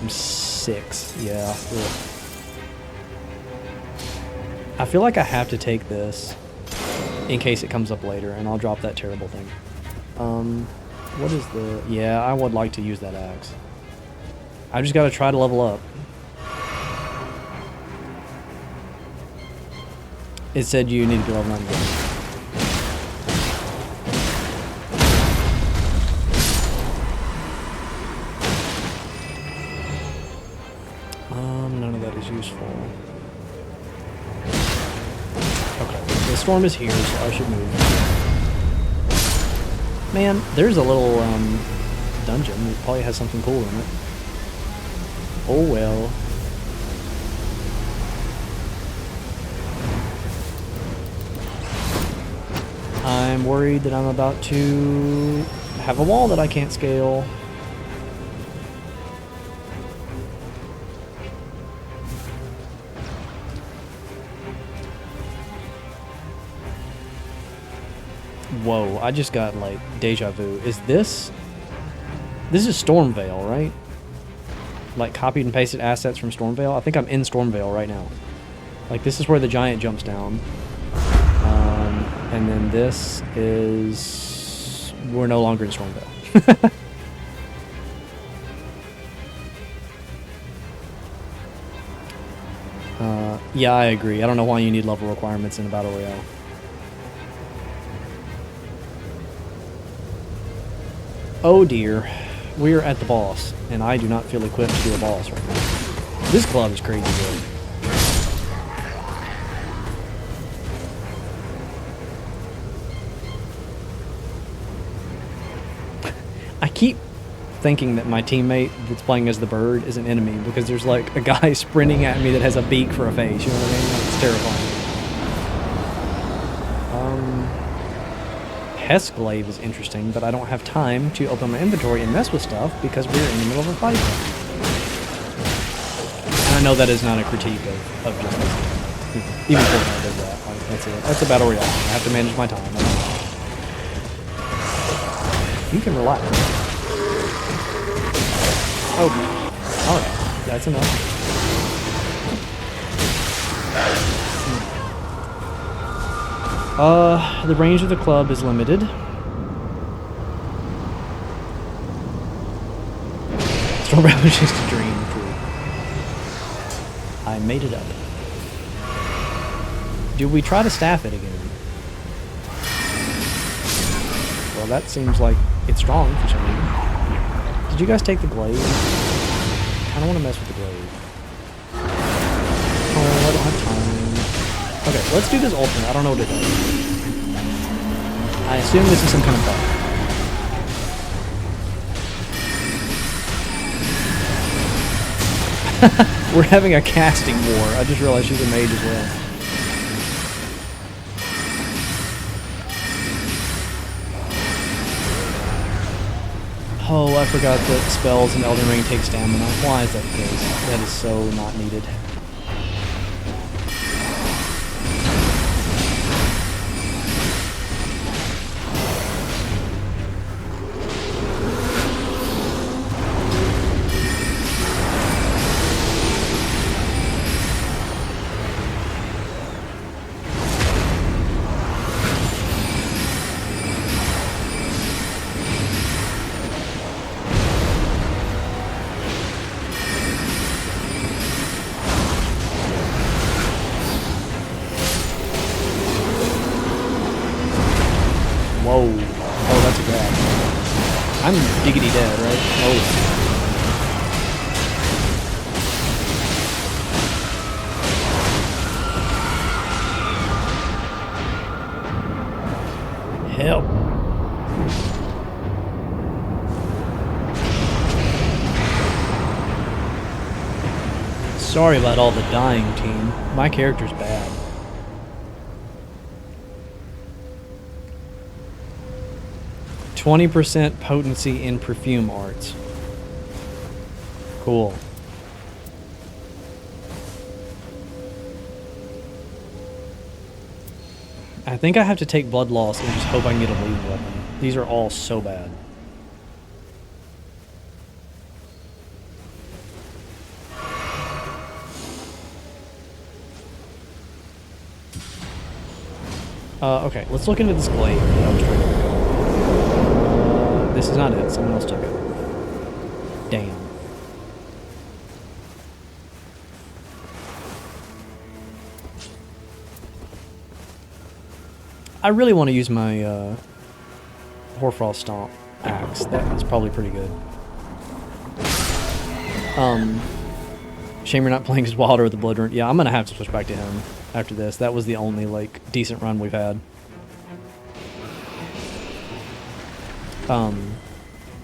S1: I'm 6, yeah. Ugh. I feel like I have to take this in case it comes up later, and I'll drop that terrible thing. What is the... Yeah, I would like to use that axe. I just gotta try to level up. It said you need to be level 9 again. None of that is useful. Okay, the storm is here, so I should move. Man, there's a little dungeon that probably has something cool in it. Oh well. I'm worried that I'm about to have a wall that I can't scale. Whoa, I just got, like, deja vu. Is this... This is Stormvale, right? Like, copied and pasted assets from Stormvale? I think I'm in Stormvale right now. Like, this is where the giant jumps down. And then this is... We're no longer in Stormvale. Yeah, I agree. I don't know why you need level requirements in a Battle Royale. Oh dear. We are at the boss, and I do not feel equipped to do a boss right now. This club is crazy good. I keep thinking that my teammate that's playing as the bird is an enemy because there's like a guy sprinting at me that has a beak for a face, you know what I mean? It's terrifying. Hesglaive is interesting, but I don't have time to open my inventory and mess with stuff because we're in the middle of a fight. And I know that is not a critique of just even Fortnite does that. Like, that's a battle royale. I have to manage my time. You can relax. Oh, alright. That's enough. The range of the club is limited. Stormvale was just a dream. I made it up. Do we try to staff it again? Well, that seems like it's strong for some reason. Did you guys take the glaive? I don't want to mess with the glaive. Oh, I don't have time. Okay, let's do this alternate. I don't know what it does. I assume this is some kind of bug. We're having a casting war. I just realized she's a mage as well. Oh, I forgot that spells in Elden Ring take stamina. Why is that the case? That is so not needed. Whoa. Oh, that's a grab. I'm diggity dead, right? Oh. Help. Sorry about all the dying, team. My character's bad. %20 potency in perfume arts. Cool. I think I have to take blood loss and just hope I can get a bleeding weapon. These are all so bad. Okay, let's look into this glaive that I was trying to pick up. This is not it. Someone else took it. Damn. I really want to use my Hoarfrost Stomp axe. That is probably pretty good. Shame you're not playing as Wilder with the Blood Rune. Yeah, I'm gonna have to switch back to him after this. That was the only like decent run we've had.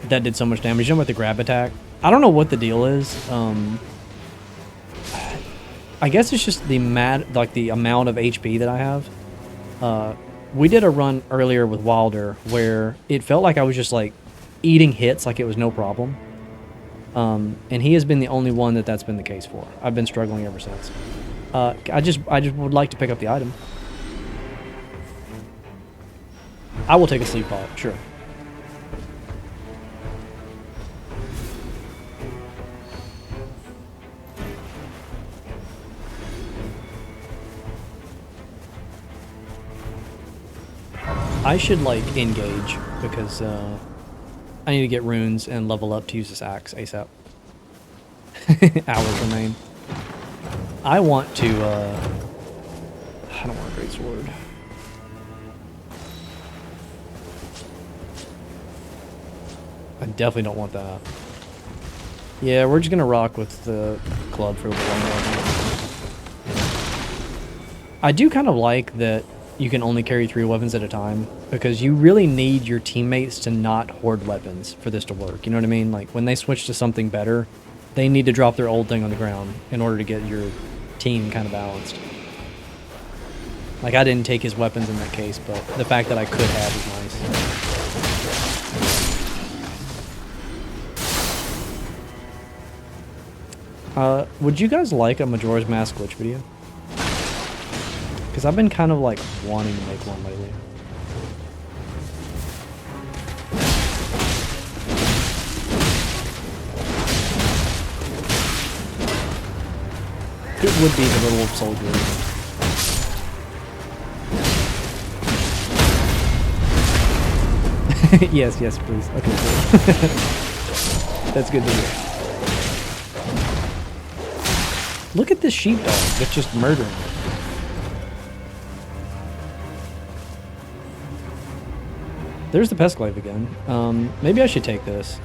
S1: That did so much damage. You know, with the grab attack. I don't know what the deal is. I guess it's just the amount of HP that I have. We did a run earlier with Wilder where it felt like I was just like eating hits like it was no problem. And he has been the only one that's been the case for. I've been struggling ever since. I just would like to pick up the item. I will take a sleep pod, sure. I should, like, engage, because I need to get runes and level up to use this axe ASAP. Hours remain. I want to, I don't want a great sword. I definitely don't want that. Yeah, we're just gonna rock with the club for a little while. I do kind of like that you can only carry 3 weapons at a time, because you really need your teammates to not hoard weapons for this to work. You know what I mean? Like, when they switch to something better, they need to drop their old thing on the ground in order to get your team kind of balanced. Like, I didn't take his weapons in that case, but the fact that I could have is nice. Would you guys like a Majora's Mask glitch video? Because I've been kind of, like, wanting to make one lately. It would be the little soldier. Yes, yes, please. Okay, good. That's good to hear. Look at this sheepdog that's just murdering me. There's the Pestglaive again. Maybe I should take this.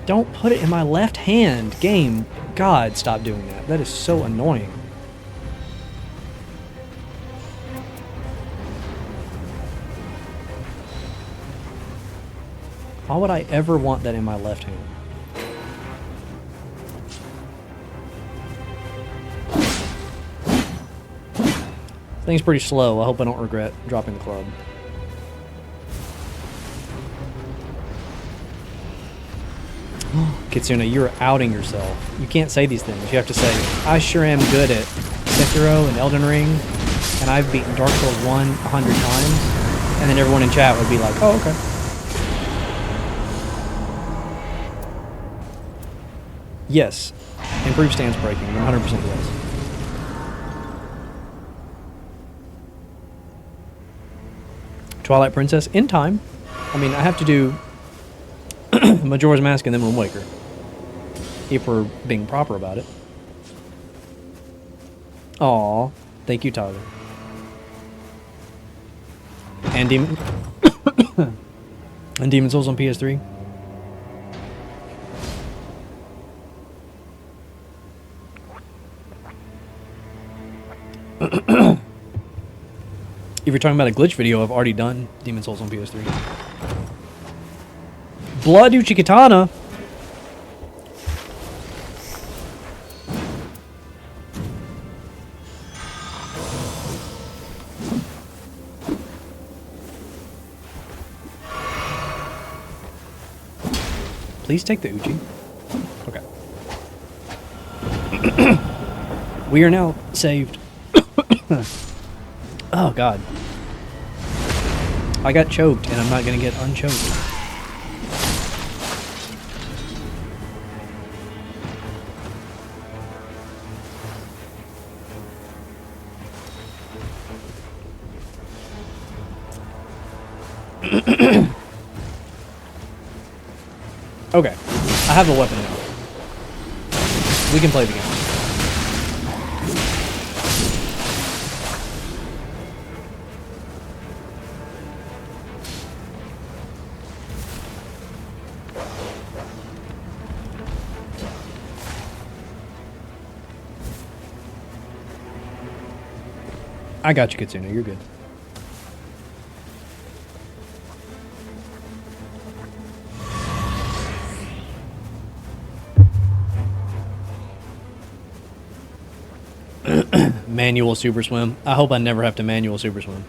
S1: Don't put it in my left hand, game. God, stop doing that. That is so annoying. Why would I ever want that in my left hand? This thing's pretty slow. I hope I don't regret dropping the club. Kitsuna, you're outing yourself. You can't say these things. You have to say, I sure am good at Sekiro and Elden Ring, and I've beaten Dark Souls 1 100 times, and then everyone in chat would be like, oh, okay. Yes. Improved stance breaking, 100% yes. Twilight Princess, in time. I mean, I have to do Majora's Mask and then Wind Waker, if we're being proper about it. Aw, thank you, Tyler. And Demon and Demon Souls on PS3. If you're talking about a glitch video, I've already done Demon Souls on PS3. Blood Uchikatana. Please take the Uchi. Okay. We are now saved. Oh, God. I got choked, and I'm not going to get unchoked. Okay. I have a weapon now. We can play the game. I got you, Kitsuna. You're good. Manual super swim. I hope I never have to manual super swim.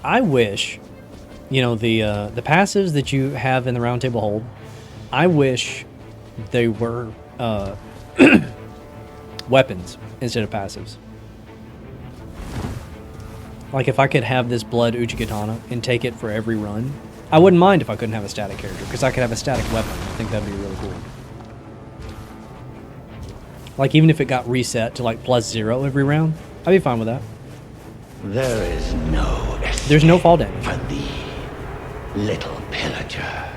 S1: I wish, you know, the passives that you have in the round table hold, I wish they were weapons instead of passives. Like if I could have this blood Uchigatana and take it for every run, I wouldn't mind if I couldn't have a static character, because I could have a static weapon. I think that'd be really cool. Like even if it got reset to like +0 every round, I'd be fine with that.
S3: There is no
S1: There's no fall damage.
S3: for thee, little pillager,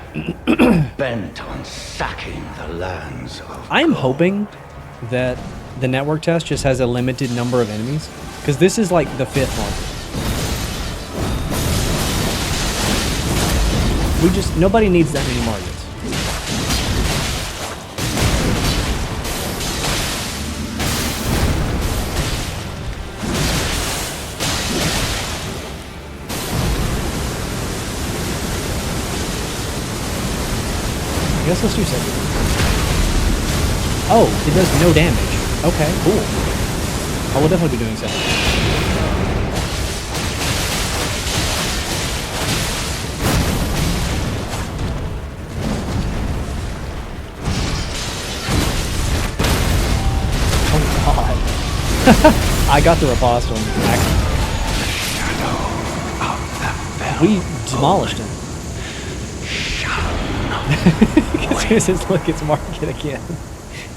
S3: bent on sacking the lands of
S1: I am hoping that the network test just has a limited number of enemies, because this is like the 5th market. Nobody needs that many markets. I guess let's do second. Oh, it does no damage. Okay, cool. I will definitely be doing second. I got the riposte on accident. We demolished him. As soon as look, it's market again.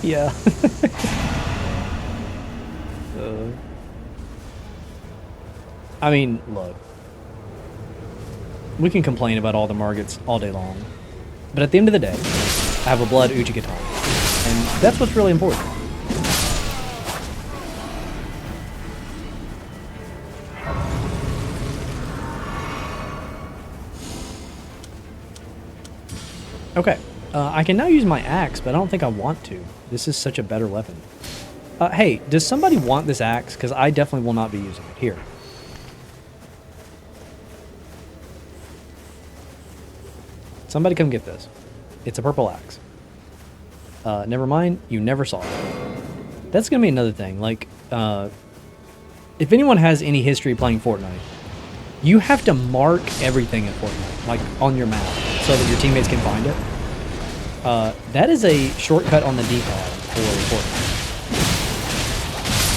S1: Yeah. I mean, look. We can complain about all the markets all day long. But at the end of the day, I have a blood Uchigatana. And that's what's really important. Okay, I can now use my axe, but I don't think I want to. This is such a better weapon. Hey, does somebody want this axe? Because I definitely will not be using it. Here. Somebody come get this. It's a purple axe. Never mind, you never saw it. That's going to be another thing. Like, if anyone has any history playing Fortnite, you have to mark everything in Fortnite, like on your map, so that your teammates can find it. That is a shortcut on the D-pad for Fortnite.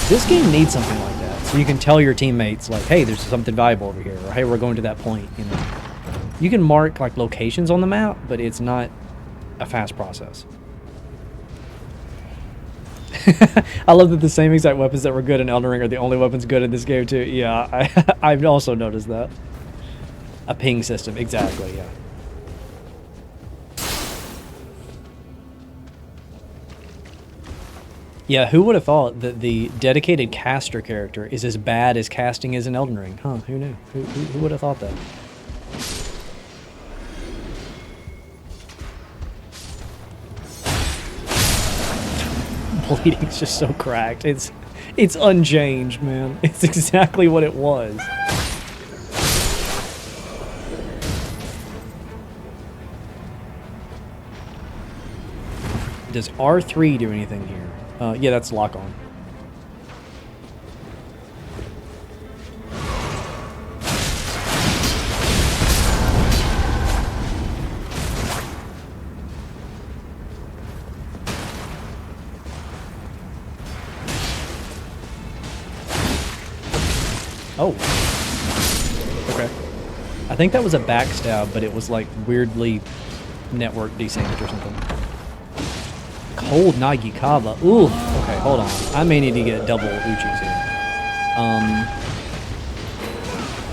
S1: This game needs something like that, so you can tell your teammates, like, hey, there's something valuable over here, or hey, we're going to that point, you know. You can mark, like, locations on the map, but it's not a fast process. I love that the same exact weapons that were good in Elden Ring are the only weapons good in this game, too. Yeah, I've also noticed that. A ping system, exactly, yeah. Yeah, who would have thought that the dedicated caster character is as bad as casting is in Elden Ring? Huh, who knew? Who would have thought that? Bleeding's just so cracked. It's unchanged, man. It's exactly what it was. Does R3 do anything here? Yeah, that's lock on. Oh. Okay. I think that was a backstab, but it was like weirdly network desynced or something. Cold Nagikawa. Ooh. Okay, hold on. I may need to get double Uchis here.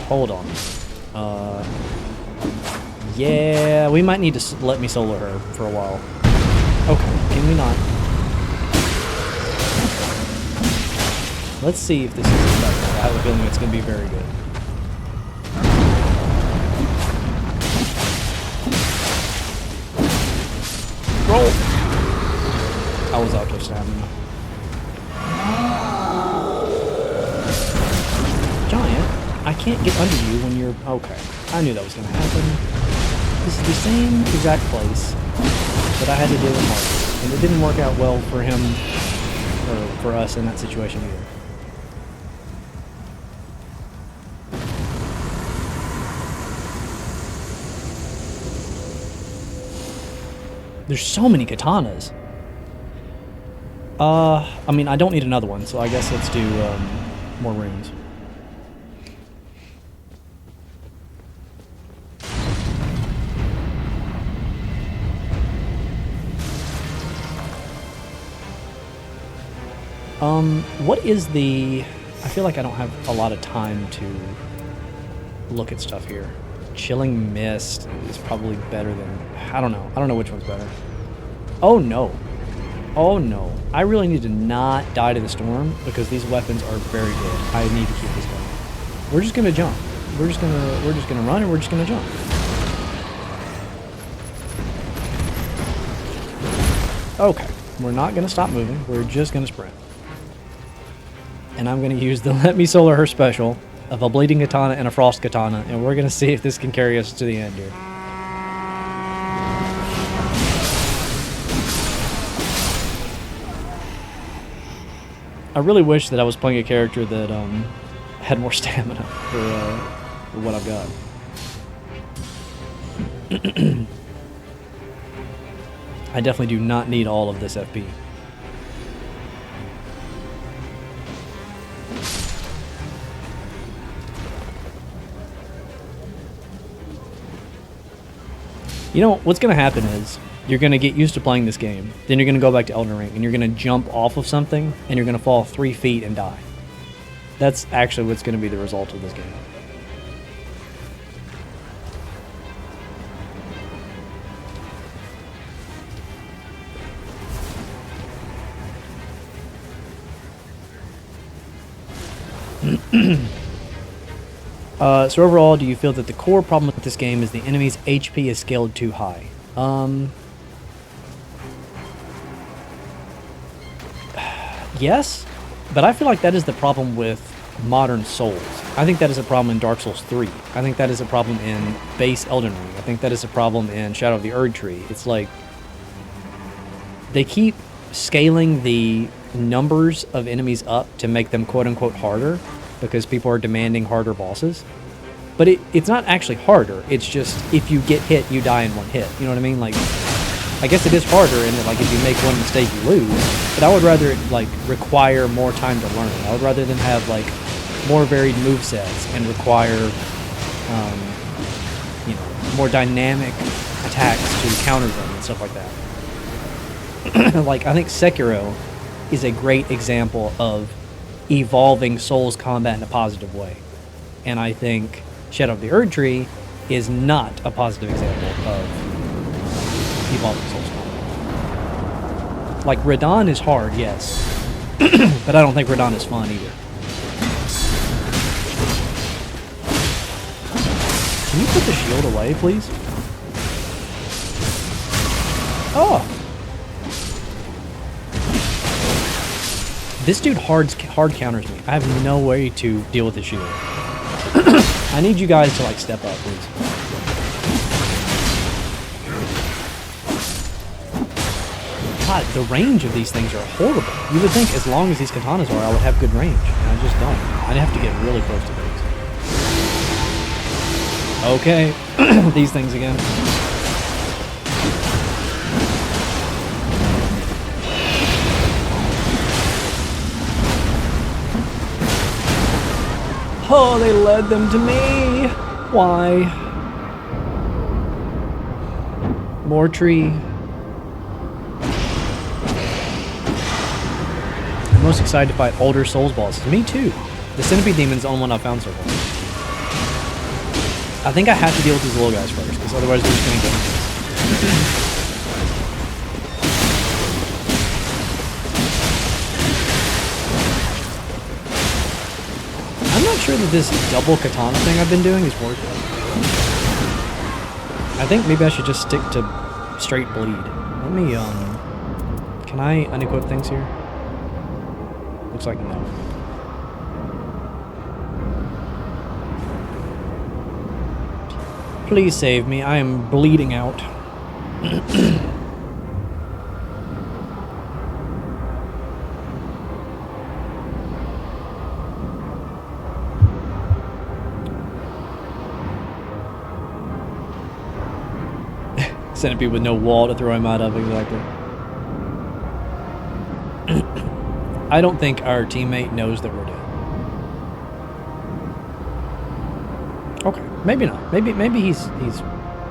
S1: Hold on. Yeah, we might need to let me solo her for a while. Okay, can we not? Let's see if this is effective. I have a feeling it's going to be very good. Roll! I was out of stamina. Giant, I can't get under you when you're... Okay, I knew that was going to happen. This is the same exact place that I had to deal with Marcus, and it didn't work out well for him, or for us in that situation either. There's so many katanas. I mean, I don't need another one, so I guess let's do more runes. What is the... I feel like I don't have a lot of time to look at stuff here. Chilling Mist is probably better than... I don't know. I don't know which one's better. Oh, no. Oh, no. I really need to not die to the storm because these weapons are very good. I need to keep this going. We're just going to jump. We're just gonna run and we're just going to jump. Okay. We're not going to stop moving. We're just going to sprint. And I'm going to use the Let Me Solar Her special of a Bleeding Katana and a Frost Katana, and we're going to see if this can carry us to the end here. I really wish that I was playing a character that had more stamina for what I've got. I definitely do not need all of this FP. You know, what's going to happen is you're going to get used to playing this game. Then you're going to go back to Elden Ring and you're going to jump off of something and you're going to fall 3 feet and die. That's actually what's going to be the result of this game. So overall, do you feel that the core problem with this game is the enemy's HP is scaled too high? Yes, but I feel like that is the problem with modern Souls. I think that is a problem in Dark Souls 3. I think that is a problem in base Elden Ring. I think that is a problem in Shadow of the Erdtree. It's like they keep scaling the numbers of enemies up to make them quote-unquote harder because people are demanding harder bosses. But it's not actually harder. It's just if you get hit, you die in one hit. You know what I mean? Like, I guess it is harder in that, like, if you make one mistake, you lose. But I would rather it, like, require more time to learn. I would rather than have, like, more varied movesets and require, you know, more dynamic attacks to counter them and stuff like that. Like, I think Sekiro is a great example of evolving Souls combat in a positive way. And I think Shadow of the Erdtree is not a positive example of evolving Souls combat. Like, Radahn is hard, yes. But I don't think Radahn is fun either. Can you put the shield away, please? Oh! This dude hard counters me. I have no way to deal with the shield. I need you guys to, like, step up, please. God, the range of these things are horrible. You would think as long as these katanas are, I would have good range. And I just don't. I'd have to get really close to things. Okay. These things again. Oh, they led them to me. Why? More tree. I'm most excited to fight older Souls bosses. Me too. The Centipede Demon's the only one I found so far. I think I have to deal with these little guys first, because otherwise they're just going to get me. I'm not sure that this double katana thing I've been doing is working. I think maybe I should just stick to straight bleed. Let me, can I unequip things here? Looks like no. Please save me. I am bleeding out. Centipede with no wall to throw him out of, exactly. I don't think our teammate knows that we're dead. Okay, maybe not. Maybe he's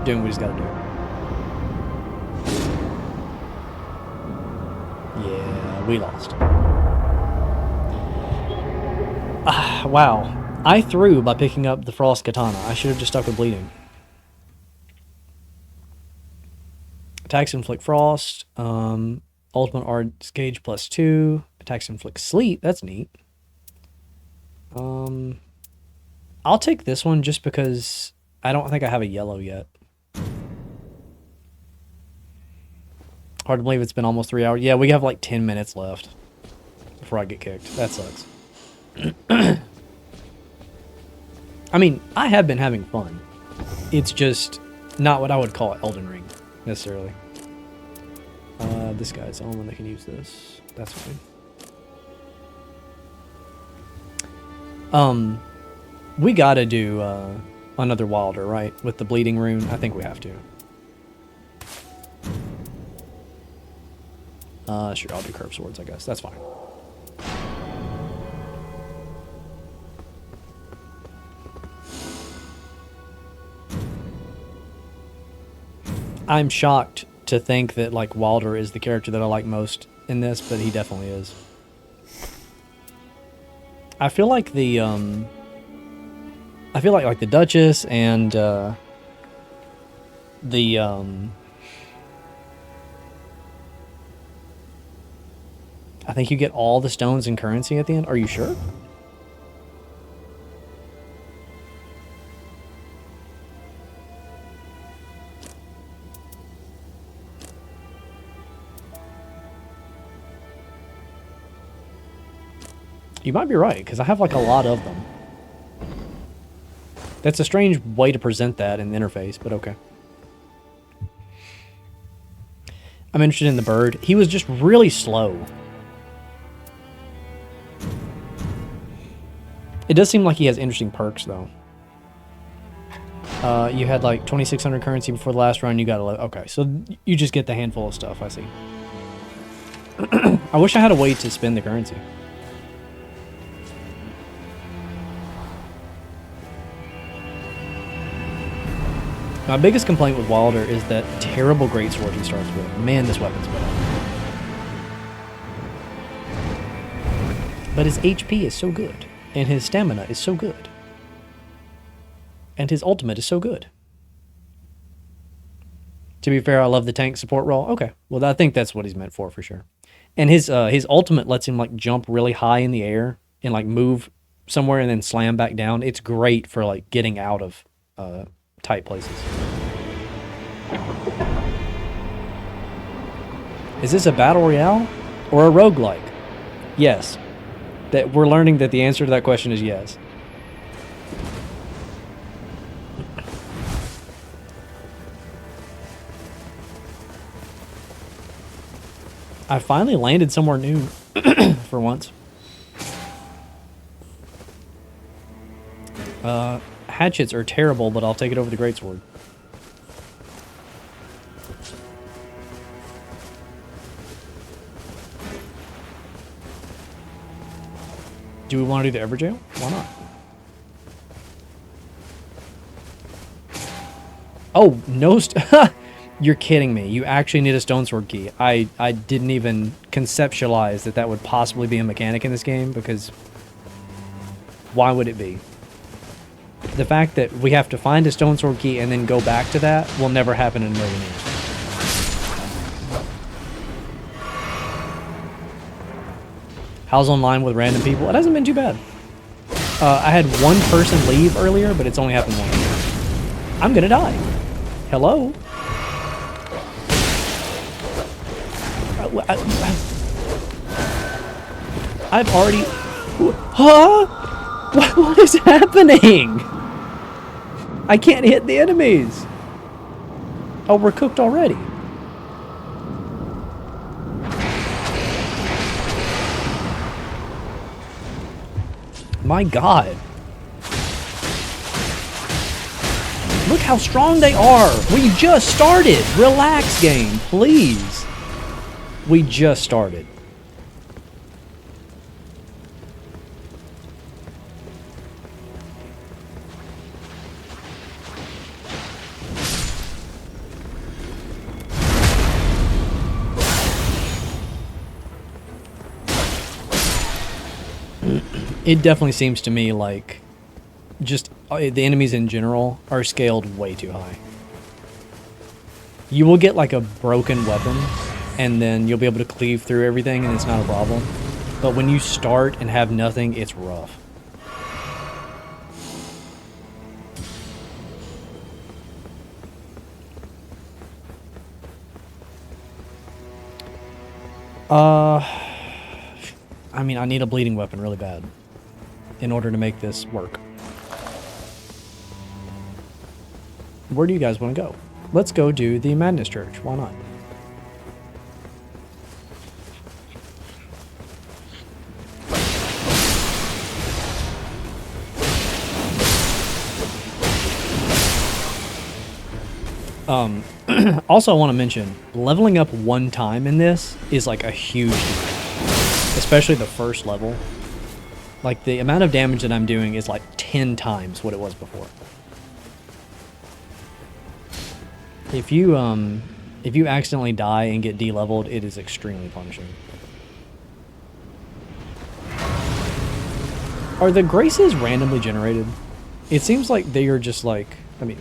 S1: doing what he's got to do. Yeah, we lost. Wow. I threw by picking up the Frost Katana. I should have just stuck with bleeding. Attacks inflict frost. Ultimate Arts gauge +2. Attacks inflict sleep. That's neat. I'll take this one just because I don't think I have a yellow yet. Hard to believe it's been almost 3 hours. Yeah, we have like 10 minutes left before I get kicked. That sucks. I mean, I have been having fun. It's just not what I would call Elden Ring, necessarily. This guy's the only one that can use this. That's fine. We gotta do another Wilder, right? With the bleeding rune. I think we have to. Sure, I'll do curved swords, I guess. That's fine. I'm shocked to think that like Wilder is the character that I like most in this, but he definitely is. I feel like the like the Duchess and I think you get all the stones and currency at the end. Are you sure? You might be right, because I have like a lot of them. That's a strange way to present that in the interface, but okay. I'm interested in the bird. He was just really slow. It does seem like he has interesting perks, though. You had like 2,600 currency before the last run. You got 11. Okay, so you just get the handful of stuff. I see. I wish I had a way to spend the currency. My biggest complaint with Wilder is that terrible greatsword he starts with. Man, this weapon's bad. But his HP is so good, and his stamina is so good, and his ultimate is so good. To be fair, I love the tank support role. Okay, well, I think that's what he's meant for sure. And his ultimate lets him like jump really high in the air and like move somewhere and then slam back down. It's great for like getting out of tight places. Is this a battle royale or a roguelike? Yes. That we're learning that the answer to that question is yes. I finally landed somewhere new for once. Hatchets are terrible, but I'll take it over the greatsword. Do we want to do the Everjail? Why not? Oh, no. You're kidding me. You actually need a stone sword key. I didn't even conceptualize that that would possibly be a mechanic in this game, because why would it be? The fact that we have to find a stone sword key and then go back to that will never happen in a million years. How's online with random people? It hasn't been too bad. I had one person leave earlier, but it's only happened once. I'm gonna die. Hello? I've already... Huh? What is happening? I can't hit the enemies. Oh, we're cooked already. My God. Look how strong they are. We just started. Relax, game, please. We just started. It definitely seems to me like just the enemies in general are scaled way too high. You will get like a broken weapon, and then you'll be able to cleave through everything, and it's not a problem. But when you start and have nothing, it's rough. I mean, I need a bleeding weapon really bad in order to make this work. Where do you guys want to go? Let's go do the Madness Church. Why not? Also, I want to mention, leveling up one time in this is like a huge deal. Especially the first level. Like, the amount of damage that I'm doing is like 10 times what it was before. If you accidentally die and get de-leveled, it is extremely punishing. Are the graces randomly generated? It seems like they are just like, I mean,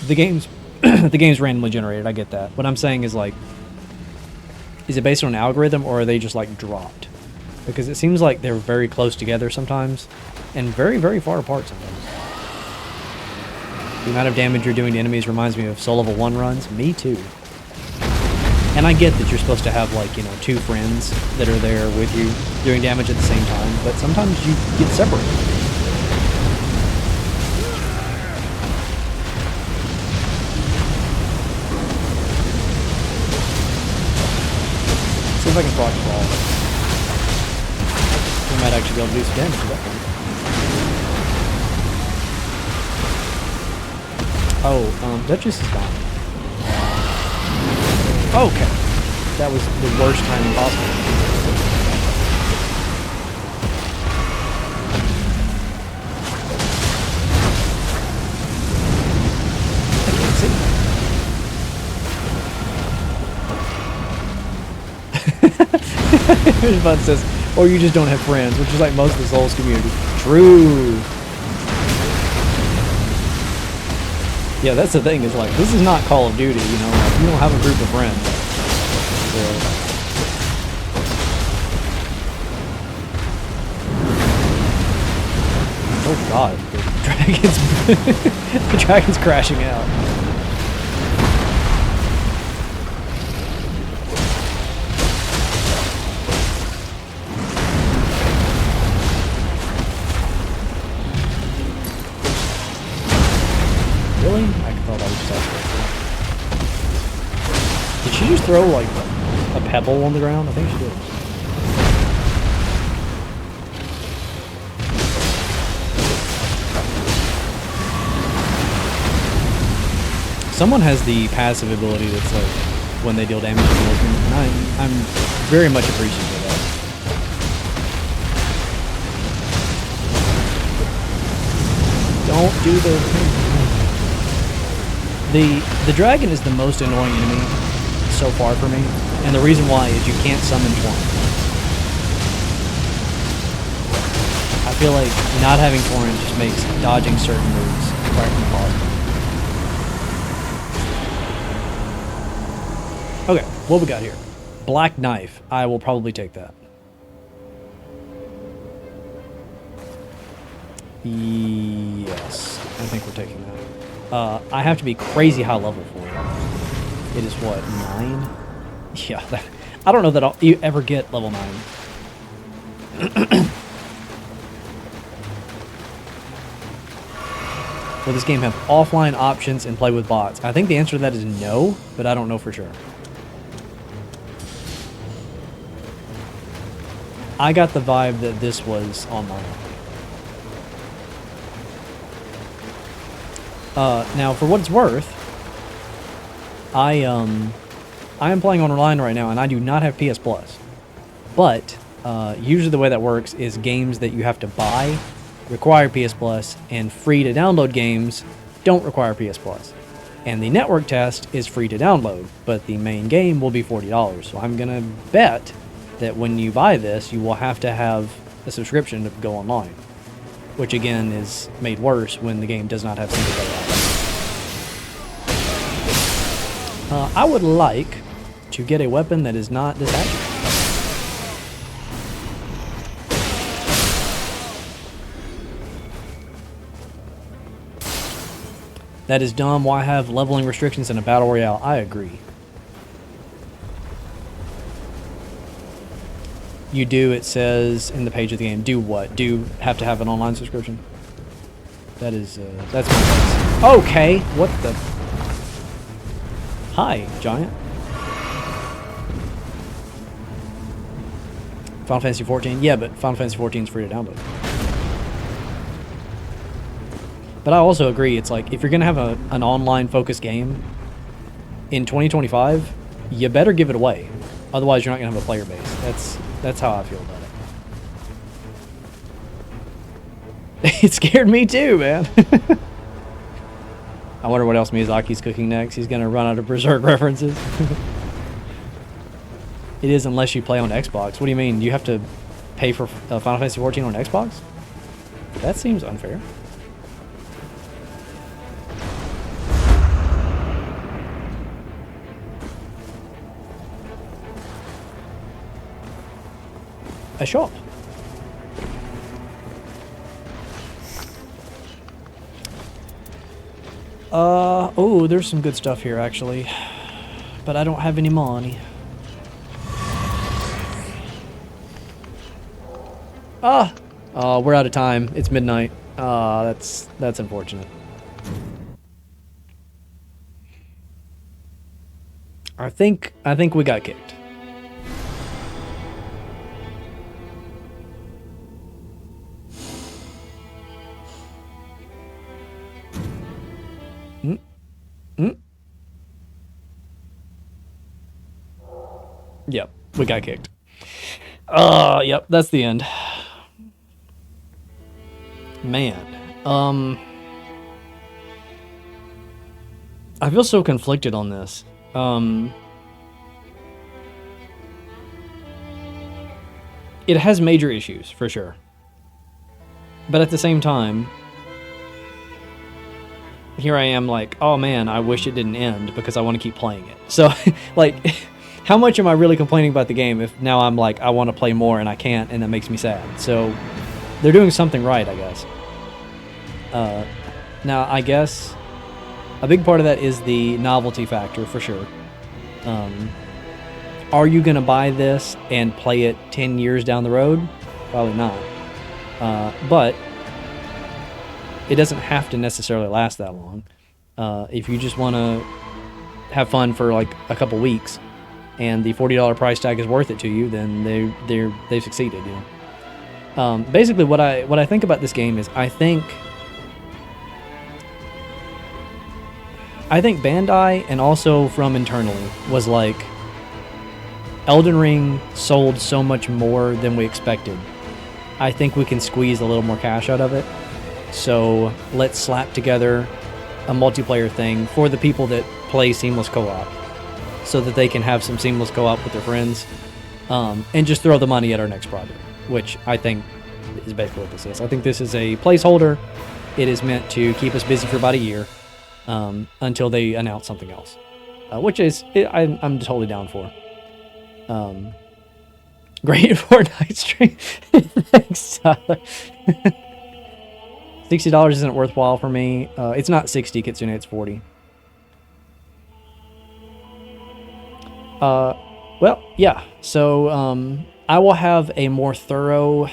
S1: the game's the game's randomly generated, I get that. What I'm saying is, like, is it based on an algorithm, or are they just like dropped? Because it seems like they're very close together sometimes, and very, very far apart sometimes. The amount of damage you're doing to enemies reminds me of Soul Level 1 runs. Me too. And I get that you're supposed to have, like, you know, 2 friends that are there with you doing damage at the same time, but sometimes you get separated. See if I can proc ball. We might actually be able to do some damage to that one. Oh, Duchess is gone. Okay. That was the worst timing possible. I can't see. Everybody says, or you just don't have friends, which is like most of the Souls community. True. Yeah, that's the thing, is like, this is not Call of Duty, you know, like, you don't have a group of friends. So. Oh god, the dragon's crashing out. Really? I thought I was just actually. Did she just throw, like, a pebble on the ground? I think she did. Someone has the passive ability that's like, when they deal damage to the and I'm very much appreciative of that. Don't do the dragon is the most annoying enemy so far for me, and the reason why is you can't summon Torrent. I feel like not having Torrent just makes dodging certain moves practically impossible. Okay, what we got here? Black Knife. I will probably take that. Yes, I think we're taking that. I have to be crazy high level for it. It is what, 9? Yeah, I don't know that I'll ever get level 9. Will this game have offline options and play with bots? I think the answer to that is no, but I don't know for sure. I got the vibe that this was online. Now, for what it's worth, I am playing online right now, and I do not have PS Plus. But usually the way that works is games that you have to buy require PS Plus, and free to download games don't require PS Plus. And the network test is free to download, but the main game will be $40. So I'm gonna bet that when you buy this, you will have to have a subscription to go online, which again is made worse when the game does not have single player options. I would like to get a weapon that is not this accurate. That is dumb. Why have leveling restrictions in a battle royale? I agree. You do, it says in the page of the game. Do what? Do have to have an online subscription? That is, that's my place. Okay, what the? Hi, Giant. Final Fantasy 14? Yeah, but Final Fantasy 14 is free to download. But I also agree, it's like, if you're going to have an online-focused game in 2025, you better give it away. Otherwise, you're not going to have a player base. That's how I feel about it. It scared me too, man. I wonder what else Miyazaki's cooking next. He's going to run out of Berserk references. It is unless you play on Xbox. What do you mean? You have to pay for Final Fantasy 14 on Xbox? That seems unfair. A shop. Oh, there's some good stuff here actually, but I don't have any money. We're out of time. It's midnight. That's unfortunate. I think we got kicked. Yep, we got kicked. Yep, that's the end. Man, I feel so conflicted on this. It has major issues, for sure. But at the same time, here I am like, oh man, I wish it didn't end because I want to keep playing it. So, like, how much am I really complaining about the game if now I'm like, I want to play more and I can't, and that makes me sad. So, they're doing something right, I guess. Now, I guess a big part of that is the novelty factor, for sure. Are you going to buy this and play it 10 years down the road? Probably not. But it doesn't have to necessarily last that long. If you just want to have fun for like a couple weeks and the $40 price tag is worth it to you, then they've succeeded, you know. Basically what I think about this game is I think Bandai, and also from internally, was like, Elden Ring sold so much more than we expected. I think we can squeeze a little more cash out of it. So let's slap together a multiplayer thing for the people that play seamless co-op, so that they can have some seamless co-op with their friends, and just throw the money at our next project, which I think is basically what this is. I think this is a placeholder. It is meant to keep us busy for about a year, until they announce something else, which is I'm totally down for. Great Fortnite stream. Thanks, Tyler. $60 isn't worthwhile for me. It's not 60, Kitsune, it's 40. Well, yeah. So I will have a more thorough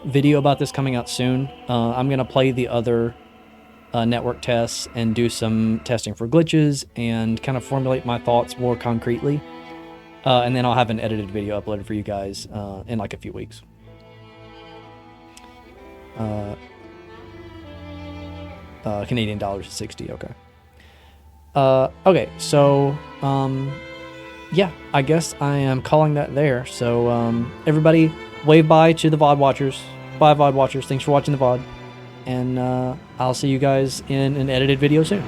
S1: video about this coming out soon. I'm going to play the other network tests and do some testing for glitches and kind of formulate my thoughts more concretely. And then I'll have an edited video uploaded for you guys in like a few weeks. Canadian dollars is 60, okay. Okay, so, yeah, I guess I am calling that there. So, everybody, wave bye to the VOD watchers. Bye, VOD watchers. Thanks for watching the VOD. And I'll see you guys in an edited video soon.